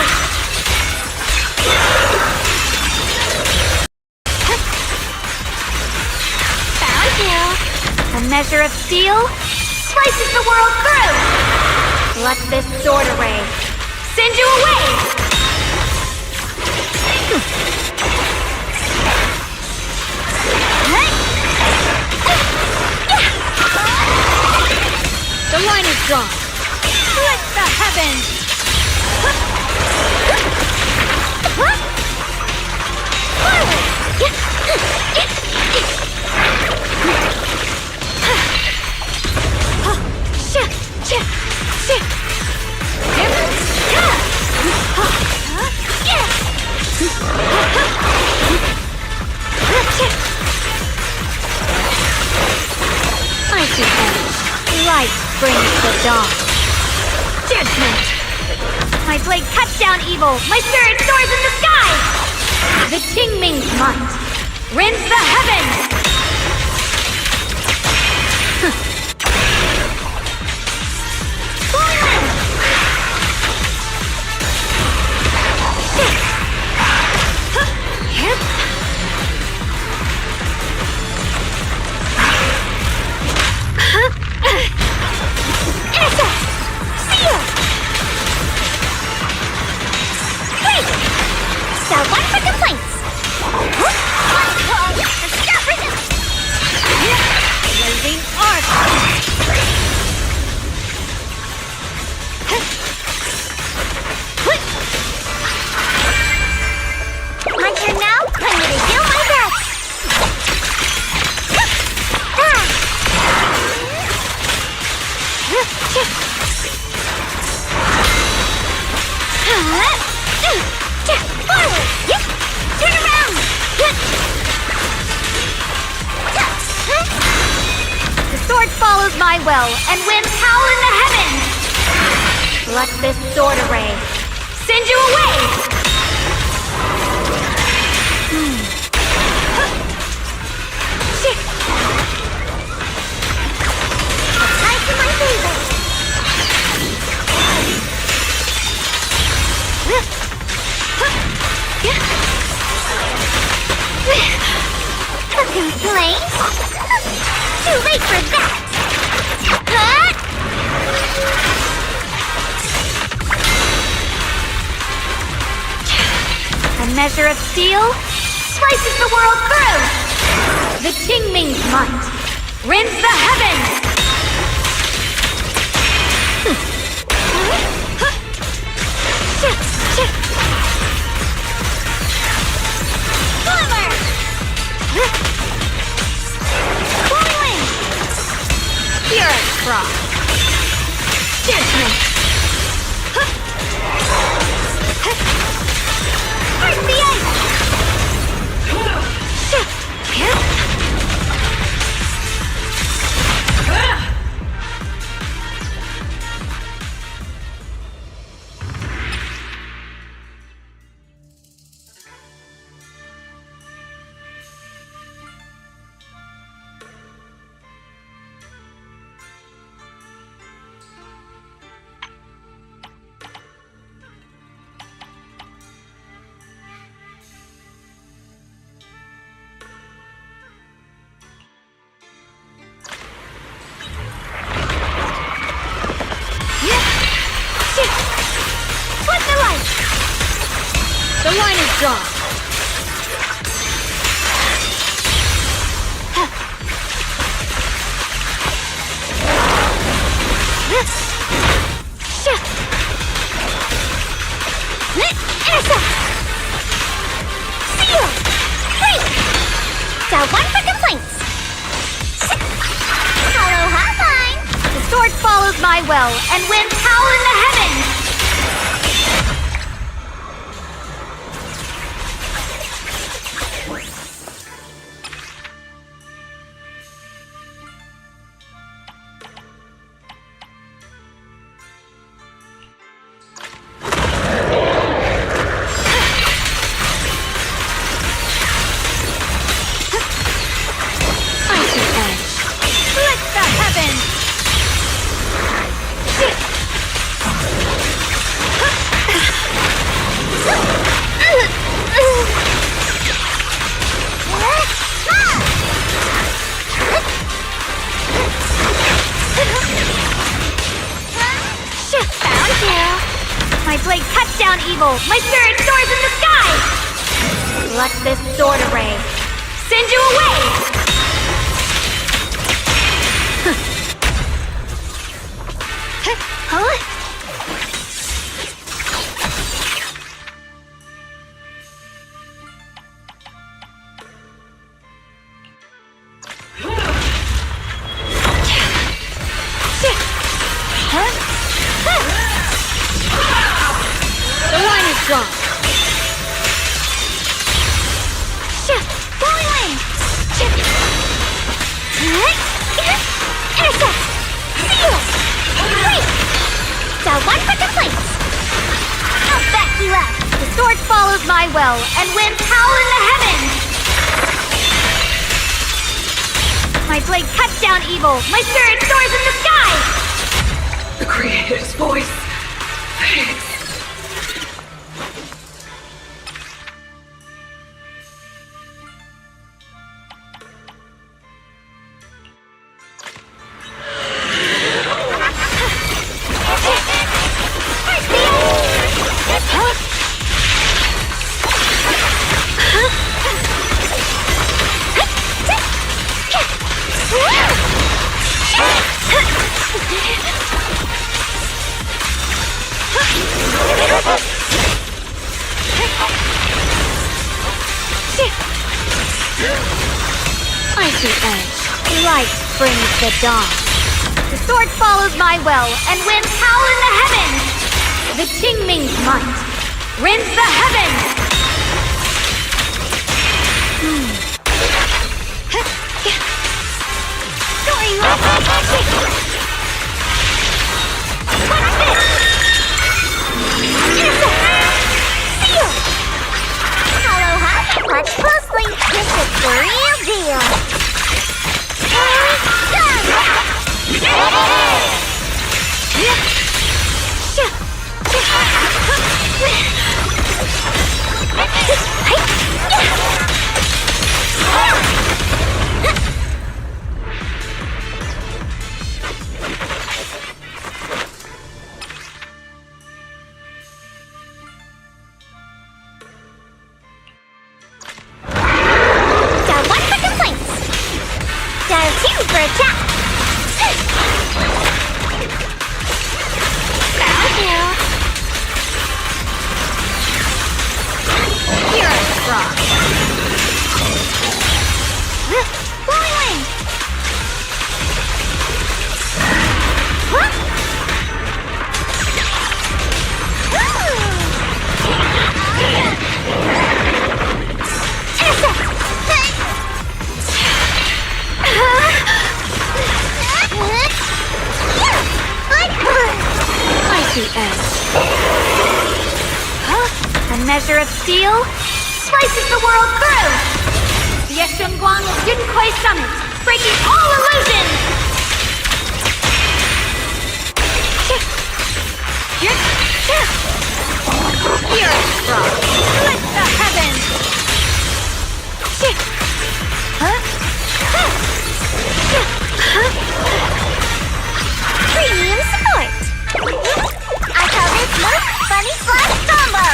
Found you! A measure of steel slices the world through! Let this sword array send you away! The line is drawn. Split the heavens! Icy edge. Light brings the dawn. Judgment! My blade cuts down evil! My spirit soars in the sky! The Qingming's might rends the heavens! My turn now? I'm gonna do my best! Forward! Turn around! The sword follows my will and winds howl in the heavens! Let this sword array send you away! Tied to my favor! Complaint? Too late for that! A measure of steel slices the world through! The Qingming's might rends the heavens! Pure frost! Judgment! Break the ice! The line is drawn. One for complaints. Hello, hotline. The sword follows my will and winds howl in the heavens! down evil! My spirit soars in the sky! Let this sword array send you away! Huh? The line is drawn. Falling lane! Intercept! Seal! Wait! Down one for complaints! I'll back you up! The sword follows my will and winds howl in the heavens! My blade cuts down evil! My spirit soars in the sky! The Creator's voice. Thanks. Icy edge. Light brings the dawn. The sword follows my will and winds howl in the heavens. The Qingming's might rends the heavens. Watch closely. This is the real deal. Dial 1 for complaints. Dial 2 for a chat. Thank you. You're a frog. Blowing wing. Icy edge. A measure of steel slices the world through. The Yeshunguang of Yunkui Summit, breaking all illusions. Here is strong. Lift the heavens. Premium support. I call this move Funny Slash Combo.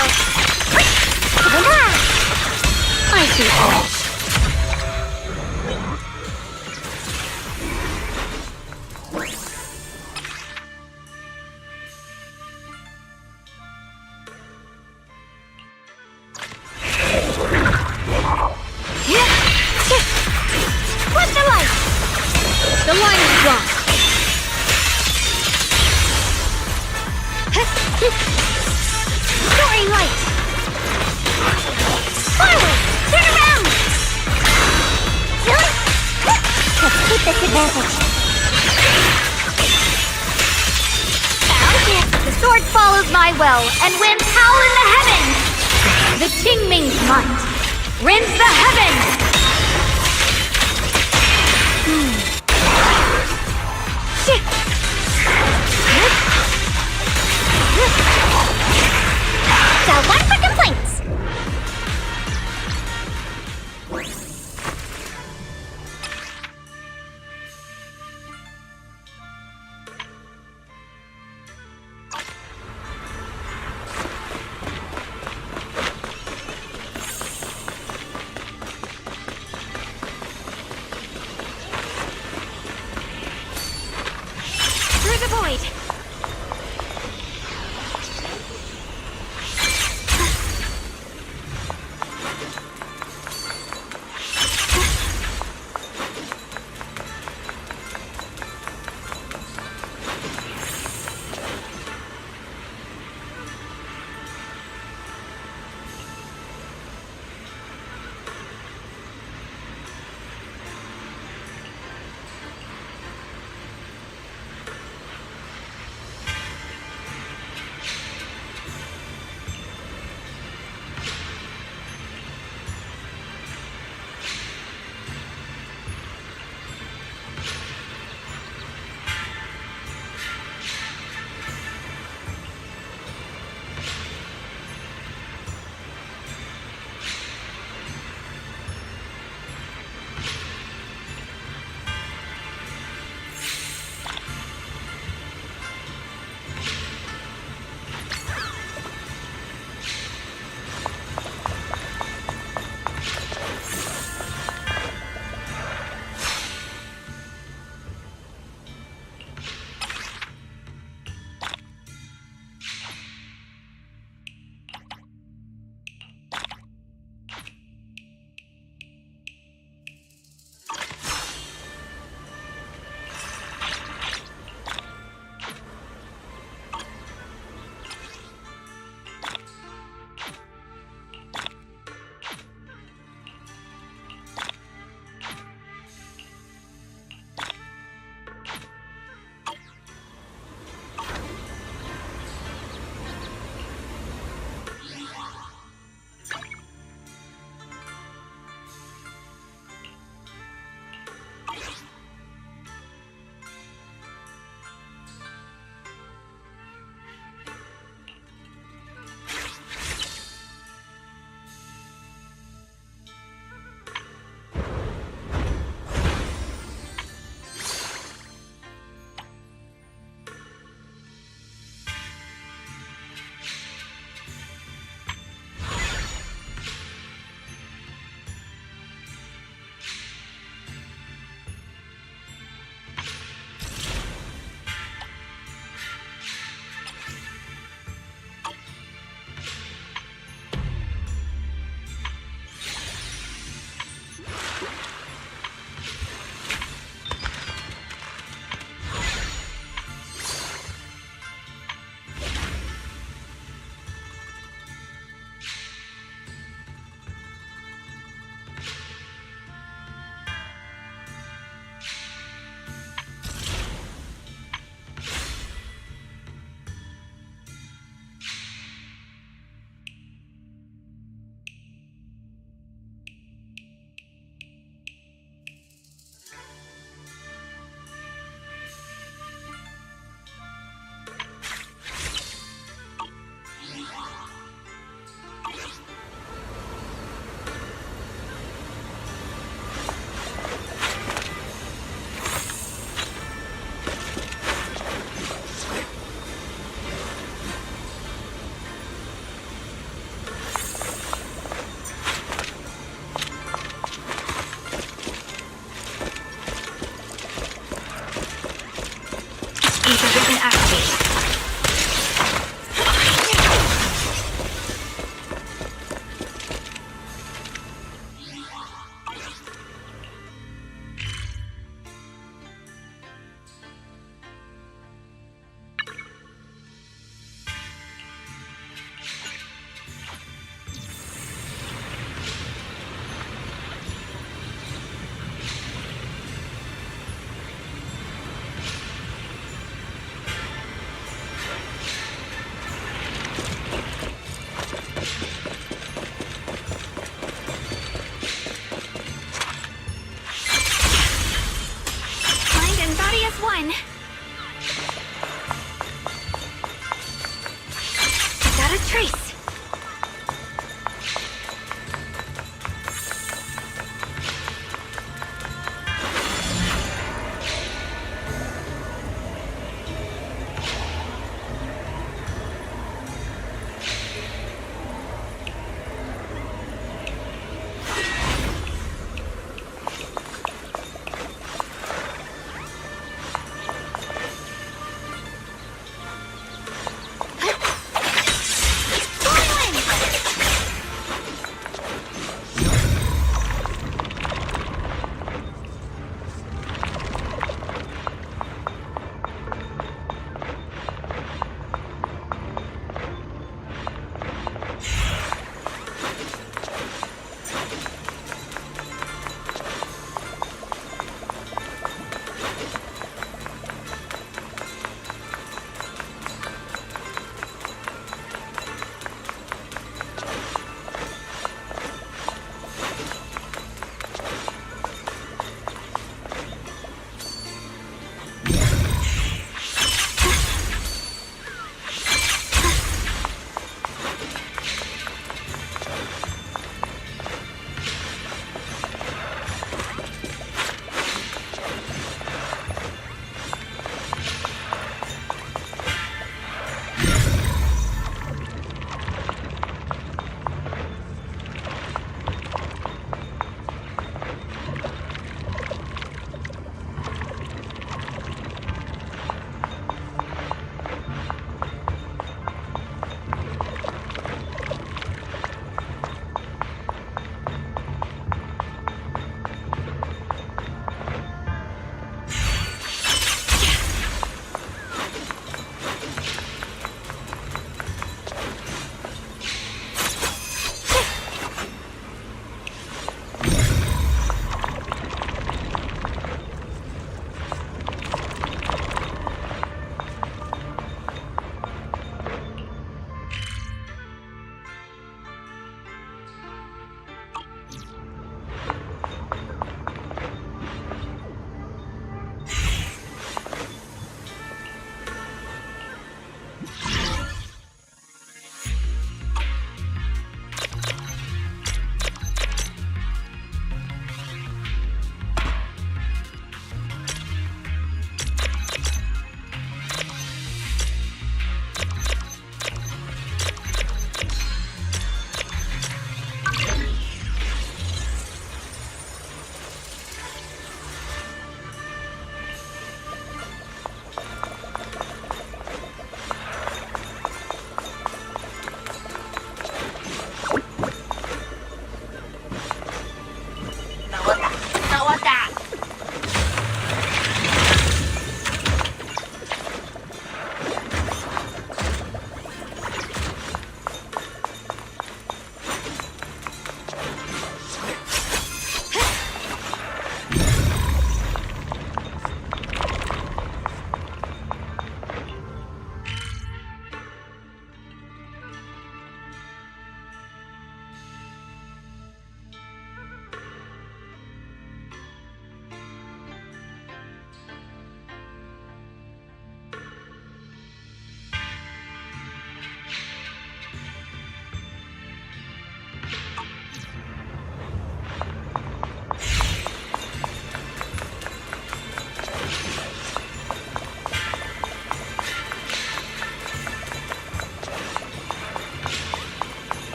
Icy edge. Flip the light. The line is drawn. Soaring light. Forward. Turn around. Let's keep this advantage. The sword follows my will and winds howl in the heavens. The Qingming's might rends the heavens. Dial 1 for complaints. void. One.